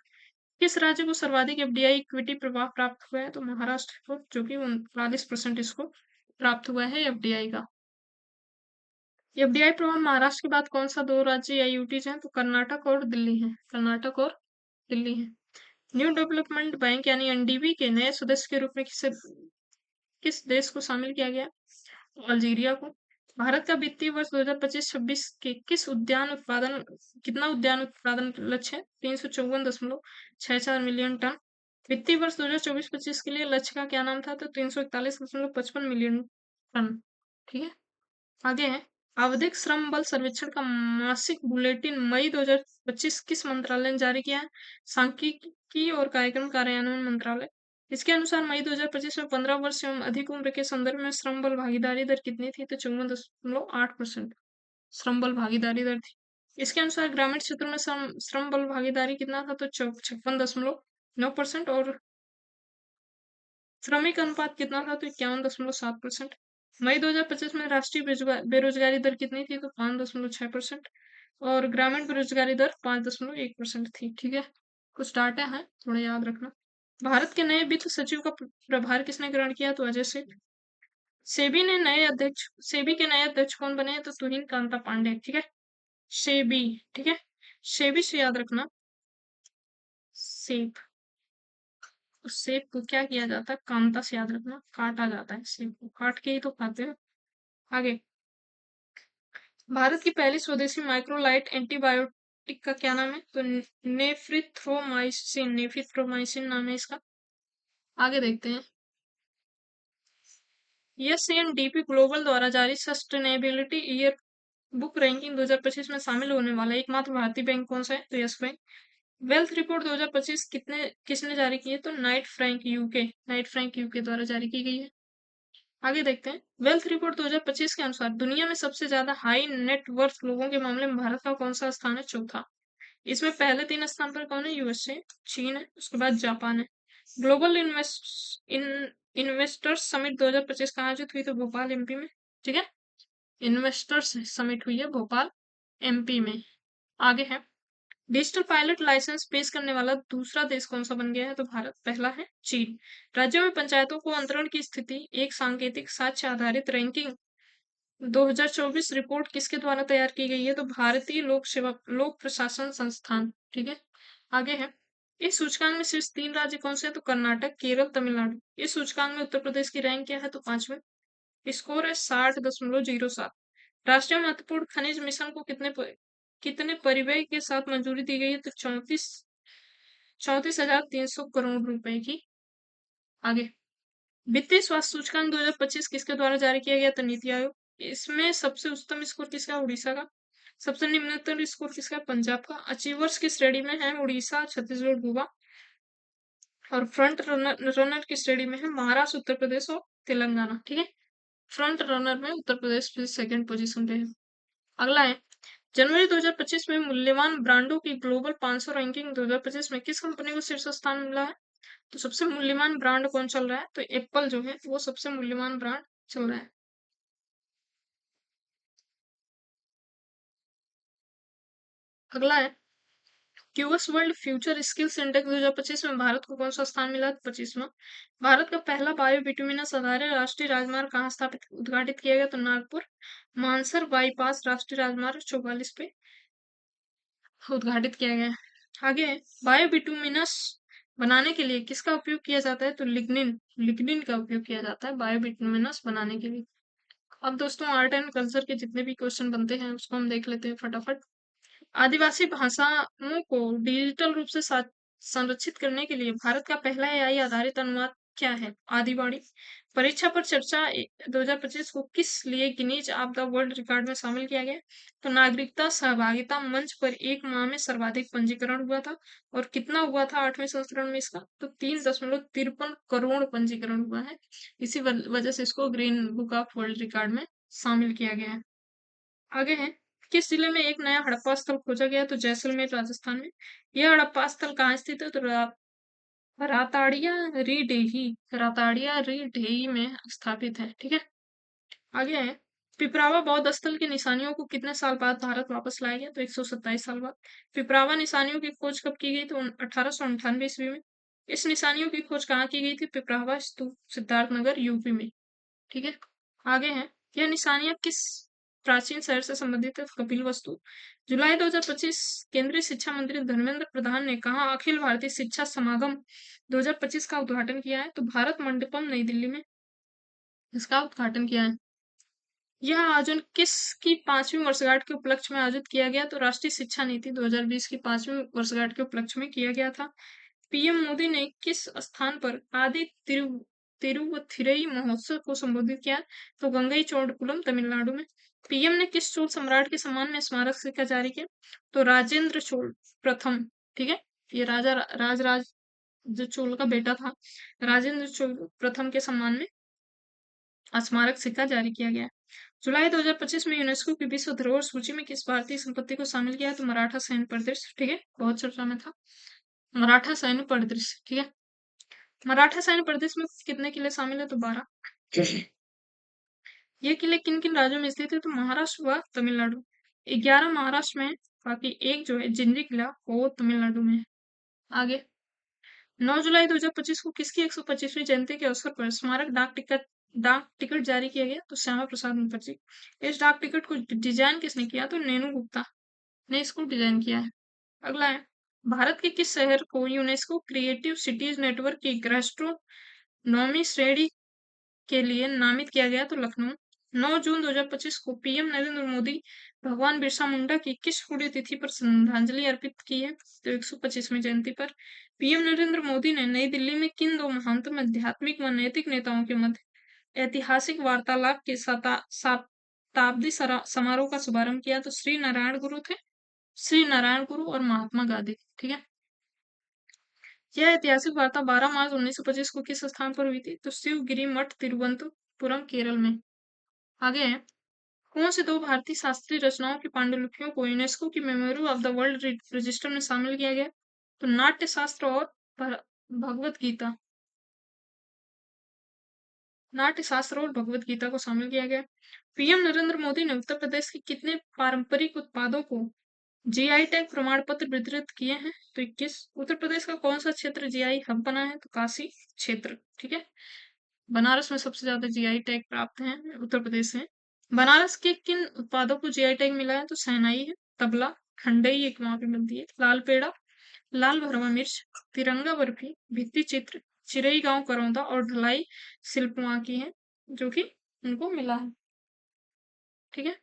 किस राज्य को सर्वाधिक एफडीआई इक्विटी प्रवाह प्राप्त हुआ है? तो महाराष्ट्र को, जो कि 39% इसको प्राप्त हुआ है एफडीआई का। एफडीआई प्रवाह महाराष्ट्र के बाद कौन सा दो राज्य या यूटीज हैं? तो कर्नाटक और दिल्ली है। कर्नाटक और दिल्ली है। न्यू डेवलपमेंट बैंक यानी एनडीबी के नए सदस्य के रूप में किस देश को शामिल किया गया? अल्जीरिया को। भारत का वित्तीय वर्ष 2025-26 के कितना उद्यान उत्पादन लक्ष्य है? 354.64 मिलियन टन। वित्तीय वर्ष 2024-25 के लिए लक्ष्य का क्या नाम था? तो 341.55 मिलियन टन। ठीक है। आगे है, आवधिक श्रम बल सर्वेक्षण का मासिक बुलेटिन मई 2025 किस मंत्रालय ने जारी किया है? सांख्यिकी और कार्यक्रम कार्यान्वयन मंत्रालय। इसके अनुसार मई 2025 में 15 वर्ष एवं अधिक उम्र के संदर्भ में श्रम बल भागीदारी दर कितनी थी? तो 54.8% श्रम बल भागीदारी दर थी। इसके अनुसार ग्रामीण क्षेत्रों में श्रम बल भागीदारी कितना था? तो 56.9%, और श्रमिक अनुपात कितना था? तो 51.7%। मई 2025 में राष्ट्रीय बेरोजगारी दर कितनी थी? तो 5.6%, और ग्रामीण बेरोजगारी दर 5.1% थी। ठीक है। कुछ डाटा है, थोड़ा याद रखना। भारत के नए वित्त सचिव का प्रभार किसने ग्रहण किया? तो अजय सिंह। सेबी के नए अध्यक्ष कौन बने हैं? तो तुहिन कांता पांडे। ठीक है। सेबी। ठीक है। सेबी से याद रखना, सेब। उस सेब को क्या किया जाता है? कांता से याद रखना, काटा जाता है। सेब को काट के ही तो खाते हैं। आगे, भारत की पहली स्वदेशी माइक्रोलाइट एंटीबायोटिक का क्या नाम है? तो नेफ्रिथ्रोमाइसिन नाम है इसका। आगे देखते हैं, एसएनडीपी ग्लोबल द्वारा जारी सस्टेनेबिलिटी ईयर बुक रैंकिंग 2025 में शामिल होने वाला एकमात्र भारतीय बैंक कौन सा है? तो यस बैंक। वेल्थ रिपोर्ट 2025 किसने जारी की है? तो नाइट फ्रैंक यूके द्वारा जारी की गई है। आगे देखते हैं, वेल्थ रिपोर्ट 2025 के अनुसार दुनिया में सबसे ज्यादा हाई नेट वर्थ लोगों के मामले में भारत का कौन सा स्थान है? चौथा। इसमें पहले 3 स्थान पर कौन है? यूएसए, चीन है, उसके बाद जापान है। ग्लोबल इन्वेस्टर्स समिट 2025 कहाँ आयोजित हुई? तो भोपाल एमपी में। ठीक है। इन्वेस्टर्स समिट हुई है भोपाल एमपी में। आगे है, डिजिटल पायलट लाइसेंस पेश करने वाला दूसरा देश कौन सा बन गया है? तो भारत। पहला है चीन। राज्यों में पंचायतों को अंतरण की स्थिति एक सांकेतिक साक्ष्य आधारित रैंकिंग 2024 रिपोर्ट किसके द्वारा तैयार की गई है? तो भारतीय लोक प्रशासन संस्थान। ठीक है। आगे है, इस सूचकांक में शीर्ष 3 राज्य कौन से हैं? तो कर्नाटक, केरल, तमिलनाडु। इस सूचकांक में उत्तर प्रदेश की रैंक क्या है? तो 5वें। स्कोर है 60.07। राष्ट्रीय महत्वपूर्ण खनिज मिशन को कितने परिव्यय के साथ मंजूरी दी गई है? तो 34,300 करोड़ रुपए की। आगे, वित्तीय स्वास्थ्य सूचकांक 2025 किसके द्वारा जारी किया गया? तो नीति आयोग। इसमें सबसे उच्चतम स्कोर किसका है? उड़ीसा का। सबसे निम्नतम स्कोर किसका है? पंजाब का। अचीवर्स की श्रेणी में है उड़ीसा, छत्तीसगढ़, गोवा। और फ्रंट रनर की श्रेणी में है महाराष्ट्र, उत्तर प्रदेश और तेलंगाना। ठीक है, फ्रंट रनर में उत्तर प्रदेश सेकंड पोजीशन पे है। अगला है, जनवरी 2025 में मूल्यवान ब्रांडों की ग्लोबल 500 रैंकिंग 2025 में किस कंपनी को शीर्ष स्थान मिला है? तो सबसे मूल्यवान ब्रांड कौन चल रहा है? तो एप्पल जो है वो सबसे मूल्यवान ब्रांड चल रहा है। अगला है, QS world future skills index 2025 में भारत को कौन सा स्थान मिला? 25वां। भारत का पहला बायो बिटुमिनस आधारित राष्ट्रीय राजमार्ग कहाँ स्थापित उद्घाटित किया गया? तो नागपुर मानसर बाईपास राष्ट्रीय राजमार्ग 44 पे उद्घाटित किया गया है। आगे, बायो बिटुमिनस बनाने के लिए किसका उपयोग किया जाता है? तो लिग्निन लिग्निन का उपयोग किया जाता है बायो बिटुमिनस बनाने के लिए। अब दोस्तों, आर्ट एंड कल्चर के जितने भी क्वेश्चन बनते हैं उसको हम देख लेते हैं फटाफट। आदिवासी भाषाओं को डिजिटल रूप से संरक्षित करने के लिए भारत का पहला एआई आधारित अनुवाद क्या है? आदिवाणी। परीक्षा पर चर्चा 2025 को किस लिए Guinness of the world record में शामिल किया गया? तो नागरिकता सहभागिता मंच पर एक माह में सर्वाधिक पंजीकरण हुआ था। और कितना हुआ था 8वें संस्करण में इसका? तो 3.53 करोड़ पंजीकरण हुआ है। इसी वजह से इसको green book of world record में शामिल किया गया है। आगे है, किस जिले में एक नया हड़प्पा स्थल खोजा गया? तो जैसलमेर राजस्थान में। यह हड़प्पा स्थल कहाँ स्थित है? तो राताड़िया री ढेई में स्थापित है। ठीक है, आगे है, पिपरावा बौद्ध स्थल की निशानियों को कितने साल बाद भारत वापस लाया गया? तो 127 साल बाद। पिपरावा निशानियों की खोज कब की गई? तो 1898 ईस्वी में। इस निशानियों की खोज कहाँ की गई थी? पिपरावा स्तूप, सिद्धार्थनगर, यूपी में। ठीक है, आगे है, यह निशानियां किस प्राचीन शहर से संबंधित है? कपिलवस्तु। जुलाई 2025 केंद्रीय शिक्षा मंत्री धर्मेंद्र प्रधान ने कहा अखिल भारतीय शिक्षा समागम 2025 का उद्घाटन किया है? तो भारत मंडपम नई दिल्ली में इसका उद्घाटन किया है। यह आयोजन किसकी 5वीं वर्षगांठ के उपलक्ष्य में आयोजित किया गया? तो राष्ट्रीय शिक्षा नीति 2020 की 5वीं वर्षगांठ के उपलक्ष्य में किया गया था। पीएम मोदी ने किस स्थान पर आदि तिरुवथिरई महोत्सव को संबोधित किया? तो गंगईकोंडपुरम, तमिलनाडु में। पीएम ने किस चोल सम्राट के सम्मान में स्मारक सिक्का जारी किया? तो राजेंद्र चोल प्रथम। ठीक है, ये राजराज जो चोल का बेटा था, राजेंद्र चोल प्रथम के सम्मान में स्मारक सिक्का जारी किया गया। जुलाई 2025 में यूनेस्को की विश्व धरोहर सूची में किस भारतीय संपत्ति को शामिल किया? तो मराठा सैन्य परिदृश्य। ठीक है, बहुत चर्चा में था मराठा सैन्य परिदृश्य। ठीक है, मराठा सैन्य परिदृश्य में कितने किले शामिल है? तो 12। ये किले किन किन राज्यों में स्थित है? तो महाराष्ट्र व तमिलनाडु। 11 महाराष्ट्र में है, बाकी एक जो है जिंजी किला वो तमिलनाडु में है। आगे, 9 जुलाई 2025 को किसकी 125वीं जयंती के अवसर पर स्मारक डाक टिकट जारी किया गया? तो श्यामा प्रसाद मुखर्जी। इस डाक टिकट को डिजाइन किसने किया? तो नेनू गुप्ता ने इसको डिजाइन किया है। अगला है, भारत के किस शहर को यूनेस्को क्रिएटिव सिटीज नेटवर्क की गैस्ट्रोनॉमी श्रेणी के लिए नामित किया गया? तो लखनऊ। 9 जून 2025 को पीएम नरेंद्र मोदी भगवान बिरसा मुंडा की किस पुण्यतिथि पर श्रद्धांजलि अर्पित की है? तो 125वीं जयंती पर। पीएम नरेंद्र मोदी ने नई दिल्ली में किन दो महानतम आध्यात्मिक व नैतिक नेताओं के मध्य ऐतिहासिक वार्तालाप के शताब्दी समारोह का शुभारंभ किया? तो श्री नारायण गुरु और महात्मा गांधी। ठीक है, यह ऐतिहासिक वार्ता 12 मार्च 1925 को किस स्थान पर हुई थी? तो शिवगिरी मठ, तिरुवनंतपुरम, केरल में। आगे है, कौन से दो भारतीय शास्त्रीय रचनाओं की पांडुलिपियों को यूनेस्को की memory of the world register में शामिल किया गया? तो नाट्य शास्त्र और भगवत गीता। नाट्य शास्त्र और भगवत गीता को शामिल किया गया। पीएम नरेंद्र मोदी ने उत्तर प्रदेश के कितने पारंपरिक उत्पादों को जीआई टैग प्रमाण पत्र वितरित किए हैं? तो 21। उत्तर प्रदेश का कौन सा क्षेत्र जीआई हब बना है? तो काशी क्षेत्र। ठीक है, बनारस में सबसे ज्यादा जीआई टैग प्राप्त है उत्तर प्रदेश से। बनारस के किन उत्पादों को जीआई टैग मिला है? तो शहनाई है, तबला, खंडई एक वहां पे मिलती है, लाल पेड़ा, लाल भरवा मिर्च, तिरंगा बर्फी, भित्ति चित्र, चिरई गांव करौंदा और ढलाई शिल्प वहां की है, जो कि उनको मिला है। ठीक है।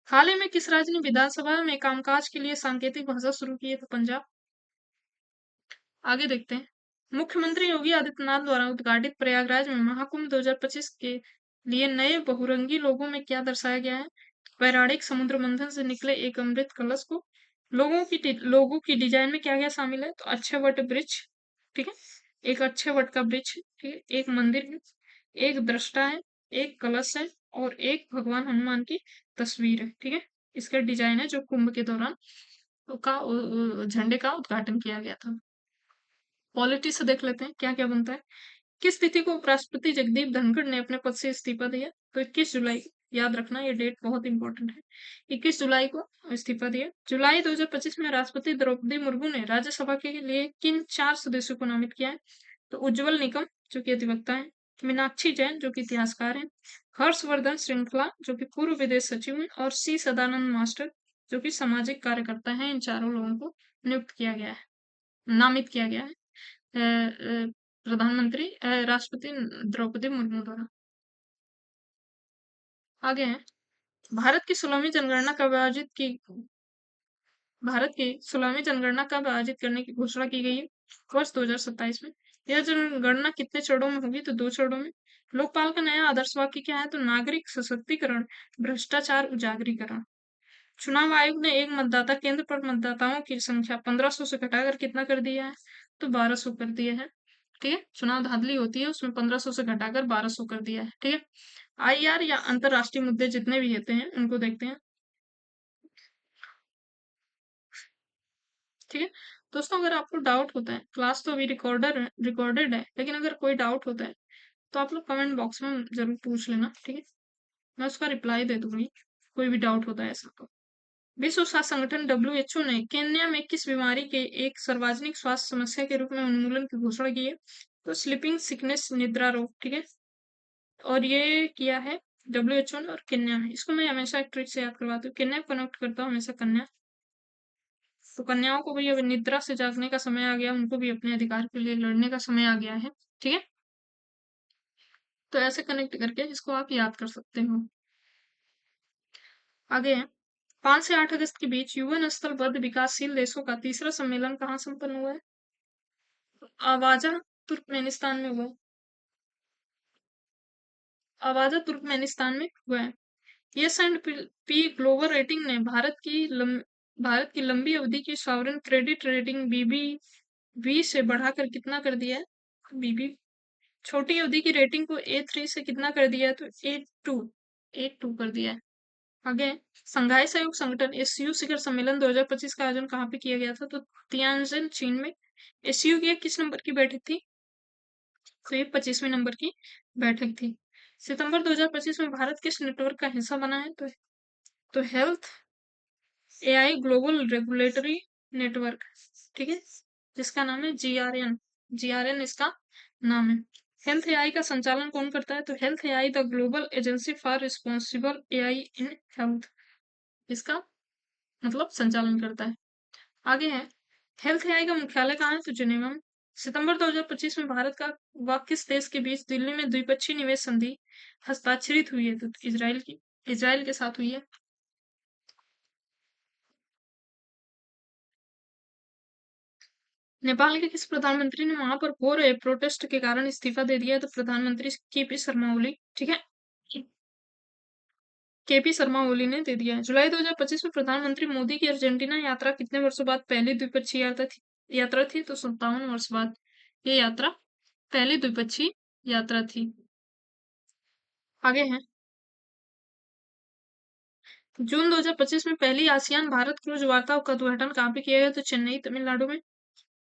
हाल ही में किस राज्य ने विधानसभा में कामकाज के लिए सांकेतिक भाषा शुरू की है? तो पंजाब। आगे देखते हैं। मुख्यमंत्री योगी आदित्यनाथ द्वारा उद्घाटित प्रयागराज में महाकुंभ 2025 के लिए नए बहुरंगी लोगों में क्या दर्शाया गया है? पौराणिक समुद्र मंथन से निकले एक अमृत कलश को। लोगों की डिजाइन में क्या क्या शामिल है? तो अक्षय वट वृक्ष, ठीक है, एक अक्षय वट का वृक्ष, ठीक है, एक मंदिर है, एक दृष्टा है, एक कलश है और एक भगवान हनुमान की तस्वीर है। ठीक है, इसका डिजाइन है जो कुंभ के दौरान झंडे का उद्घाटन किया गया था। पॉलिटी से देख लेते हैं क्या क्या बनता है। किस तिथि को उपराष्ट्रपति जगदीप धनखड़ ने अपने पद से इस्तीफा दिया? तो 21 जुलाई। याद रखना, ये डेट बहुत इंपॉर्टेंट है। 21 जुलाई को इस्तीफा दिया। जुलाई 2025 में राष्ट्रपति द्रौपदी मुर्मू ने राज्यसभा के लिए किन 4 सदस्यों को नामित किया है? तो उज्जवल निकम, जो कि अधिवक्ता है, मीनाक्षी जैन, जो कि इतिहासकार हैं, हर्षवर्धन श्रृंखला, जो कि पूर्व विदेश सचिव हैं, और सी सदानंद मास्टर, जो कि सामाजिक कार्यकर्ता हैं। इन चारों लोगों को नियुक्त किया गया है, नामित किया गया है राष्ट्रपति द्रौपदी मुर्मू द्वारा। आगे है। भारत की 16वीं जनगणना कब आयोजित की भारत की 16वीं जनगणना कब आयोजित करने की घोषणा की गई है? वर्ष 2027 में। यह जनगणना कितने चरणों में होगी? तो 2 चरणों में। लोकपाल का नया आदर्श वाक्य क्या है? तो नागरिक सशक्तिकरण, भ्रष्टाचार उजागरीकरण। चुनाव आयोग ने एक मतदाता केंद्र पर मतदाताओं की संख्या 1500 से घटाकर कितना कर दिया है? तो 1200 कर दिया है। ठीक है, चुनाव धांधली होती है उसमें 1500 से घटाकर 1200 कर दिया है। ठीक है। आईआर या अंतरराष्ट्रीय मुद्दे जितने भी होते हैं उनको देखते हैं। ठीक है। दोस्तों, अगर आपको डाउट होता है, क्लास तो अभी रिकॉर्डेड है, लेकिन अगर कोई डाउट होता है तो आप लोग कमेंट बॉक्स में जरूर पूछ लेना। ठीक है, मैं उसका रिप्लाई दे दूंगी, कोई भी डाउट होता है ऐसा तो। विश्व स्वास्थ्य संगठन डब्ल्यूएचओ ने केन्या में किस बीमारी के एक सार्वजनिक स्वास्थ्य समस्या के रूप में उन्मूलन की घोषणा की है? तो स्लीपिंग सिकनेस, निद्रा रोग। ठीक है, और ये किया है डब्ल्यूएचओ ने और केन्या में। इसको मैं हमेशा एक ट्रिक से याद करवाती हूँ, केन्या को कनेक्ट करता हूँ हमेशा कन्या। तो कन्याओं को भी अब निद्रा से जागने का समय आ गया, उनको भी अपने अधिकार के लिए लड़ने का समय आ गया है। ठीक है, तो ऐसे कनेक्ट करके इसको आप याद कर सकते हो। आगे है। 5 से 8 अगस्त के बीच यूएन स्थलबद्ध विकासशील देशों का तीसरा सम्मेलन कहाँ संपन्न हुआ है? आवाजा तुर्कमेनिस्तान में हुआ है। आवाजा तुर्कमेनिस्तान में हुआ है। Yes and P global rating ने भारत की लंबी अवधि की सॉवरेन क्रेडिट रेटिंग बीबी से बढ़ाकर कितना कर दिया है? बीबी। छोटी अवधि की रेटिंग को A3 से कितना कर दिया है? तो A2 कर दिया है। आगे, संघाई सहयोग संगठन एससीओ शिखर सम्मेलन 2025 का आयोजन कहाँ पे किया गया था? तो तियानजिन, चीन में। एससीओ की किस नंबर की बैठक थी? तो ये 25वें नंबर की बैठक थी। सितंबर 2025 में भारत किस नेटवर्क का हिस्सा बना है? तो health AI global regulatory network. ठीक है, जिसका नाम है जीआरएन इसका नाम है। हेल्थ एआई का संचालन कौन करता है? तो health AI the global agency for responsible AI in health, इसका मतलब संचालन करता है। आगे है। हेल्थ एआई का मुख्यालय कहाँ है? तो जिनेवा में। सितंबर 2025 में भारत का व किस देश के बीच दिल्ली में द्विपक्षीय निवेश संधि हस्ताक्षरित हुई है? तो इजराइल के साथ हुई है। नेपाल के किस प्रधानमंत्री ने वहां पर हो रहे प्रोटेस्ट के कारण इस्तीफा दे दिया है? तो प्रधानमंत्री केपी शर्मा ओली। ठीक है, केपी शर्मा ओली ने दे दिया है। जुलाई 2025 में प्रधानमंत्री मोदी की अर्जेंटीना यात्रा कितने वर्षों बाद पहली द्विपक्षीय यात्रा थी? तो 57 वर्ष बाद ये यात्रा पहली द्विपक्षीय यात्रा थी। आगे है। जून 2025 में पहली आसियान भारत क्रूज वार्ता का उद्घाटन कहाँ पे किया गया? तो चेन्नई, तमिलनाडु में।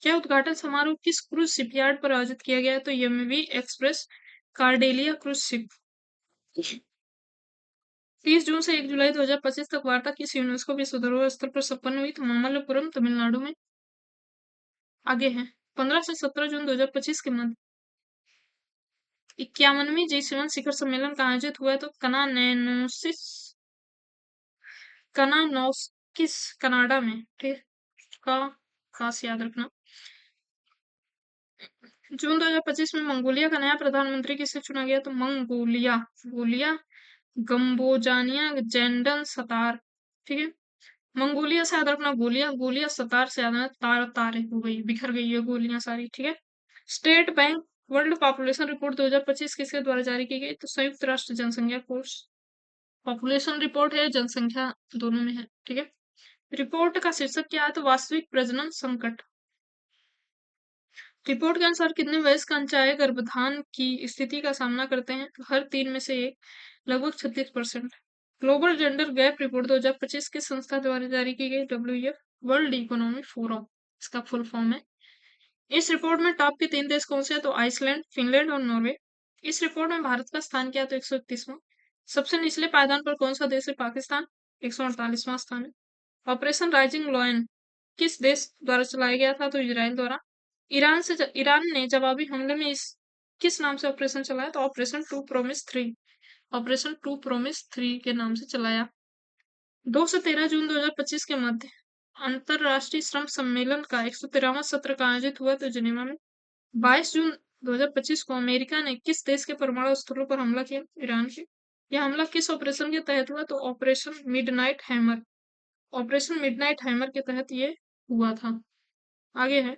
क्या उद्घाटन समारोह किस क्रूज शिपयार्ड पर आयोजित किया गया? तो एमवी एक्सप्रेस कार्डेलिया क्रूज शिप। 30 जून से 1 जुलाई 2025 तक वार्ता किस यूनेस्को विश्व धरोहर स्थल पर संपन्न हुई? तो मामल्लपुरम, तमिलनाडु में। आगे है। 15 से 17 जून 2025 के मध्य 51वीं G7 शिखर सम्मेलन का आयोजित हुआ है? तो कनानोसिस, कनाडा में। ठीक, का खास याद रखना। जून 2025 में मंगोलिया का नया प्रधानमंत्री किसे चुना गया? तो मंगोलिया गोलिया गम्बोजानिया जेंडन सतार। ठीक है, मंगोलिया से याद रखना गोलियां, गोलियां सतार से याद रखना तार तारे हो गई, बिखर गई है गोलियां सारी। ठीक है, state bank world population report 2025 किसके द्वारा जारी की गई? तो संयुक्त राष्ट्र जनसंख्या कोष। पॉपुलेशन रिपोर्ट है, जनसंख्या दोनों में है। ठीक है, रिपोर्ट का शीर्षक क्या है? तो वास्तविक प्रजनन संकट। रिपोर्ट के अनुसार कितने वयस्क अंचाए गर्भाधान की स्थिति का सामना करते हैं? तो हर 3 में से एक, लगभग 36%। ग्लोबल जेंडर गैप रिपोर्ट 2025 किस संस्था द्वारा जारी की गई? WEF वर्ल्ड इकोनॉमिक फोरम इसका फुल फॉर्म है। इस रिपोर्ट में टॉप के 3 देश कौन से हैं? तो आइसलैंड, फिनलैंड और नॉर्वे। इस रिपोर्ट में भारत का स्थान क्या है? तो 131वां। सबसे निचले पायदान पर कौन सा देश है? पाकिस्तान, 148वां स्थान है। ऑपरेशन राइजिंग लॉयन किस देश द्वारा चलाया गया था? तो इजराइल द्वारा। ईरान ने जवाबी हमले में इस किस नाम से ऑपरेशन चलाया? तो operation true promise 3, operation true promise 3 के नाम से चलाया। 2 से 13 जून 2025 के मध्य अंतरराष्ट्रीय श्रम सम्मेलन का 113वां सत्र का आयोजित हुआ तो जिनेवा में। 22 जून 2025 को अमेरिका ने किस देश के परमाणु स्थलों पर हमला किया? ईरान के। यह हमला किस ऑपरेशन के तहत हुआ? तो operation midnight hammer, operation midnight hammer के तहत ये हुआ था। आगे है,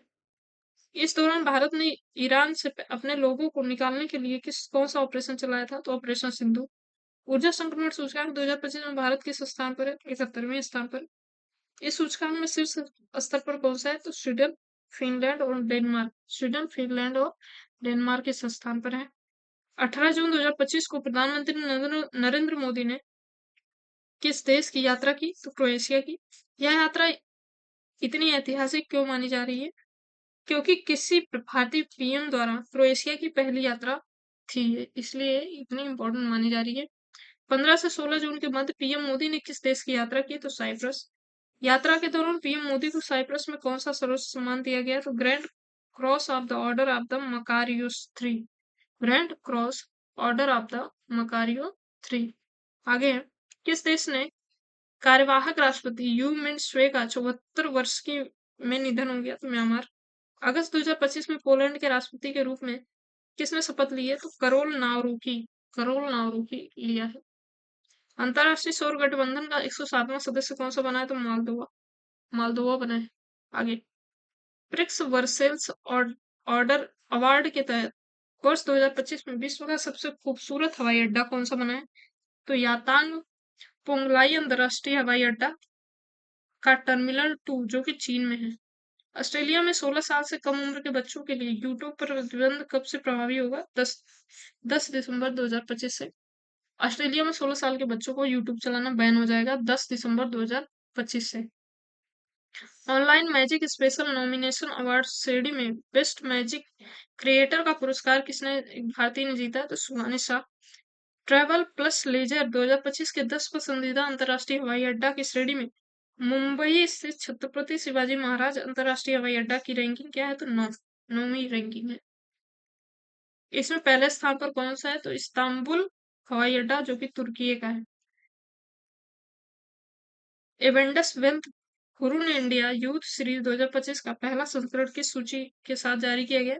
इस दौरान भारत ने ईरान से अपने लोगों को निकालने के लिए कौन सा ऑपरेशन चलाया था? तो ऑपरेशन सिंधु। ऊर्जा संक्रमण सूचकांक 2025 में भारत किस स्थान पर है? 71वें स्थान पर। इस सूचकांक में शीर्ष स्तर पर कौन सा है? तो स्वीडन, फिनलैंड और डेनमार्क। स्वीडन, फिनलैंड और डेनमार्क इस स्थान पर है। 18 जून 2025 को प्रधानमंत्री नरेंद्र मोदी ने किस देश की यात्रा की? तो क्रोएशिया की। यह यात्रा इतनी ऐतिहासिक क्यों मानी जा रही है? क्योंकि किसी भारतीय पीएम द्वारा क्रोएशिया की पहली यात्रा थी, इसलिए इतनी इंपॉर्टेंट मानी जा रही है। 15 से 16 जून के मध्य पीएम मोदी ने किस देश की यात्रा की? तो साइप्रस। यात्रा के दौरान पीएम मोदी को साइप्रस में कौन सा सर्वोच्च सम्मान दिया गया? तो grand cross of the order of the Makarios 3, grand cross order of the Makarios 3। आगे है, किस देश ने कार्यवाहक राष्ट्रपति यू मिन स्वे का 74 वर्ष की में निधन हो गया? तो म्यांमार। अगस्त 2025 में पोलैंड के राष्ट्रपति के रूप में किसने शपथ ली है? तो करोल नावरूकी लिया है। अंतरराष्ट्रीय सौर गठबंधन का 107वां सदस्य कौन सा बना है? तो मालदोवा, मालदोवा बना है। आगे, प्रिक्स वर्सेल्स ऑर्डर अवार्ड के तहत वर्ष 2025 में विश्व का सबसे खूबसूरत हवाई अड्डा कौन सा बना है? तो यातांग पोंगलाई अंतरराष्ट्रीय हवाई अड्डा का टर्मिनल 2 जो कि चीन में है। ऑस्ट्रेलिया में 16 साल से कम उम्र के बच्चों के लिए यूट्यूब पर प्रतिबंध कब से प्रभावी होगा? 10 दिसंबर 2025 से। ऑस्ट्रेलिया में 16 साल के बच्चों को यूट्यूब चलाना बैन हो जाएगा 10 दिसंबर 2025 से। Online magic special nomination award श्रेणी में बेस्ट मैजिक क्रिएटर का पुरस्कार किसने भारतीय ने जीता? तो सुहानी शाह। ट्रैवल प्लस लेजर 2025 के 10 पसंदीदा अंतर्राष्ट्रीय हवाई अड्डा की श्रेणी में मुंबई स्थित छत्रपति शिवाजी महाराज अंतर्राष्ट्रीय हवाई अड्डा की रैंकिंग क्या है? तो 9वीं रैंकिंग है। इसमें पहले स्थान पर कौन सा है? तो इस्तांबुल हवाई अड्डा जो कि तुर्की का है। Avendus wealth Hurun India youth series 2025 का पहला संस्करण किस सूची के साथ जारी किया गया?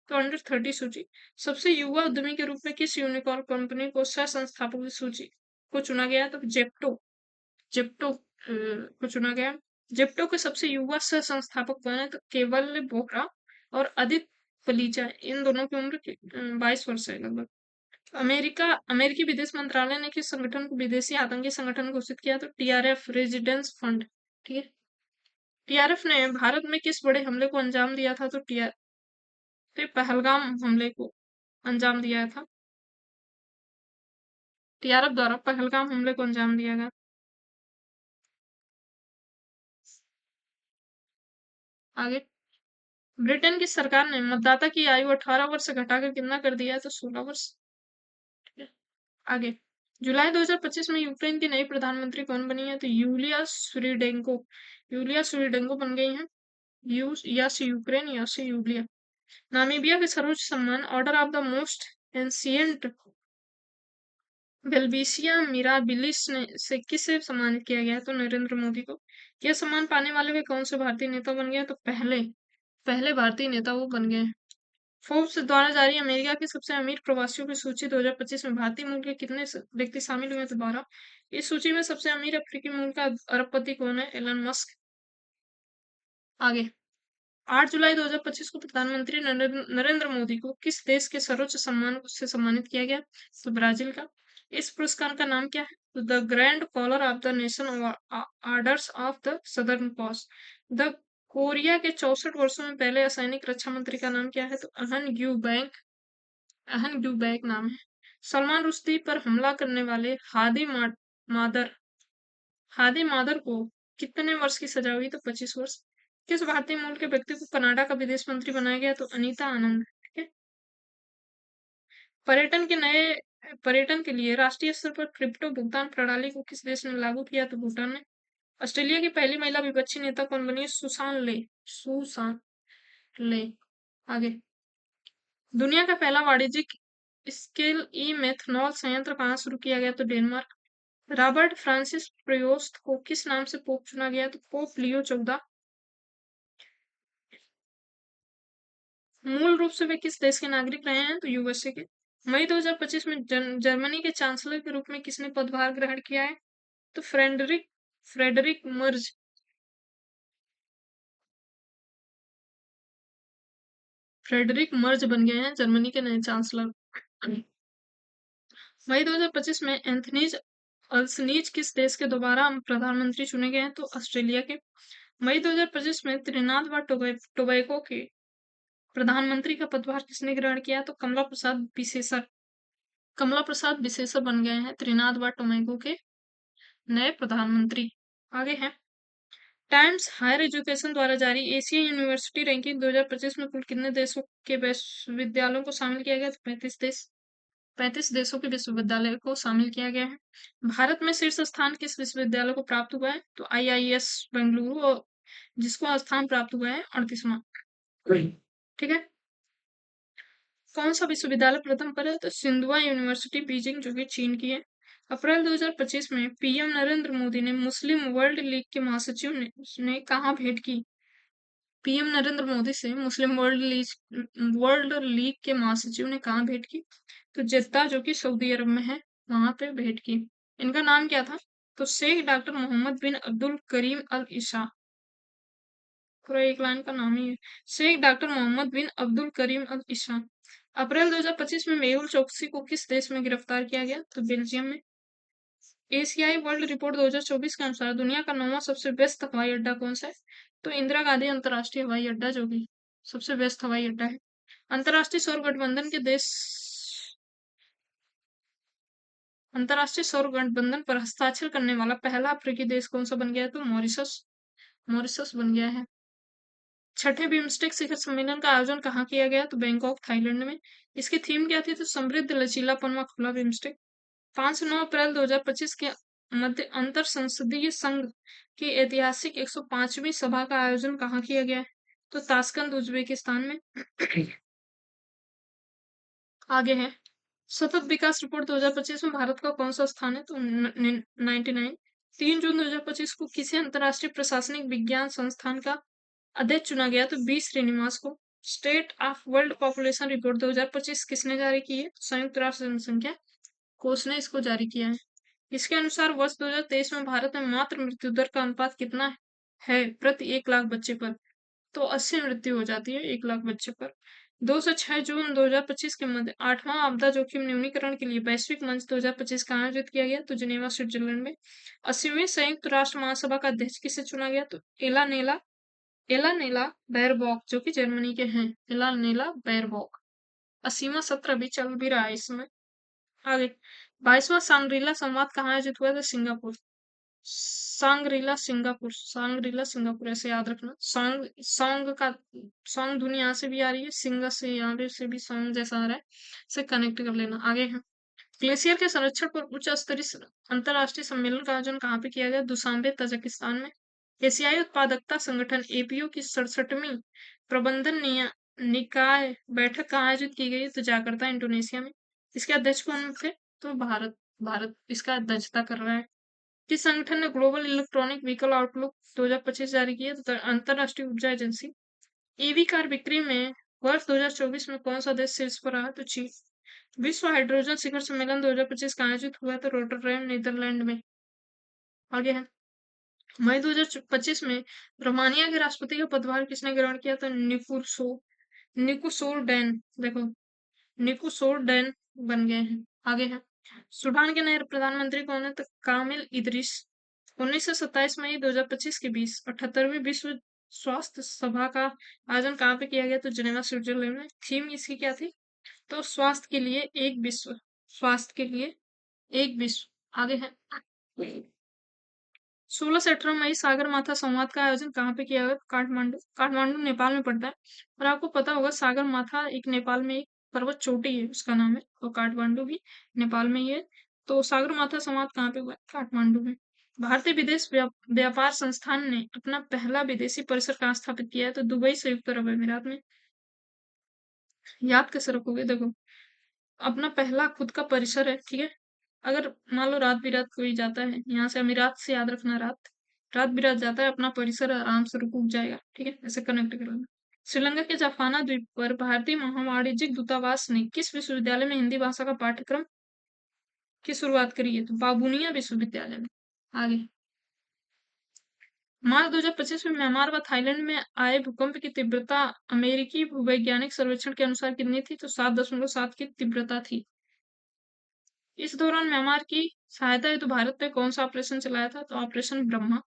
तो अंडर 30 सूची। सबसे युवा उद्यमी के रूप में किस यूनिकॉर्न कंपनी को सह संस्थापकों की सूची को चुना गया? तो जेप्टो, जेप्टो को चुना गया। जेप्टो के सबसे युवा सह संस्थापक कौन है? तो केवल बोहरा और आदित्य पलीचा। इन दोनों की उम्र 22 वर्ष है लगभग। अमेरिकी विदेश मंत्रालय ने किस संगठन को विदेशी आतंकी संगठन घोषित किया? तो टीआरएफ रेजिडेंस फंड। ठीक है, टीआरएफ ने भारत में किस बड़े हमले को अंजाम दिया था? तो पहलगाम हमले को अंजाम दिया था। टीआरएफ द्वारा पहलगाम हमले को अंजाम दिया गया। आगे, ब्रिटेन की सरकार ने मतदाता की आयु 18 वर्ष से घटाकर कितना कर दिया है? तो 16 वर्ष। ठीक है, आगे, जुलाई 2025 में यूक्रेन की नई प्रधानमंत्री कौन बनी है? तो यूलिया स्वीडेंको, यूलिया स्वीडेंको बन गई है। या से यूक्रेन या से यूलिया। नामीबिया के सर्वोच्च सम्मान order of the most ancient बेल्बिसिया मिराबिलिस ने से किसे सम्मानित किया गया? तो नरेंद्र मोदी को। यह सम्मान पाने वाले वे कौन से भारतीय नेता बन गए? तो पहले पहले भारतीय नेता वो बन गए हैं। फोर्ब्स द्वारा जारी अमेरिका के सबसे अमीर प्रवासियों की सूची 2025 में भारतीय मूल के कितने व्यक्ति शामिल हुए? तो 12। इस सूची में सबसे अमीर अफ्रीकी मूल का अरबपति कौन है? Elon Musk. आगे, 8 जुलाई 2025 को प्रधानमंत्री नरेंद्र मोदी को किस देश के सर्वोच्च सम्मान से सम्मानित किया गया? तो ब्राजील का। इस पुरस्कार का नाम क्या है? तो the grand collar of the nation orders of the southern cross. The Korea के 64 वर्षों में पहले असैनिक रक्षा मंत्री का नाम क्या है? तो अहन ग्यू बैक नाम है। सलमान रुश्दी पर हमला करने वाले मादर हादी मादर को कितने वर्ष की सजा हुई? तो 25 वर्ष। किस भारतीय मूल के व्यक्ति को कनाडा का विदेश मंत्री बनाया गया? तो अनीता आनंद। ठीक है। पर्यटन के नए पर्यटन के लिए राष्ट्रीय स्तर पर क्रिप्टो भुगतान प्रणाली को किस देश ने लागू किया? तो भूटान ने। ऑस्ट्रेलिया की पहली महिला विपक्षी नेता कौन बनी? सुसान ले। आगे, दुनिया का पहला वाणिज्यिक स्केल ई मेथनॉल संयंत्र कहाँ शुरू किया गया? तो डेनमार्क। रॉबर्ट फ्रांसिस प्रयोस्त को किस नाम से पोप चुना गया? तो पोप लियो 14। मूल रूप से वे किस देश के नागरिक रहे हैं? तो यूएसए के। मई 2025 में जर्मनी के चांसलर के रूप में किसने पदभार ग्रहण किया है? तो Friedrich Friedrich Merz. Friedrich Merz बन गए हैं जर्मनी के नए चांसलर। मई 2025 में एंथनीज अल्सनीज किस देश के दोबारा प्रधानमंत्री चुने गए हैं? तो ऑस्ट्रेलिया के। मई 2025 में त्रिनाद व टोबैको के प्रधानमंत्री का पदभार किसने ग्रहण किया? तो कमला प्रसाद बिसेसर बन गए हैं त्रिनाद व टोबैको के नए प्रधानमंत्री। आगे है, टाइम्स हायर एजुकेशन द्वारा जारी एशिया यूनिवर्सिटी रैंकिंग 2025 में कुल कितने देशों के विश्वविद्यालयों को शामिल किया गया? तो 35 देशों के विश्वविद्यालय को शामिल किया गया है। भारत में शीर्ष स्थान किस विश्वविद्यालय को प्राप्त हुआ है? तो आईआईएस बेंगलुरु, और जिसको स्थान प्राप्त हुआ है 38वां। ठीक है। कौन सा विश्वविद्यालय प्रथम पर है? तो सिंधुआ यूनिवर्सिटी बीजिंग, जो कि चीन की है। अप्रैल 2025 में पीएम नरेंद्र मोदी ने मुस्लिम वर्ल्ड लीग के महासचिव ने कहाँ भेंट की? पीएम नरेंद्र मोदी से मुस्लिम वर्ल्ड लीग के महासचिव ने कहाँ भेंट की? तो जेद्दा, जो कि सऊदी अरब में है, वहां पे भेंट की। इनका नाम क्या था? तो शेख डॉक्टर मोहम्मद बिन अब्दुल करीम अल ईसा। पूरा एक लाइन का नाम ही है, शेख डॉक्टर मोहम्मद बिन अब्दुल करीम अल ईसा। अप्रैल 2025 में मेहुल चोकसी को किस देश में गिरफ्तार किया गया? तो बेल्जियम में। एशियाई वर्ल्ड रिपोर्ट 2024 के अनुसार दुनिया का 9वां सबसे व्यस्त हवाई अड्डा कौन सा है? तो इंदिरा गांधी अंतर्राष्ट्रीय हवाई अड्डा, जो कि सबसे व्यस्त हवाई अड्डा है। अंतर्राष्ट्रीय सौर गठबंधन पर हस्ताक्षर करने वाला पहला अफ्रीकी देश कौन सा बन गया है? तो मॉरिशस बन गया है। छठे बिम्स्टेक शिखर सम्मेलन का आयोजन कहाँ किया गया? तो बैंकॉक, थाईलैंड में। इसकी थीम क्या थी? तो समृद्ध, लचीलापन व खुला बिम्स्टेक। 5-9 अप्रैल 2025 के मध्य अंतर संसदीय संघ की ऐतिहासिक 105वीं सभा का आयोजन कहाँ किया गया है? तो ताशकंद, उज्बेकिस्तान में। आगे है, सतत विकास रिपोर्ट 2025 में भारत का कौन सा स्थान है? तो 99। 3 जून 2025 को किसी अंतरराष्ट्रीय प्रशासनिक विज्ञान संस्थान का अध्यक्ष चुना गया? तो बी श्रीनिवास को। State of world population report 2025 किसने जारी की है? संयुक्त राष्ट्र जनसंख्या कोष ने इसको जारी किया है। इसके अनुसार वर्ष 2023 में भारत में मातृ मृत्यु दर का अनुपात कितना है प्रति 1 लाख बच्चे पर? तो 80 मृत्यु हो जाती है 1 लाख बच्चे पर। 2 से 6 जून 2025 के मध्य 8वां आपदा जोखिम न्यूनीकरण के लिए वैश्विक मंच 2025 का आयोजित किया गया? तो जिनेवा, स्विट्जरलैंड में। 80वीं संयुक्त राष्ट्र महासभा का अध्यक्ष किसे चुना गया? तो एला नेला बैरबॉक, जो कि जर्मनी के हैं। एला नेला बैरबॉक। 80वां सत्र अभी चल भी रहा है इसमें। आगे, 22वां सांग्रीला संवाद कहाँ आयोजित हुआ था? सिंगापुर। सांग्रीला सिंगापुर ऐसे याद रखना। सॉन्ग धुन यहाँ से भी आ रही है, सिंगा से यहाँ पे से भी सॉन्ग जैसा आ रहा है, से कनेक्ट कर लेना। आगे है, ग्लेशियर के संरक्षण पर उच्च स्तरीय अंतरराष्ट्रीय सम्मेलन का आयोजन कहाँ पे किया गया? दुशांबे, तजाकिस्तान में। एशियाई उत्पादकता संगठन एपीओ की 67वीं प्रबंधन निकाय बैठक कहाँ आयोजित की गई? तो जाकर्ता, इंडोनेशिया में। इसके अध्यक्ष कौन थे? तो भारत भारत इसका अध्यक्षता कर रहा है। किस संगठन ने ग्लोबल इलेक्ट्रॉनिक व्हीकल आउटलुक 2025 जारी किया? तो अंतरराष्ट्रीय ऊर्जा एजेंसी। ईवी कार बिक्री में वर्ष 2024 में कौन सा देश शीर्ष पर रहा? तो चीन। विश्व हाइड्रोजन शिखर सम्मेलन 2025 का आयोजित हुआ तो रोटरडैम नीदरलैंड में। आगे है, मई 2025 में रोमानिया के राष्ट्रपति का पदभार किसने ग्रहण किया? तो निकुसोर्डैन। देखो, निकुसोर्डैन बन गए हैं। आगे है, सूडान के नए प्रधानमंत्री कौन है? तो कामिल इदरिस। 1927 मई 2025 के बीच 78वीं विश्व स्वास्थ्य सभा का आयोजन कहाँ पे किया गया? तो जेनेवा स्विट्जरलैंड में। थीम इसकी क्या थी? तो स्वास्थ्य के लिए एक विश्व। स्वास्थ्य के लिए एक विश्व। आगे है, 16 से 18 मई सागर माथा संवाद का आयोजन कहाँ पे किया गया? काठमांडू। काठमांडू नेपाल में पड़ता है। और आपको पता होगा सागर माथा एक नेपाल में एक पर्वत चोटी है, उसका नाम है। और काठमांडू भी नेपाल में ही है। तो सागर माथा संवाद कहाँ पे हुआ है? काठमांडू में। भारतीय विदेश व्यापार संस्थान ने अपना पहला विदेशी परिसर कहाँ स्थापित किया है? तो दुबई, संयुक्त अरब अमीरात में। याद कैसे रखोगे? देखो, अपना पहला खुद का परिसर है, ठीक है। अगर मान लो रात बिरात कोई जाता है यहाँ से, अमीरात से याद रखना, रात रात बिरात जाता है, अपना परिसर आराम से रुक जाएगा, ठीक है, ऐसे कनेक्ट कर लेना। श्रीलंका के जाफाना द्वीप पर भारतीय महावाणिज्यिक दूतावास ने किस विश्वविद्यालय में हिंदी भाषा का पाठ्यक्रम की शुरुआत करी है? तो बाबुनिया विश्वविद्यालय में। आगे, मार्च 2025 में म्यांमार व थाईलैंड में आए भूकंप की तीव्रता अमेरिकी भूवैज्ञानिक सर्वेक्षण के अनुसार कितनी थी? तो 7.7 की तीव्रता थी। इस दौरान म्यांमार की सहायता हेतु भारत ने कौन सा ऑपरेशन चलाया था? तो ऑपरेशन ब्रह्मा।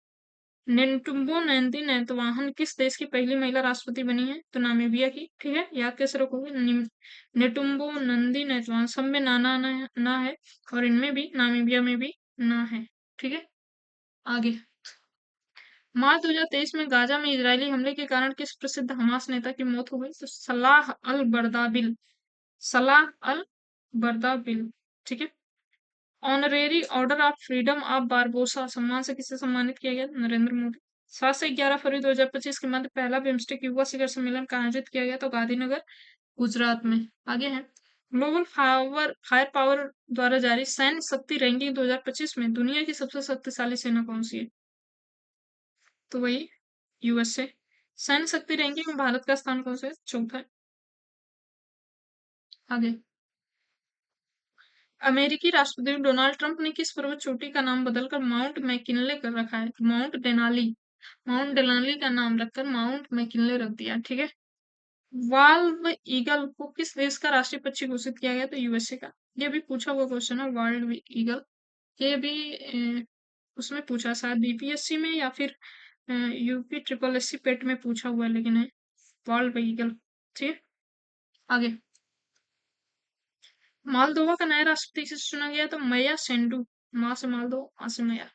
नेटुम्बो नंदी नैतवाहन किस देश की पहली महिला राष्ट्रपति बनी है? तो नामीबिया की, ठीक है, याद कैसे रखोगे? नेटुम्बो नंदी नैतवाहन, सब में नाना ना है, और इनमें भी, नामीबिया में भी ना है, ठीक है। आगे, मार्च 2023 में गाजा में इजरायली हमले के कारण किस प्रसिद्ध हमास नेता की मौत हो गई? तो सलाह अल बर्दाबिल। सलाह अल बर्दाबिल, ठीक है। Honorary order of freedom of Barbados सम्मान से किसे सम्मानित किया गया? नरेंद्र मोदी। 7 से 11 फरवरी 2025 के मध्य पहला बिम्स्टेक युवा शिखर सम्मेलन का आयोजित किया गया तो गांधीनगर, गुजरात में। आगे है, ग्लोबल फायर पावर द्वारा जारी सैन्य शक्ति रैंकिंग 2025 में दुनिया की सबसे शक्तिशाली सेना कौन सी है? तो वही यूएसए। सैन्य शक्ति रैंकिंग में भारत का स्थान कौन सा है? चौथा है। आगे, अमेरिकी राष्ट्रपति डोनाल्ड ट्रंप ने किस पर्वत चोटी का नाम बदलकर माउंट मैकिनले कर रखा है? माउंट डेनाली का नाम रखकर माउंट मैकिनले रख दिया, ठीक है। वाल्व ईगल को किस देश का राष्ट्रीय पक्षी घोषित किया गया? तो यूएसए का। ये भी पूछा हुआ क्वेश्चन है, वाल्व ईगल। ये भी उसमें पूछा, शायद बीपीएससी में या फिर यूपी ट्रिपल एससी पेट में पूछा हुआ है, लेकिन है वाल्व ईगल, ठीक है। आगे, मालदोवा का नया राष्ट्रपति किसे चुना गया? तो मैया सेंडू। माँ से मालदो, माँ से मैया।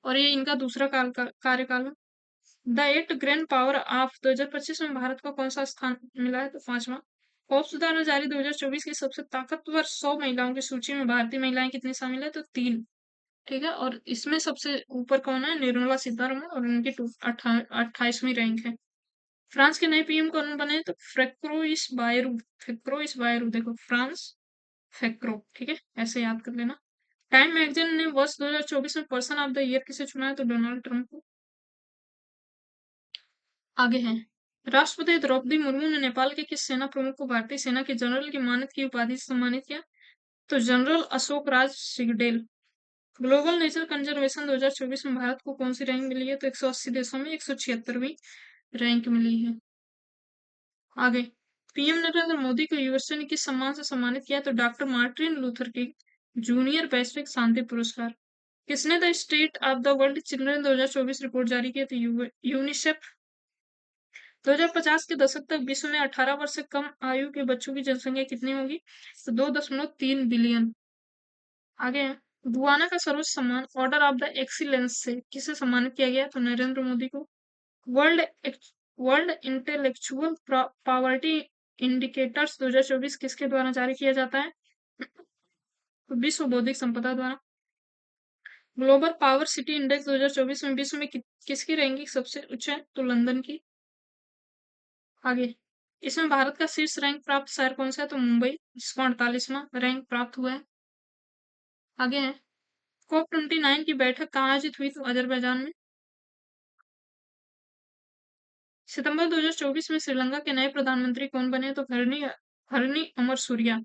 और ये इनका दूसरा कार्यकाल है। The eight grand power of 2025 में भारत को कौन सा स्थान मिला है? तो 5वां। फोर्ब्स द्वारा जारी 2024 की सबसे ताकतवर 100 महिलाओं की सूची में भारतीय महिलाएं कितनी शामिल है? तो 3, ठीक है। और इसमें सबसे ऊपर कौन है? निर्मला सीतारमण, और उनकी 28वीं रैंक है। फ्रांस के नए पीएम कौन बने? तो फ्रेक्रोइस बायरू। फ्रेक्रोइस बायरू, देखो, फ्रांस फेक्रो, ठीक है, ऐसे याद कर लेना। टाइम मैगजीन ने वर्ष 2024 में पर्सन ऑफ द ईयर किसे चुना है? तो डोनाल्ड ट्रंप को। आगे है, राष्ट्रपति द्रौपदी मुर्मू ने नेपाल के किस सेना प्रमुख को भारतीय सेना के जनरल की मानद की उपाधि से सम्मानित किया? तो general Ashok Raj Sigdel. Global nature conservation 2024 में भारत को कौन सी रैंक मिली है? तो 180 देशों में 176वीं रैंक मिली है। आगे, पीएम नरेंद्र मोदी को यूएसए ने किस सम्मान से सम्मानित किया? तो doctor Martin Luther king junior वैश्विक शांति पुरस्कार। किसने the state of the world children 2024 report जारी की? तो यूनिसेफ। 2050 के दशक तक विश्व में 18 वर्ष से कम आयु के बच्चों की जनसंख्या कितनी होगी? तो 2.3 बिलियन। आगे है, गुआना का सर्वोच्च सम्मान ऑर्डर ऑफ द एक्सीलेंस से किसे सम्मानित किया गया? तो नरेंद्र मोदी को। World world intellectual property indicators 2024 किसके द्वारा जारी किया जाता है? तो विश्व बौद्धिक संपदा द्वारा। ग्लोबल पावर सिटी इंडेक्स 2024 में विश्व में किसकी रैंकिंग सबसे उच्च है? तो लंदन की। आगे, इसमें भारत का शीर्ष रैंक प्राप्त शहर कौन सा है? तो मुंबई, जिसको 48वां रैंक प्राप्त हुआ है। आगे है, COP29 की बैठक कहाँ आयोजित हुई? तो अजरबैजान में। सितंबर 2024 में श्रीलंका के नए प्रधानमंत्री कौन बने? तो हरनी हरनी अमर सूर्या।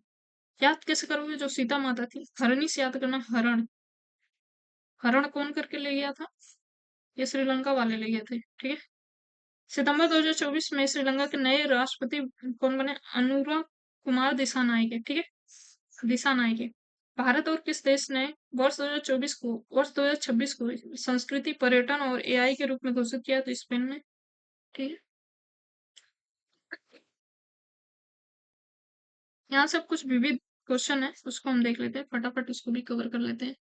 याद कैसे करोगे? जो सीता माता थी, हरनी से याद करना, हरण। हरण कौन करके ले गया था? ये श्रीलंका वाले ले गए थे, ठीक है। सितंबर 2024 में श्रीलंका के नए राष्ट्रपति कौन बने? अनुरा कुमार दिसानायके, ठीक है, दिसानायके। भारत और किस देश ने वर्ष 2026 को संस्कृति, पर्यटन और एआई के रूप में घोषित किया? तो स्पेन ने, ठीक है। यहाँ सब कुछ विविध क्वेश्चन है, उसको हम देख लेते हैं, फटाफट उसको भी कवर कर लेते हैं।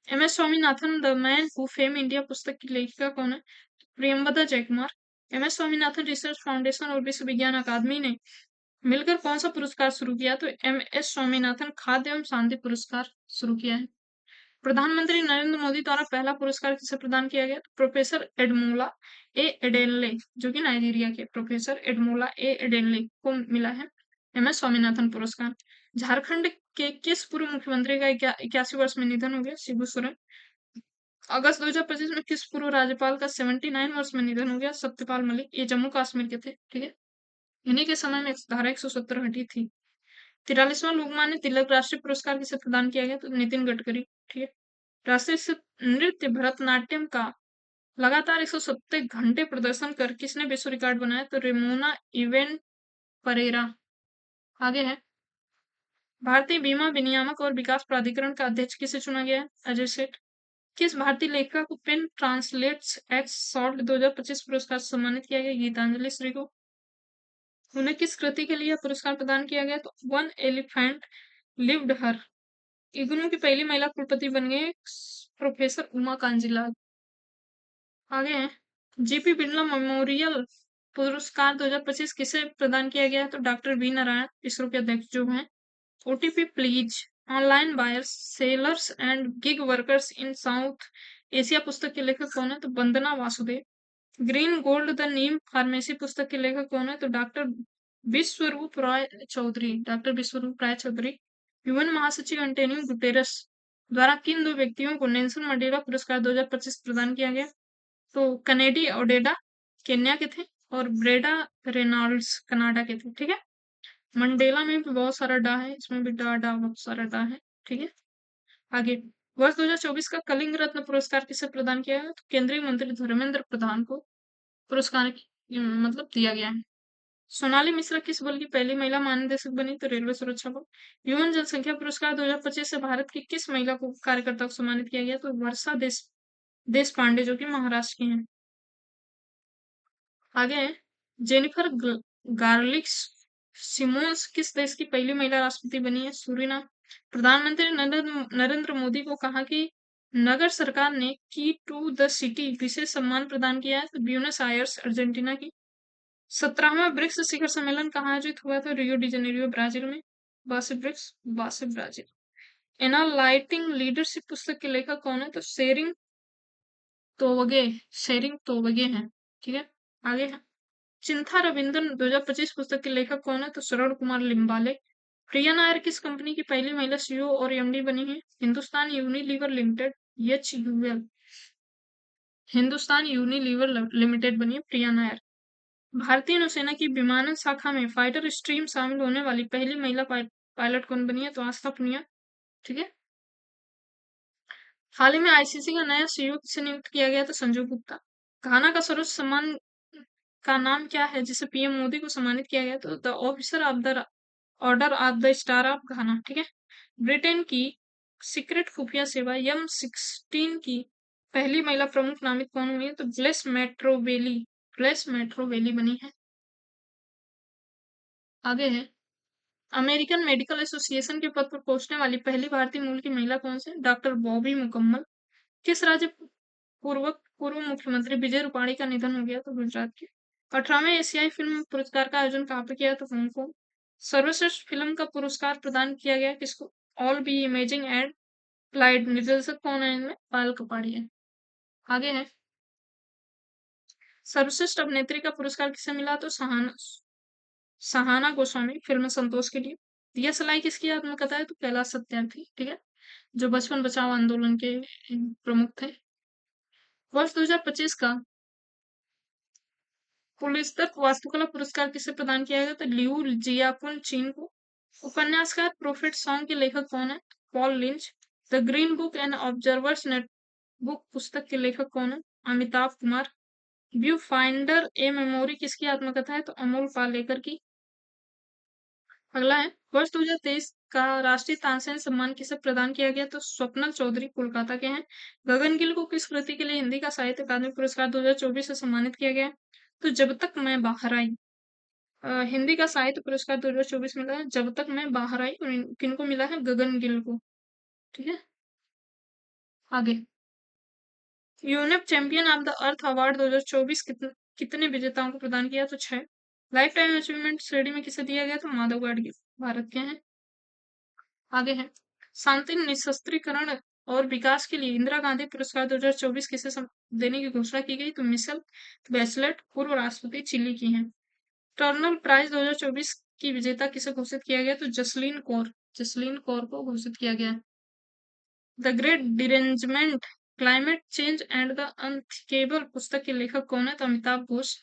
MS. Swaminathan the man who fed India पुस्तक की लेखिका कौन है? Priyamvada Jayakumar. MS. Swaminathan research foundation और विश्व विज्ञान अकादमी ने मिलकर कौन सा पुरस्कार शुरू किया? तो एम.एस. स्वामीनाथन खाद्य एवं शांति पुरस्कार शुरू किया है। प्रधानमंत्री नरेंद्र मोदी द्वारा पहला पुरस्कार किसे प्रदान किया गया? तो प्रोफेसर एडमोला ए एडेनले, जो कि नाइजीरिया के प्रोफेसर एडमोला ए एडेनले को मिला है एम.एस. स्वामीनाथन पुरस्कार। झारखंड के किस पूर्व मुख्यमंत्री का 81 वर्ष में निधन हो गया? शिबू सोरेन। अगस्त 2025 में किस पूर्व राज्यपाल का 79 वर्ष में निधन हो गया? सत्यपाल मलिक। ये जम्मू कश्मीर के थे, ठीक है। इन्हीं के समय में धारा 170 हटी थी। 43वां लोकमान्य तिलक राष्ट्रीय पुरस्कार किसे प्रदान किया गया? तो नितिन गडकरी, ठीक है। राष्ट्रीय नृत्य भरतनाट्यम का लगातार 170 घंटे प्रदर्शन कर किसने विश्व रिकॉर्ड बनाया? तो रेमोना इवेंट परेरा। आगे है, भारतीय बीमा विनियामक और विकास प्राधिकरण का अध्यक्ष किसे चुना गया है? अजय सेठ। किस भारतीय लेखिका को पेन ट्रांसलेट्स एक्स सॉल्ट 2025 पुरस्कार से सम्मानित किया गया? गीतांजलि श्री को। उन्हें किस कृति के लिए पुरस्कार प्रदान किया गया? तो वन एलिफेंट लिव्ड हर। इग्नू की पहली महिला कुलपति बन गए प्रोफेसर उमा कांजीलाल। आगे है, जीपी बिरला मेमोरियल पुरस्कार 2025 किसे प्रदान किया गया है? तो डॉक्टर वी नारायण, इसरो के अध्यक्ष जो हैं। OTP please online buyers sellers and gig workers in south Asia पुस्तक के लेखक कौन है? तो Vandana Vasudev. Green gold the neem pharmacy पुस्तक के लेखक कौन है? तो डॉक्टर विश्वरूप राय चौधरी। यूएन महासचिव एंटोनियो गुटेरस द्वारा किन दो व्यक्तियों को नेल्सन मंडेला पुरस्कार 2025 प्रदान किया गया? तो कनेडी ओडेडा केन्या के थे और ब्रेडा रेनॉल्ड्स कनाडा के थे, ठीक है। मंडेला में भी बहुत सारा डा है, इसमें भी डा डा बहुत सारा डा है, ठीक है। आगे, वर्ष 2024 का कलिंग रत्न पुरस्कार किसे प्रदान किया गया? तो केंद्रीय मंत्री धर्मेंद्र प्रधान को पुरस्कार मतलब दिया गया है। सोनाली मिश्रा किस बल की पहली महिला महानिदेशक बनी? तो रेलवे सुरक्षा बल। यूएन जनसंख्या पुरस्कार 2025 से भारत की किस महिला को कार्यकर्ता को सम्मानित किया गया? तो वर्षा देश पांडे, जो कि महाराष्ट्र की हैं। आगे है, जेनिफर गार्लिक्स सिमोन्स किस देश की पहली महिला राष्ट्रपति बनी है? सूरीनाम। प्रधानमंत्री नरेंद्र मोदी को कहा कि नगर सरकार ने की टू द सिटी विशेष सम्मान प्रदान किया है? तो ब्यूनस आयर्स, अर्जेंटीना की। 17वां ब्रिक्स शिखर सम्मेलन कहाँ आयोजित हुआ था? रियो डी जेनेरियो, ब्राजील में। बासे ब्रिक्स, बासे ब्राजील। एनालाइटिंग लीडरशिप पुस्तक के लेखक कौन है? तो शेरिंग तोवगे हैं, ठीक है। आगे है, चिंथा रविंद्रन 2025 पुस्तक के लेखक कौन है? तो शरण कुमार लिम्बाले। प्रिया नायर किस कंपनी की पहली महिला सीईओ और एमडी बनी है? Hindustan Unilever limited, HUL। Hindustan Unilever limited बनी है प्रिया नायर। भारतीय नौसेना की विमानन शाखा में फाइटर स्ट्रीम शामिल होने वाली पहली महिला पायलट कौन बनी है? तो आस्था पुनिया, ठीक है। हाल ही में आईसीसी का नया सीईओ किसे नियुक्त किया गया? तो संजय गुप्ता। घाना का सर्वोच्च सम्मान का नाम क्या है जिसे पीएम मोदी को सम्मानित किया गया? तो the officer of the order of the star of घाना, ठीक है। ब्रिटेन की सीक्रेट खुफिया सेवा M16 की पहली महिला प्रमुख नामित कौन हुई है? तो ब्लेस मेट्रोवेली बनी है। आगे है, अमेरिकन मेडिकल एसोसिएशन के पद पर पहुंचने वाली पहली भारतीय मूल की महिला कौन से? डॉक्टर बॉबी मुकम्मल। किस राज्य पूर्व मुख्यमंत्री विजय रूपाणी का निधन हो गया? तो गुजरात के। 18वें एशियाई फिल्म पुरस्कार का आयोजन कहाँ पे किया? तो हांगकांग। सर्वश्रेष्ठ फिल्म का पुरस्कार प्रदान किया गया किसको? All B imaging and flight. निर्देशक कौन है इनमें? पायल कपाड़िया। आगे है, सर्वश्रेष्ठ अभिनेत्री का पुरस्कार किसे मिला? तो सहाना गोस्वामी, फिल्म संतोष के लिए। दिया सलाई किसकी आत्मकथा है? तो कैलाश सत्यार्थी, ठीक है, जो बचपन बचाओ आंदोलन के प्रमुख थे। वर्ष 2025 का पुलित्जर वास्तुकला पुरस्कार किसे प्रदान किया गया? तो लियू जियाकुन चीन को। उपन्यासकार प्रोफेट सॉन्ग के लेखक कौन है? Paul Lynch. The green book and observers notebook पुस्तक के लेखक कौन है? Amitabh Kumar. Viewfinder a memory किसकी आत्मकथा है? तो अमोल पालेकर की। अगला है, वर्ष 2023 का राष्ट्रीय तानसेन सम्मान किसे प्रदान किया गया? तो स्वप्नल चौधरी कोलकाता के हैं। गगन गिल को किस कृति के लिए हिंदी का साहित्य अकादमी पुरस्कार 2024 से सम्मानित किया गया? तो जब तक मैं बाहर आई। हिंदी का साहित्य पुरस्कार 2024 मिला है जब तक मैं बाहर आई, और किनको मिला है? गगन गिल को। ठीक है, आगे। UNEP champion of the earth award 2024 कितने विजेताओं को प्रदान किया? तो 6। लाइफ टाइम अचीवमेंट श्रेणी में किसे दिया गया? तो माधव गाडगिल भारत के हैं। आगे है, शांति निशस्त्रीकरण और विकास के लिए इंदिरा गांधी पुरस्कार 2024 किसे देने की घोषणा की गई? तो मिशेल बैचलेट पूर्व राष्ट्रपति चिली की हैं। टर्नल प्राइज 2024 की विजेता किसे घोषित किया गया? तो जसलीन कौर को घोषित किया गया। The great derangement climate change and the unthinkable पुस्तक के लेखक कौन है? तो Amitabh Ghosh.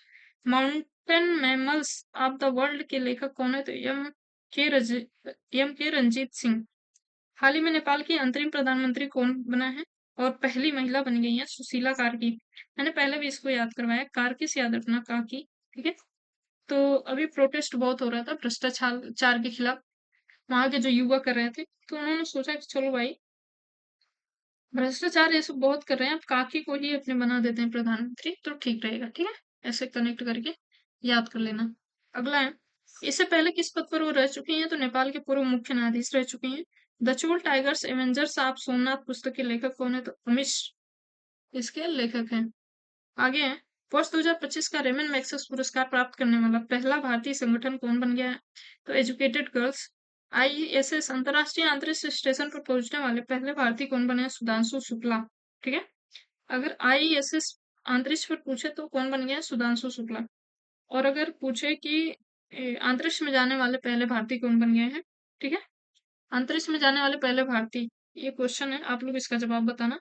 Mountain mammals of the world के लेखक कौन है? तो एम के रंजीत सिंह। हाल ही में नेपाल की अंतरिम प्रधानमंत्री कौन बना है? और पहली महिला बन गई है सुशीला कार्की। मैंने पहले भी इसको याद करवाया, कार्की से याद रखना, काकी। ठीक है, तो अभी प्रोटेस्ट बहुत हो रहा था भ्रष्टाचार के खिलाफ, वहां के जो युवा कर रहे थे, तो उन्होंने सोचा कि चलो भाई, भ्रष्टाचार ये सब बहुत कर रहे हैं, अब काकी को ही अपने बना देते हैं प्रधानमंत्री, तो ठीक रहेगा। ठीक है, ऐसे कनेक्ट करके याद कर लेना। अगला है, इससे पहले किस पद पर वो रह चुकी हैं? तो नेपाल के पूर्व मुख्य न्यायाधीश रह चुकी हैं। The Chola tigers Avengers of Somnath पुस्तक के लेखक कौन है? तो अमिश इसके लेखक हैं। आगे है, वर्ष 2025 का रेमन मैग्सेस पुरस्कार प्राप्त करने वाला पहला भारतीय संगठन कौन बन गया है? तो एजुकेटेड गर्ल्स। आईएसएस अंतरराष्ट्रीय अंतरिक्ष स्टेशन पर पहुंचने वाले पहले भारतीय कौन बने हैं? सुधांशु शुक्ला। ठीक है, अगर आईएसएस अंतरिक्ष पर पूछे तो कौन बन गया है? सुधांशु शुक्ला। और अगर पूछे कि अंतरिक्ष में जाने वाले पहले भारतीय कौन बन गए हैं? ठीक है, अंतरिक्ष में जाने वाले पहले भारतीय, ये क्वेश्चन है, आप लोग इसका जवाब बताना।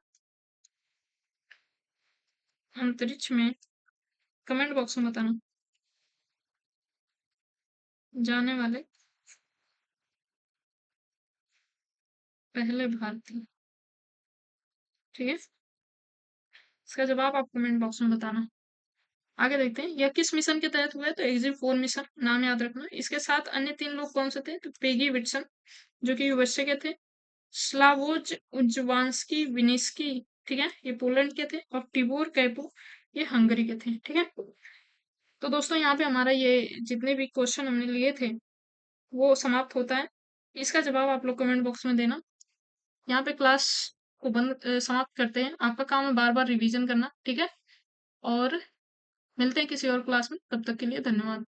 अंतरिक्ष में कमेंट बॉक्स में बताना, जाने वाले पहले भारतीय। ठीक है, इसका जवाब आप कमेंट बॉक्स में बताना। आगे देखते हैं, यह किस मिशन के तहत हुआ है? तो एग्जिट 4 मिशन, नाम याद रखना। इसके साथ अन्य 3 लोग कौन से थे? तो पेगी विटसन जो कि यूएसए के थे, स्लावोज उज्वांस्की विनिस्की, ठीक है, ये पोलैंड के थे, और टिबोर कैपो ये हंगरी के थे। ठीक है, तो दोस्तों यहाँ पे हमारा ये जितने भी क्वेश्चन हमने लिए थे वो समाप्त होता है। इसका जवाब आप लोग कमेंट बॉक्स में देना। यहाँ पे क्लास को समाप्त करते हैं। आपका काम है बार बार रिवीजन करना। ठीक है, और मिलते हैं किसी और क्लास में, तब तक के लिए धन्यवाद।